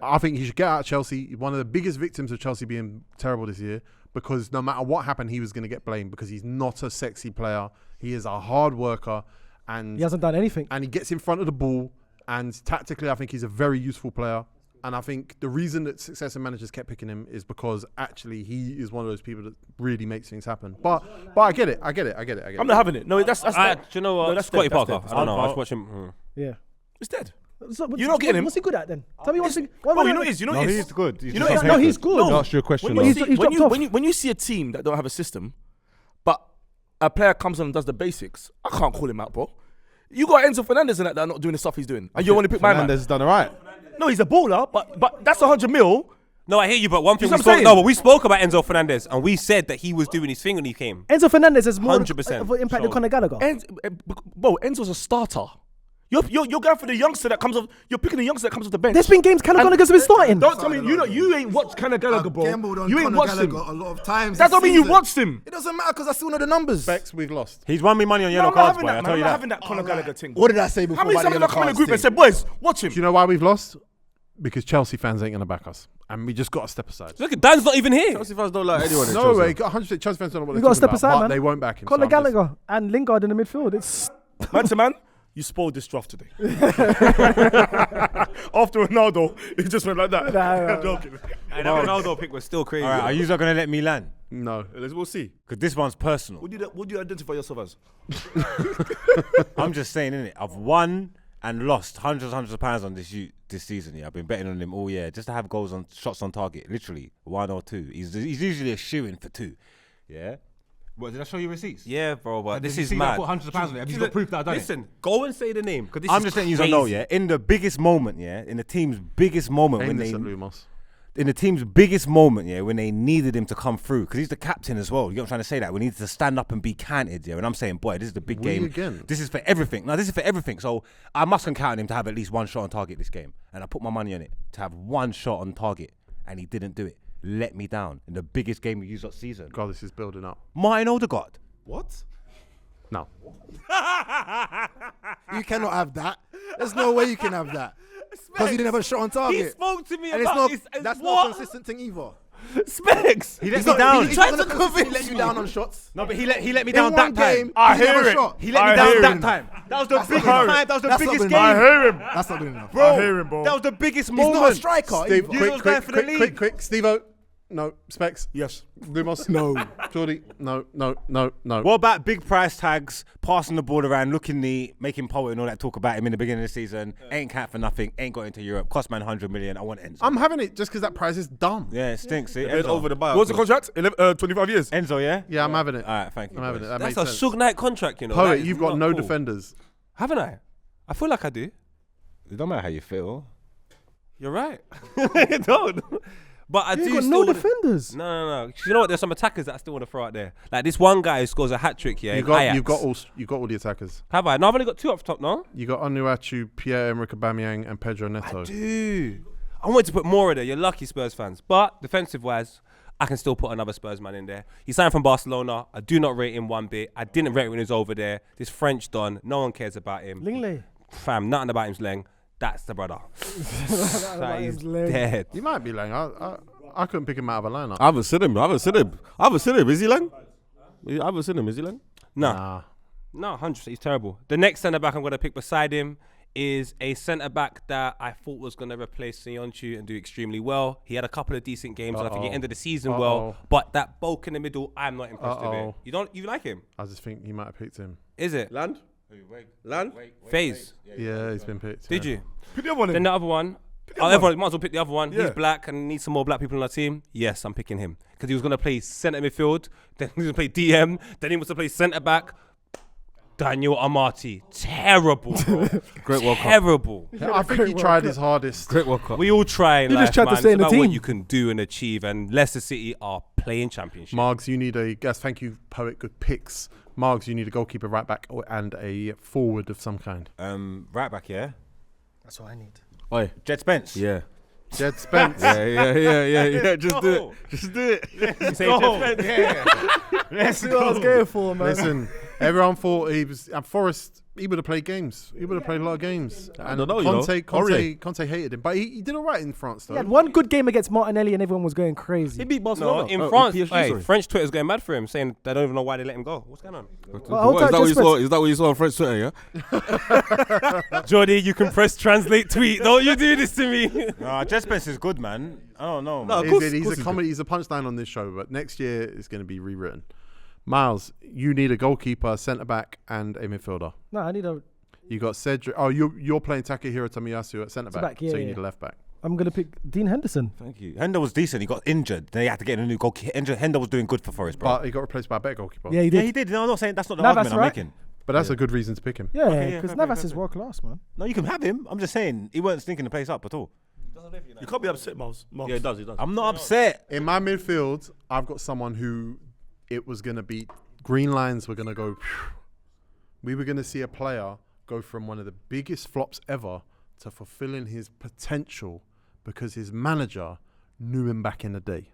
I think he should get out of Chelsea. He's one of the biggest victims of Chelsea being terrible this year because no matter what happened, he was going to get blamed because he's not a sexy player. He is a hard worker and He hasn't done anything. and he gets in front of the ball. And tactically, I think he's a very useful player. And I think the reason that successive managers kept picking him is because actually he is one of those people that really makes things happen. But I get it. I'm not having it. No, that's Do you know what? No, that's Scotty dead, that's Parker. dead. I don't know. I was watching. Yeah. It's dead. So, You're not getting him. What's he good at then? Tell me what's he. Bro, you know it is. You know No, it is. he's good. You know just it's on No, paper. he's good. I'll ask you a question. When though. you, see, when, dropped you, off. when you see a team that don't have a system, but a player comes on and does the basics, I can't call him out, bro. You got Enzo Fernandez in that are not doing the stuff he's doing, and you want to pick my man. Fernandez has done all right. No, he's a baller, but that's 100 mil. No, I hear you, but one thing You we see what I'm spoke. saying? No, but we spoke about Enzo Fernandez, and we said that he was doing his thing when he came. Enzo Fernandez has more 100%. of an impact than So- Conor Gallagher. Bro, Enzo's a starter. You're going for the youngster that comes off. You're picking the youngster that comes off the bench. There's been games Conor Gallagher's been starting. Don't tell me you ain't watched Conor Gallagher, bro. You ain't watched him. a lot of times. That this don't mean you season. watched him. It doesn't matter because I still know the numbers. Specs, we've lost. He's won me money on No, yellow I'm not cards, having boy. that, I man. tell I'm you not that. having that Conor Gallagher thing. What did I say before? How many about times the did I come in yellow a group and cards said, boys, watch him? Do you know why we've lost? Because Chelsea fans ain't going to back us. And we just got to step aside. Look at Dan's not even here. Chelsea fans don't like anyone in No Chelsea. way, 100% Chelsea fans don't know what You they're got to talking step about, aside, but man. they won't back him. Conor so I'm just- Gallagher and Lingard in the midfield. It's Man to man, you spoiled this draft today. After Ronaldo, it just went like that. I'm joking. And that Ronaldo pick was still crazy. All right, are you not gonna let me land? No. We'll see. Because this one's personal. What do you identify yourself as? I'm just saying, innit? I've won and lost hundreds of pounds on this season. Yeah, I've been betting on him all year just to have goals on shots on target, literally 1 or 2. He's usually a shoo-in for 2. Yeah. What, did I show you receipts? Yeah, bro, but this Did you is see that I mad. put hundreds of pounds on it? Have you got proof that I've done it? Listen, go and say the name. I'm just letting you know, yeah. In the biggest moment, yeah, in the team's biggest moment Aim when this they at Lumos. in the team's biggest moment, yeah, when they needed him to come through, because he's the captain as well. You know what I'm trying to say? That we need to stand up and be counted, yeah. And I'm saying, boy, this is the big We game. again? This is for everything. No, this is for everything. So I mustn't count on him to have at least 1 shot on target this game. And I put my money on it to have 1 shot on target, and he didn't do it. Let me down in the biggest game we used that season. God, this is building up. Martin Odegaard. What? No. You cannot have that. There's no way you can have that. Because he didn't have a shot on target. He spoke to me and it's about not, this. that's not What? a consistent thing either. Specs. He let me down. He's not going to consistently let you down on shots. No, but he let me In down one that game, time. I he didn't have hear a it. shot. He let I me down hear that him. time. That was the That's not biggest good enough. time. That was the That's not biggest good game. enough. I hear him. That's not good enough. Bro, I hear him, bro. that was the biggest He's moment. not a striker Steve, either. You was going for the lead. quick. Steve-O. No. Specs. Yes. Lumos. No. Jordy. No. What about big price tags, passing the ball around, looking neat, making poet and all that talk about him in the beginning of the season? Ain't cat for nothing, ain't got into Europe, cost man 100 million, I want Enzo. I'm having it just because that price is dumb. Yeah, it stinks. See, It's Enzo. over the bar. What's the contract? 25 years. Enzo, yeah? Yeah, I'm having it. All right, thank you. I'm having it. boys. That That's makes a sense. Suge Knight contract, you know. Poet, That is you've got not no cool. defenders. Haven't I? I feel like I do. It don't matter how you feel. You're right. I don't. But I you do got still no wanna- defenders. No. You know what? There's some attackers that I still want to throw out there. Like this one guy who scores a hat trick. Yeah, You've in Ajax. got all the attackers. Have I? No, I've only got 2 up top. No. You got Onuachu, Pierre-Emerick Aubameyang, and Pedro Neto. I do. I wanted to put more of there. You're lucky, Spurs fans. But defensive-wise, I can still put another Spurs man in there. He signed from Barcelona. I do not rate him one bit. I didn't rate him when he was over there. This French don, no one cares about him. Lingley. Fam, nothing about him's Leng. That's the brother. That is dead. He might be Lang. I couldn't pick him out of a lineup. I haven't seen him. Is he Lang? I haven't seen him. Is he Lang? No, 100%. He's terrible. The next centre back I'm going to pick beside him is a centre back that I thought was going to replace Sionchu and do extremely well. He had a couple of decent games, and I think he ended the season well. But that bulk in the middle, I'm not impressed with it. You like him? I just think he might have picked him. Is it? Land? Land? FaZe. Yeah, he's been picked. Did yeah. you? Put the other one in. Then the other one. Everyone might as well pick the other one. He's black and needs some more black people on our team. Yes, I'm picking him. Because he was going to play centre midfield, then he was going to play DM, then he was to play centre back. Daniel Amati, terrible, bro. Great World Cup. Terrible. I think he tried his hardest. Great World Cup. We all try in You life, just tried to man. stay It's in the about what team. you can do and achieve, and Leicester City are playing championship. Margs, you need a guess. Thank you, poet. Good picks. Margs, you need a goalkeeper, right back, and a forward of some kind. Right back, yeah. That's what I need. Oi. Jed Spence. Yeah. Jed Spence. Yeah. Just do it. Just do it. You say defense? That's what I was going for, man. Listen, everyone thought he was at Forest. He would have played games. He would have played a lot of games. I And don't know, you know. Conte hated him, but he did all right in France, though. He had one good game against Martinelli and everyone was going He crazy. beat No, Barcelona. in Oh, France, PSG, hey, sorry. French Twitter's going mad for him, saying they don't even know why they let him go. What's going on? Well, What, is that what you Jed saw? Spence- Is that what you saw on French Twitter? Yeah. Jordy, you can press translate tweet. Don't you do this to me? Nah, Jed Spence is good, man. I don't know. No, man. of course- He's course a he's comedy. He's a punchline on this show, but next year it's going to be rewritten. Miles, you need a goalkeeper, centre back, and a midfielder. No, I need a. You got Cedric. Oh, you're playing Takahiro Tomiyasu at centre back, back, yeah, so you yeah. need a left back. I'm gonna pick Dean Henderson. Thank you. Hendo was decent. He got injured. Then he had to get a new goalkeeper. Hendo was doing good for Forest, bro. But he got replaced by a better goalkeeper. Yeah, he Yeah, did. he did. No, I'm not saying that's not the Navas, argument I'm right? making. But that's a good reason to pick him. Yeah, Okay, yeah, because fair Navas play, is fair world class, man. No, you can have him. I'm just saying he weren't stinking the place up at all. You can't be upset, Miles. Yeah, he does. He does. I'm not upset. In my midfield, I've got someone who it was going to be green lines were going to go. We were going to see a player go from one of the biggest flops ever to fulfilling his potential because his manager knew him back in the day.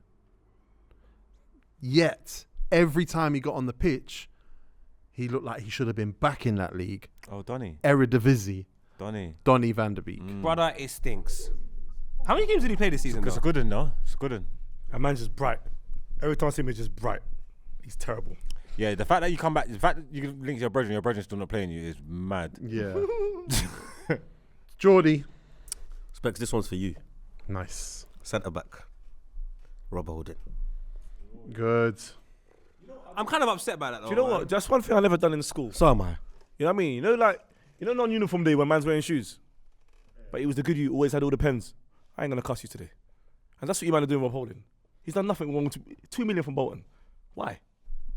Yet, every time he got on the pitch, he looked like he should have been back in that league. Oh, Donny. Eredivisie, Donny. Donny van der Beek. Brother, it stinks. How many games did he play this season? It's a though? good one, no? It's a good one. And man's just bright. Every time I see him, he's just bright. He's terrible. Yeah, the fact that you come back, the fact that you can link to your brother still not playing you is mad. Yeah. Jordy. Specs, this one's for you. Nice. Centre back. Rob Holding. Good. I'm kind of upset by that, though. Do you know man. what? That's one thing I never done in school. So am I. You know what I mean? You know, non-uniform day when man's wearing shoes. But he was the good you, always had all the pens. I ain't gonna cuss you today. And that's what you man are doing with Holding. He's done nothing wrong to 2 million from Bolton. Why?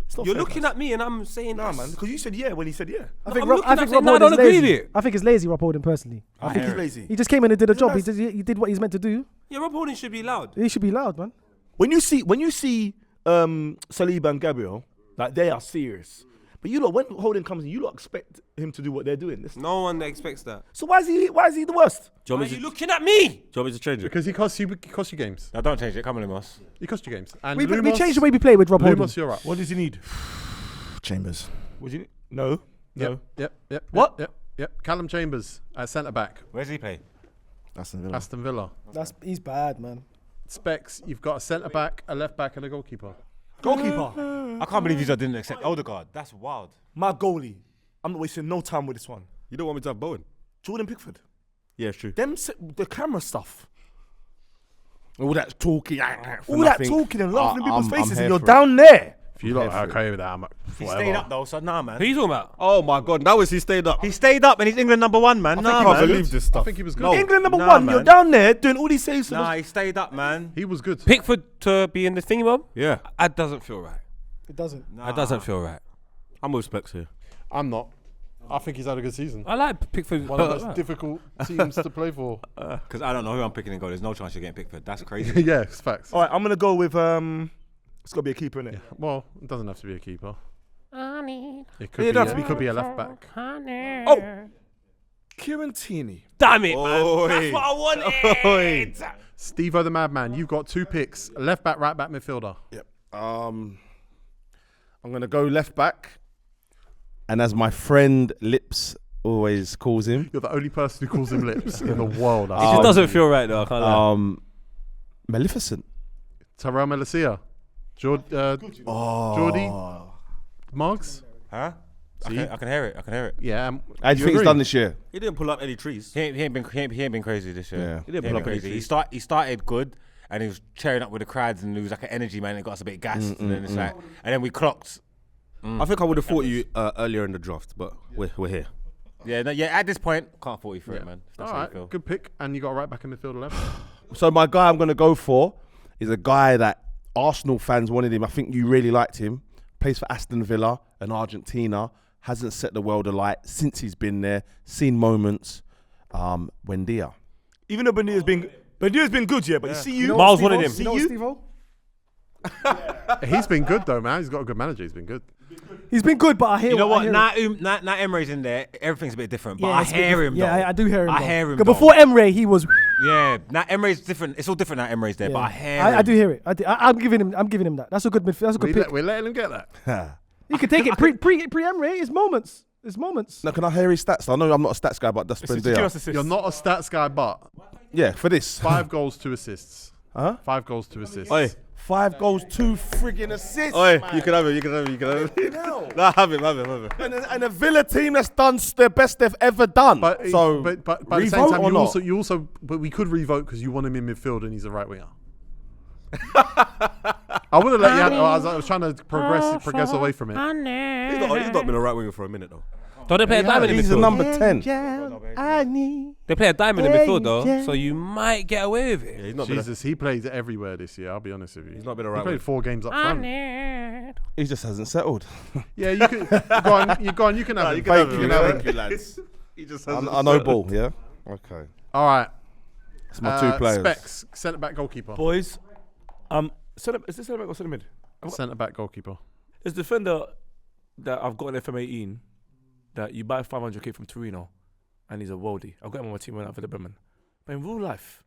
It's not You're fair, looking guys. at me and I'm saying, Nah, man, because you said yeah when he said yeah. I No, think I'm Rob, looking I at think it, Rob no, I Holding's don't agree with lazy. it. I think it's lazy, Rob Holding, personally. I think he's lazy. He just came in and did a job. nice. He did what he's meant to do. Yeah, Rob Holding should be loud. He should be loud, man. When you see Saliba and Gabriel, like they are serious. But you lot, when Holding comes in, you lot expect him to do what they're doing. No one expects that. So why is he the worst? Do you Why want are me you to, looking at me? do you want me to change it? Because he costs you games. No, don't change it. Come on, Lumos. He cost you games. And We Lumos, changed the way we play with Rob Holding. Lumos, you're up. What does he need? Chambers. What do you need? No. No. Yep. What? Yep. Callum Chambers at centre back. Where does he play? Aston Villa. Aston Villa. He's bad, man. Specs, you've got a centre back, a left back, and a goalkeeper. Goalkeeper. I can't believe you didn't accept Odegaard. That's wild. My goalie. I'm not wasting no time with this one. You don't want me to have Bowen? Jordan Pickford. Yeah, it's true. The camera stuff. All that talking. All that talking and laughing in people's I'm faces, here and you're for it. down there. If you lot are okay with that, I'm He whatever. stayed up though, so nah, man. Who you talking about? Oh my God! Now is he stayed up? He stayed up and he's England #1, man. I Nah, think he man. was believe good. this stuff. I think he was good. No. England number Nah, one. man. You're down there doing all these saves. Nah, he stayed up, man. He was good. Pickford to be in the thingy mob? Yeah, That doesn't feel right. It doesn't. That doesn't feel right. I'm with Specs here. I'm not. I think he's had a good season. I like Pickford. One of the most difficult teams to play for. Because I don't know who I'm picking in goal. There's no chance you're getting Pickford. That's crazy. Yeah, it's facts. All right, I'm gonna go with It's gotta be a keeper, innit? Well, it doesn't have to be a keeper. It It could, doesn't have to be, be could be a left back. Oh, Kieran Tierney. Damn it, man. Oi. That's what I wanted. STEVO the Madman, you've got 2 picks. Left back, right back, midfielder. Yep. I'm gonna go left back, and as my friend Lips always calls him, You're the only person who calls him Lips in the world. It just doesn't feel right, though. I can't lie. Maleficent. Terrell Malacia. Jordy. Margs. Huh? I can hear it. I can hear it. Yeah. How do you think he's done this year? He didn't pull up any trees. He ain't been crazy this year. Yeah. He didn't He pull ain't up been any crazy. trees. He started good and he was cheering up with the crowds and he was like an energy man and got us a bit gassed and then it's like and then we clocked. I think I would have fought you earlier in the draft, but we're here. Yeah, at this point, can't fault you for it, man. If that's All how right. you feel. Good pick. And you got a right back in midfielder left. So my guy I'm gonna go for is a guy that Arsenal fans wanted him. I think you really liked him. Plays for Aston Villa and Argentina. hasn't set the world alight since he's been there. Seen moments. Wendia. Even though Bendia's been good, yeah, but you see you. Miles wanted him. You know Steve-O? He's been good though, man. He's got a good manager. He's been good. He's been good, but I hear. You know what? I hear it. Now Emery's in there. Everything's a bit different. But Yeah, I it's a bit hear him. different. Yeah, I do hear him. I though. hear him. 'Cause though. before Emre, he was. Yeah. Now Emery's different. It's all different now. Emery's there, but I hear. I him. do hear it. I'm giving him that. That's a good midfield. That's a good pick. We're letting him get that. He could take it pre Emre. It's moments. It's moments. Now, can I hear his stats? I know I'm not a stats guy, but that's Give us Wendia. assists. You're not a stats guy, but Yeah, for this. 5 goals, 2 assists. Huh? 5 goals, 2 assists. Oi, 5 goals, 2 friggin' assists. oi, man. you can have it. Nah, have him. And a Villa team that's done the best they've ever done. But at so, the same revote time, or you not? also, but we could revote because you want him in midfield and he's a right winger. I would have let you. I was trying to progress away from it. He's not been a right winger for a minute though. Don't they play a diamond in He's a midfield? number 10. They play a diamond in midfield though, so you might get away with Yeah, it. he's not been. Jesus, he plays everywhere this year. I'll be honest with you. He's not been a He right played winger. 4 games up front. He just hasn't settled. Yeah, you can go on. You go on. You can have him. You can have You him. can have him. Thank you, lads. He just has. I know ball, yeah? Okay. All right. It's my 2 players. Specs, centre back, goalkeeper. Boys, is this centre back or centre mid? Centre back, goalkeeper. There's a defender that I've got an FM18 that you buy 500k from Torino, and he's a worldie. I've got him on my team right now for the Bremen. But in real life,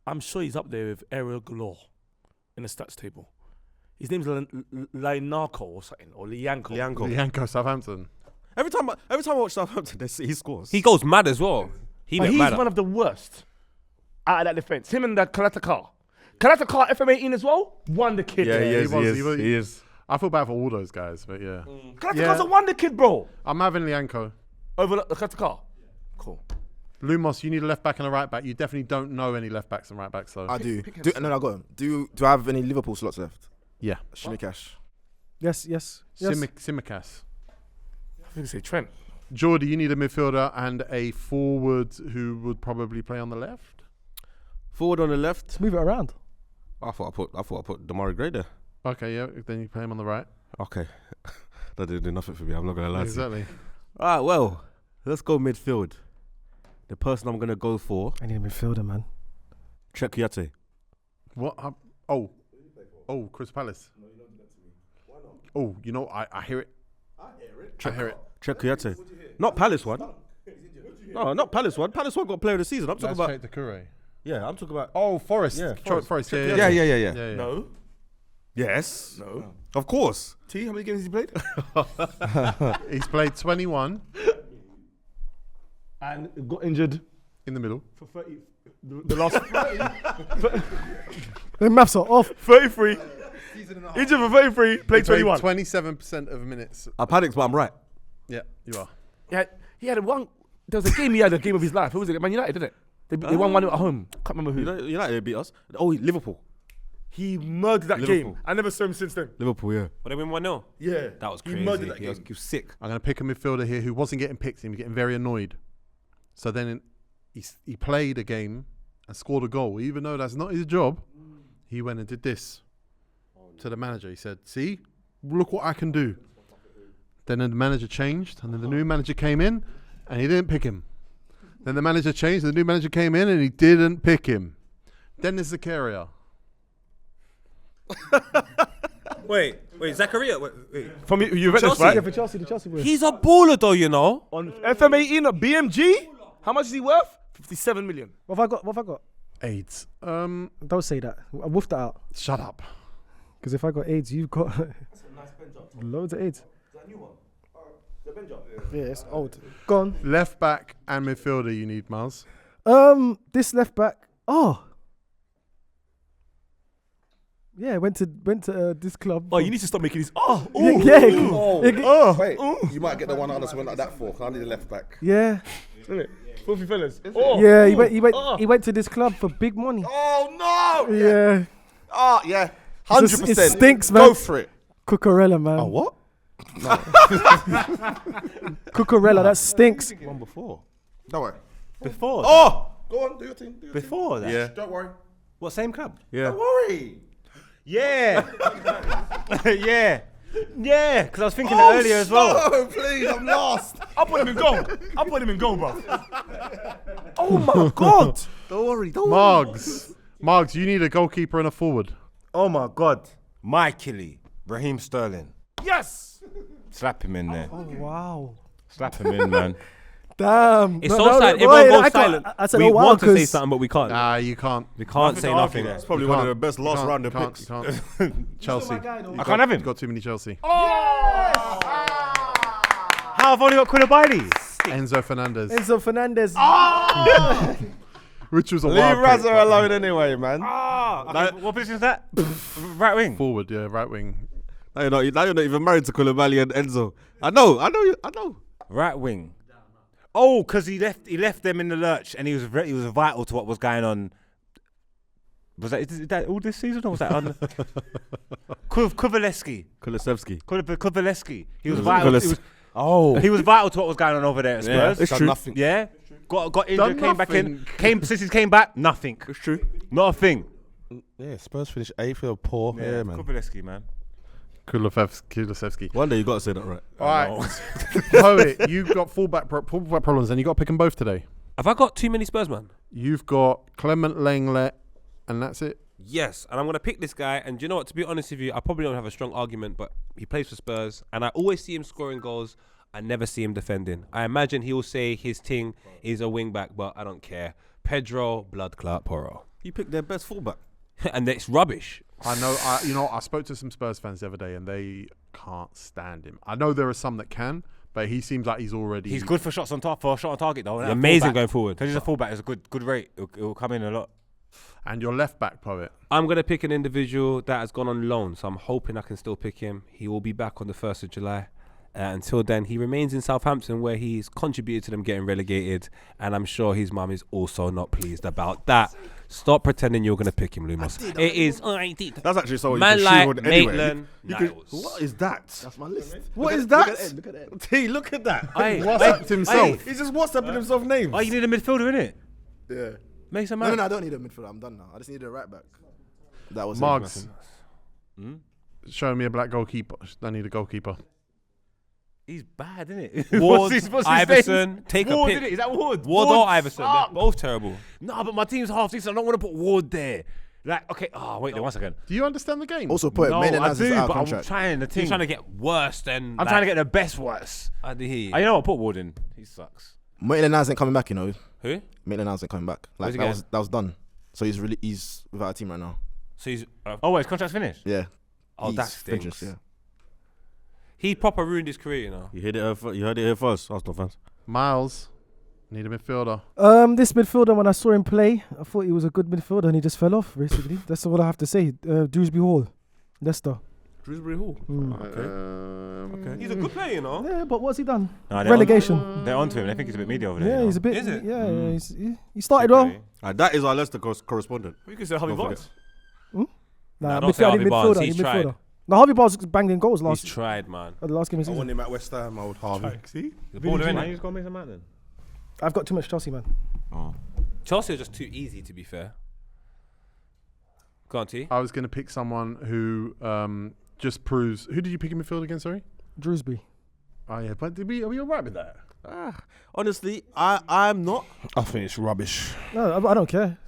I'm sure he's up there with Ariel Galore in the stats table. His name's Lianco or something, or Lianco. Lianco, Southampton. Every time I watch Southampton, he scores. He goes mad as well. He But went he's mad. one of the worst out of that defense. Him and that Kalatakar. Kalatakar, FM18 as well, wonder kid. Yeah, he was- is. I feel bad for all those guys, but yeah. Kalatakar's a wonder kid, bro. I'm having Lianco. Over the Kalatakar. Cool. Lumos, you need a left back and a right back. You definitely don't know any left backs and right backs, though. I do. No, I got him. Do I have any Liverpool slots left? Yeah. Shimikash. Yes. Simicas. I think say Trent. Jordy, you need a midfielder and a forward who would probably play on the left. Forward on the left. Let's move it around. I thought I put Damari Gray there. Okay, yeah. Then you play him on the right. Okay, that didn't do nothing for me. I'm not gonna lie to you. Exactly. All right, well, let's go midfield. The person I'm gonna go for, I need a midfielder, man. Chekiate. What? Oh, Crystal Palace. Oh, you know, I hear it. I hear it. Chekiate. Not Palace one. No, not Palace one. Palace one got player of the season. I'm talking about. Straight to Kure. Yeah, I'm talking about. Oh, Forest. Yeah, Forest. Yeah. Yeah. No. Yes. No. Of course. T, how many games has he played? He's played 21 And got injured in the middle. for 30. The last The maths are off. 33. Injured for 33, played 21. 27% of minutes. I panicked, but I'm right. Yeah, you are. He had one. There was a game he had, a game of his life. Who was it? Man United, didn't it? They won 1 at home. Can't remember who. United beat us. Oh, Liverpool. He murdered that Liverpool. game. I never saw him since then. Liverpool, yeah. Well, they win 1-0. Yeah. That was He crazy. murdered that He was sick. I'm going to pick a midfielder here who wasn't getting picked. He was getting very annoyed. So then he played a game and scored a goal. Even though that's not his job, he went and did this to the manager. He said, see, look what I can do. Then the manager changed and then the new manager came in and he didn't pick him. Then the manager changed, the new manager came in and he didn't pick him. Then there's Zakaria. Wait, Zachariah. Wait. From Juventus, Chelsea? right? Yeah, for Chelsea, the Chelsea boy. He's a baller though, you know. On FM18 at BMG, how much is he worth? 57 million. What have I got? AIDS. Don't say that. I woofed that out. Shut up. Because if I got AIDS, you've got loads of AIDS. Yeah, it's old. Gone. Left back and midfielder you need, Miles. This left back. Oh. Yeah, went to this club. Oh, you need to stop making these. Oh, Yeah, Wait, you might get the one others went like that for. 'Cause I need a left back. yeah. filthy fellas. Yeah, he went to this club for big money. Oh no! Yeah. Oh yeah, It's 100%. just- it stinks, man. Go for it. Cucurella, man. Oh what? Cucurella, that stinks. One before. Don't worry. Before. Oh, go on, do your thing. Before that. Yeah. Don't worry. What, same club? Yeah. Don't worry. Yeah. Yeah. Yeah, because I was thinking that earlier as well. Oh, please, I'm lost. I'll put him in goal. I'll put him in goal, bro. Oh my God. Don't worry. Margs, you need a goalkeeper and a forward. Oh my God. My Killy, Raheem Sterling. Yes. Slap him in there. Oh wow. Slap him in, man. Damn. It's so sad. Everyone goes silent. I said, we oh wow, want to say 'cause something, but we can't. Nah, you can't. We can't say nothing. It's probably You one of can't. the best last round of picks. You can't. Chelsea. I can't have him. You've got too many Chelsea. How have I only got Koulibaly? Enzo Fernandez. Enzo Fernandez. Which was a Leave wild pick, Razza alone anyway, man. Okay, what position is that? Right wing. Forward, yeah, right wing. Now you're not even married to Koulibaly and Enzo. I know. Right wing. Oh, because he left them in the lurch, and he was vital to what was going on. Was that is that all this season, or was that on Kuvalevsky? Kuvalevsky. He was vital. He was vital to what was going on over there at Spurs. It's true. Nothing. Yeah, got injured, came back in. Since he came back, nothing. It's true. Not a thing. Yeah, Spurs finished 8th. They were poor. Yeah, man. Kuvalevsky, man. Kulusevski. One day you got to say that right. All right. Poet, you've got fullback problems, and you got to pick them both today. Have I got too many Spurs, man? You've got Clement Lenglet, and that's it. Yes, and I'm going to pick this guy. And do you know what? To be honest with you, I probably don't have a strong argument, but he plays for Spurs, and I always see him scoring goals. I never see him defending. I imagine he will say his thing is a wing back, but I don't care. Pedro Blood Clot Porro. You picked their best fullback. And it's rubbish. I know. I spoke to some Spurs fans the other day, and they can't stand him. I know there are some that can, but he seems like he's already. He's good for shots on shot on target though. Amazing going forward. Because he's a fullback, it's a good rate. It'll come in a lot. And your left back, Poet. I'm going to pick an individual that has gone on loan, so I'm hoping I can still pick him. He will be back on the 1st of July. Until then, he remains in Southampton, where he's contributed to them getting relegated, and I'm sure his mum is also not pleased about that. Stop pretending you're going to pick him, Lumos. It is. I did. That's actually someone Man you like can shoehorn anyway. Maitland Niles. What is that? That's my list. What is Look that? at the end, look at the end. T, look at that. WhatsApped himself. He's just WhatsApping himself names. Oh, you need a midfielder, innit? Yeah. Mason No, Mount. I don't need a midfielder. I'm done now. I just need a right back. That was Margs. Show me a black goalkeeper. I need a goalkeeper. He's bad, isn't it? Ward, what's his Iverson, name? take Ward, a pick. innit? Is that Ward? Ward or Iverson, they're both terrible. No, but my team's half decent. I don't want to put Ward there. Like, okay. Oh, wait, one second. Do you understand the game? Also put No, Maitland I as do, out of but I'm contract. trying the team. He's trying to get worse than. I'm trying to get the best worse. I did hear you. Oh, you know what? Put Ward in. He sucks. Maitland isn't coming back, you know. Who? Maitland isn't coming back. Where's Like he going? that was done. So he's without a team right now. So he's. Oh, wait, his contract's finished? Yeah. Oh, He's that finished, stinks. yeah. He proper ruined his career, you know. You heard it here first, Arsenal fans. Miles. Need a midfielder. This midfielder, when I saw him play, I thought he was a good midfielder, and he just fell off. Basically, that's all I have to say. Dewsbury Hall, Leicester. Dewsbury Hall. Okay. He's a good player, you know. Yeah, but what's he done? No, Relegation. They're onto him. They think he's a bit media over there. Yeah, you he's a bit. Is it? Yeah, he started well. That is our Leicester correspondent. You can say Harvey Don't Barnes. Nah, don't say Harvey Barnes, midfielder. he's midfielder. tried. No, Harvey Barnes banged in goals He's tried, man. at the last game of the I want season. him at West Ham, old Harvey. See? The baller, innit? Why you just got Mason Mount then? I've got too much Chelsea, man. Chelsea are just too easy, to be fair. Go on, T. I was going to pick someone who just proves. Who did you pick in midfield again? Sorry. Dewsbury. Oh yeah, but are we all right with that? Honestly, I'm not. I think it's rubbish. No, I don't care.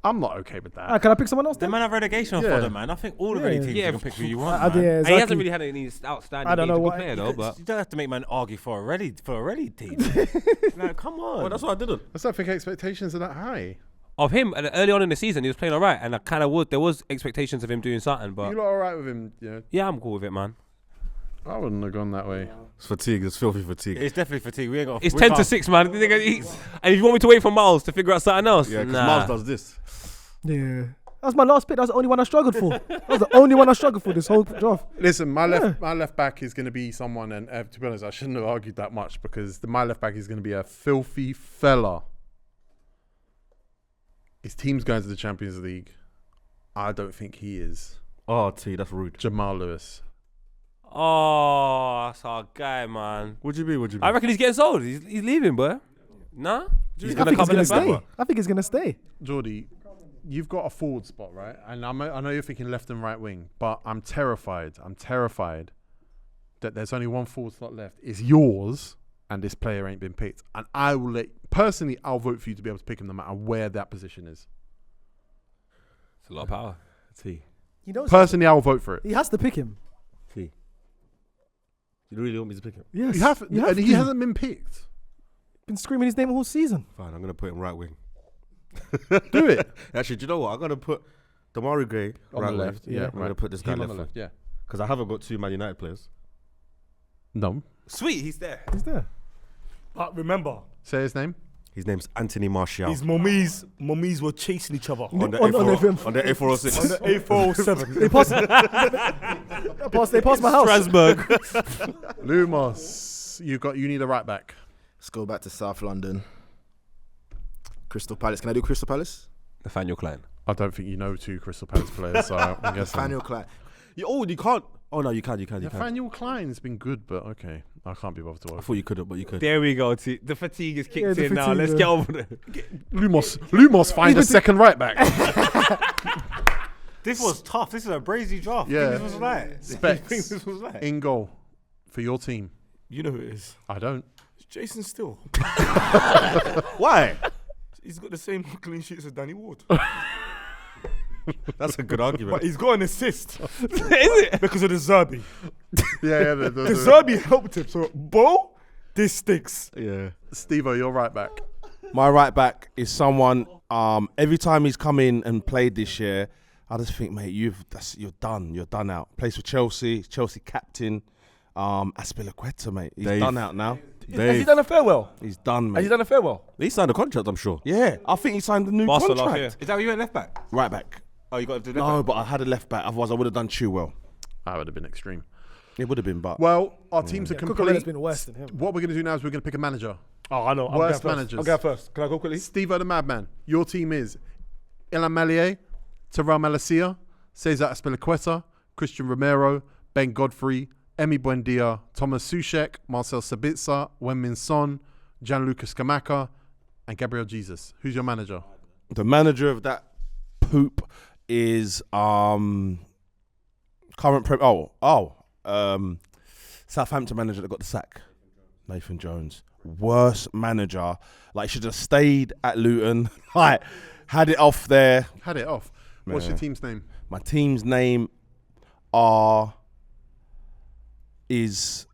I'm not okay with that. Can I pick someone else? The then? man have relegation Yeah. for them, man. I think all of Yeah. any teams Yeah, you can pick who you want. Yeah, man. And he exactly. hasn't really had any outstanding I don't games. know He's a good what- player, though, but You don't have to make man argue for a ready team. Like, come on. Well, that's what I didn't. I don't think expectations are that high. of him, early on in the season, he was playing all right. And I kind of there was expectations of him doing something, but You lot all right with him? You know, yeah, I'm cool with it, man. I wouldn't have gone that way. It's fatigue. It's filthy fatigue. It's definitely fatigue. We ain't got. It's we 10 to can't- 6, man. And if you want me to wait for Miles to figure out something else, Yeah, because nah. Miles does this. Yeah. That was my last pick. That was the only one I struggled for. That was the only one I struggled for this whole draft. Listen, my left back is going to be someone, and to be honest, I shouldn't have argued that much because my left back is going to be a filthy fella. His team's going to the Champions League. I don't think he is. Oh, T, that's rude. Jamal Lewis. Oh, that's our guy, man. Would you be? I reckon he's getting sold. He's leaving, bro. Nah? He's I going think to he's come in gonna the stay. back. I think he's gonna stay. Jordy, you've got a forward spot, right? And I know you're thinking left and right wing, but I'm terrified. that there's only one forward slot left is yours, and this player ain't been picked, and I will I'll vote for you to be able to pick him no matter where that position is. It's a lot of power. T. You know, Personally, I will vote for it. he has to pick him. T. You really want me to pick him? Yes, You have, you have and he to. hasn't been picked. Been screaming his name all season. Fine, I'm gonna put him right wing. Do it. Actually, do you know what? I'm gonna put Damari Gray On right the wing. left, yeah, I'm gonna put this guy Him on left the left, yeah. because I haven't got 2 Man United players. No. Sweet, he's there. He's there. But remember, Say his name. His name's Anthony Martial. these mummies were chasing each other on the on A4 on the A406. on the A407. They passed my house. Strasbourg. Lumos, you need a right back. Let's go back to South London. Crystal Palace. Can I do Crystal Palace? Nathaniel Klein. I don't think you know 2 Crystal Palace players, so I guess Nathaniel Klein. You can't. Oh no, you can. You can. Nathaniel Klein's been good, but okay, I can't be bothered to I vote. thought you couldn't, but you could. There we go. The fatigue is kicked the in now. fatigue, Let's get over there. Lumos find a second right back. This was tough. This is a brazy draft. Yeah. This was right. Specs This was right. in goal for your team. You know who it is? I don't. It's Jason Still. Why? He's got the same clean sheets as Danny Ward. That's a good argument. But he's got an assist. Is it? Because of the Zerbi. Yeah, The Zerbi helped him. So, Bo, this sticks. Yeah. Steve-O, you're right back. My right back is someone. Every time he's come in and played this year, I just think, mate, you're done. You're done out. Plays for Chelsea. Chelsea captain. Aspilicueta, mate. He's Dave. done out now. Has he done a farewell? He's done, mate. Has he done a farewell? He signed a contract, I'm sure. Yeah, I think he signed a new Barca last contract. year. Is that what you went left back? Right back. Oh, you got to do left No, back. but I had a left back. Otherwise, I would have done Chilwell. I would have been extreme. It would have been, but Well, our teams are Cucurella's complete. been worse than him. What we're going to do now is we're going to pick a manager. Oh, I know. Worst managers. I'll go first. Can I go quickly? Steve-O the Madman. Your team is Ilan Malier, Terrell Malacia, Cesar Aspilicueta, Christian Romero, Ben Godfrey, Emi Buendia, Thomas Soucek, Marcel Sabitzer, Wenmin Son, Gianluca Scamacca, and Gabriel Jesus. Who's your manager? the manager of that poop is current Southampton manager that got the sack, Nathan Jones. Worst manager. Like, should have stayed at Luton. Like, had it off there. Had it off. What's your team's name? My team's name is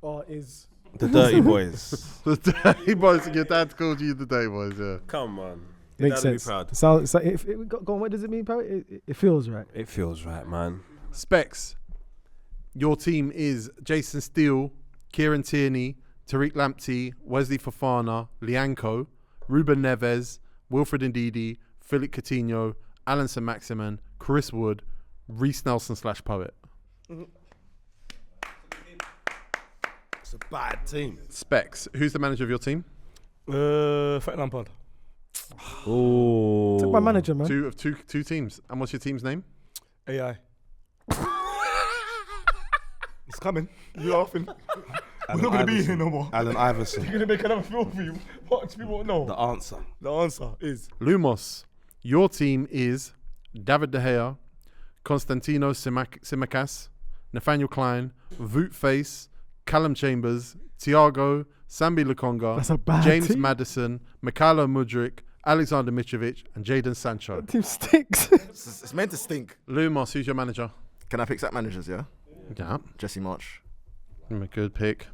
the Dirty Boys. The Dirty Boys. Your dad called you the Dirty Boys, yeah. Come on. Makes Dad'll be sense. proud. Sounds like go on. What does it mean, bro? It feels right. It feels right, man. Specs. Your team is Jason Steele, Kieran Tierney, Tariq Lamptey, Wesley Fofana, Lianco, Ruben Neves, Wilfred Ndidi, Philip Coutinho, Alan St. Maximin, Chris Wood, Reece Nelson / Poet. It's a bad team. Specs. Who's the manager of your team? Frank Lampard. Oh. Took my manager, man. Two teams. And what's your team's name? AI. It's coming. You're laughing. We're not going to be here no more. Alan Iverson. You're going to make another film for you. Watch, people won't know. The answer. The answer is Lumos. Your team is David De Gea, Constantino Simacas, Nathaniel Klein, Voot Face, Callum Chambers, Thiago, Sambi Lukonga, That's a bad James team. Maddison, Mikhailo Mudryk, Alexander Mitrovic, and Jadon Sancho. Team stinks. It's meant to stink. Lumos, who's your manager? Can I pick sack managers, yeah? Yeah. Jesse March. A good pick.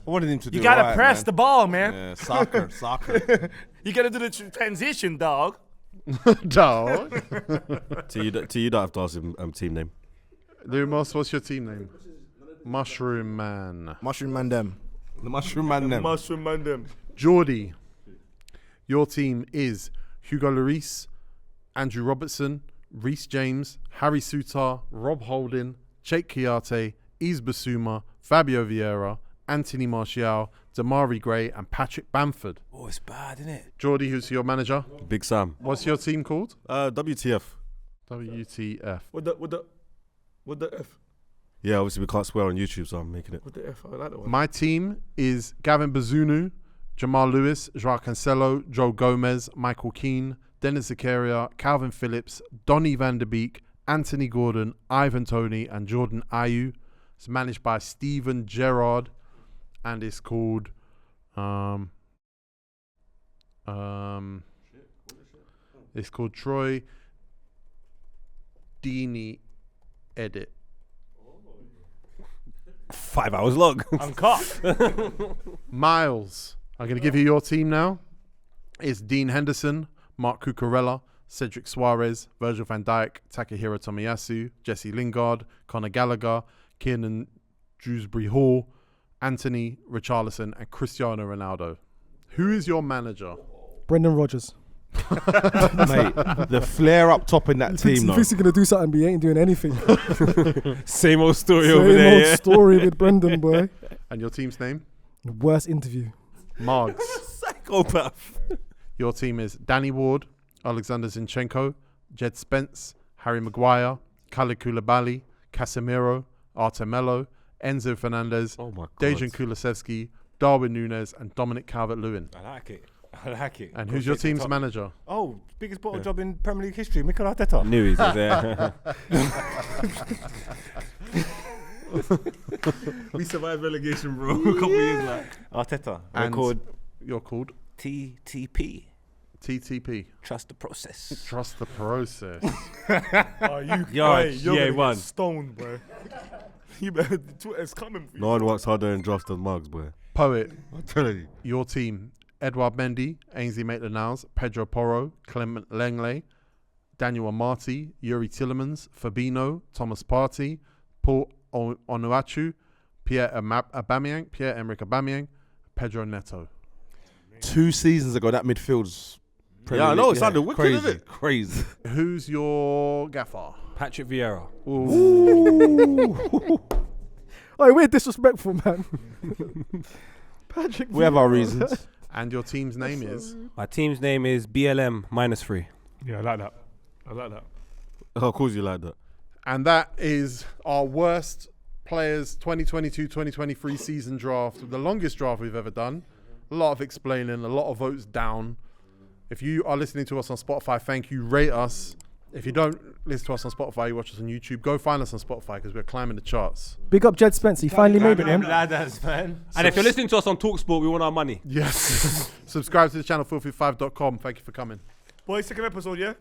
I wanted him to do you got to right, press man. the ball, man. Yeah, soccer. You got to do the transition, dog. Dog. To you don't have to ask him team name. Lumos, what's your team name? Mushroom Man. Mushroom Man them. The Mushroom Man them. Mushroom man them. Jordy. Your team is Hugo Lloris, Andrew Robertson, Reece James, Harry Sutar, Rob Holding, Cheikh Kouyaté, Yves Bissouma, Fabio Vieira, Anthony Martial, Damari Gray, and Patrick Bamford. Oh, it's bad, isn't it? Jordy, who's your manager? Big Sam. What's your team called? WTF. WTF. With the F. Yeah, obviously we can't swear on YouTube, so I'm making it. With the F. I like that one. My team is Gavin Bazunu, Jamal Lewis, Joao Cancelo, Joe Gomez, Michael Keane, Dennis Zakaria, Calvin Phillips, Donny van der Beek, Anthony Gordon, Ivan Toney, and Jordan Ayew. It's managed by Steven Gerrard, and it's called it's called Troy Deeney Edit. 5 hours long. Uncut. Miles, I'm going to give you your team now. It's Dean Henderson, Mark Cucurella, Cedric Suarez, Virgil van Dijk, Takahiro Tomiyasu, Jesse Lingard, Conor Gallagher, Kiernan Dewsbury Hall, Anthony Richarlison, and Cristiano Ronaldo. Who is your manager? Brendan Rodgers. Mate, the flair up top in that He team, though. thinks he's gonna do something, but he ain't doing anything. Same old story Same over there. old Yeah. story with Brendan, boy. And your team's name? Worst interview. Margs. Psychopath. Your team is Danny Ward, Alexander Zinchenko, Jed Spence, Harry Maguire, Khalid Koulibaly, Casemiro, Artemelo, Enzo Fernandez, Oh my God. Dejan Kulusevski, Darwin Núñez, and Dominic Calvert-Lewin. I like it. I like it. And Go who's your straight to the team's top. manager? Oh, biggest bottle job in Premier League history, Mikel Arteta. Knew he was there. We survived relegation, bro. A couple years back. Arteta. And Record you're called TTP. TTP. Trust the process. Trust the process. Oh, you, Yo, hey, you're yeah, gonna one. get stoned, bro. You better, Twitter's coming for you. No one works harder in drafts than Margs, boy. Poet, I'm telling you. your team. Edouard Mendy, Ainsley Maitland-Niles, Pedro Porro, Clement Lenglet, Daniel Amati, Yuri Tillemans, Fabinho, Thomas Partey, Paul Onuachu, Pierre-Emerick Aubameyang, Pedro Neto. 2 seasons ago, that midfield's Yeah, I know, it sounded wicked, crazy, didn't it? crazy. Who's your gaffer? Patrick Vieira. Oh, we're disrespectful, man. Patrick. We have our Vieira. reasons. And your team's name is? My team's name is BLM -3. Yeah, I like that. I like that. Oh, of course you like that. And that is our worst players 2022-2023 season draft, the longest draft we've ever done. A lot of explaining, a lot of votes down. If you are listening to us on Spotify, thank you. Rate us. If you don't listen to us on Spotify, you watch us on YouTube, go find us on Spotify because we're climbing the charts. Big up Jed Spence. He finally made it, man. Ladders, man. And if you're listening to us on TalkSport, we want our money. Yes. Subscribe to the channel, filthy5.com. Thank you for coming. Boys, second episode, yeah?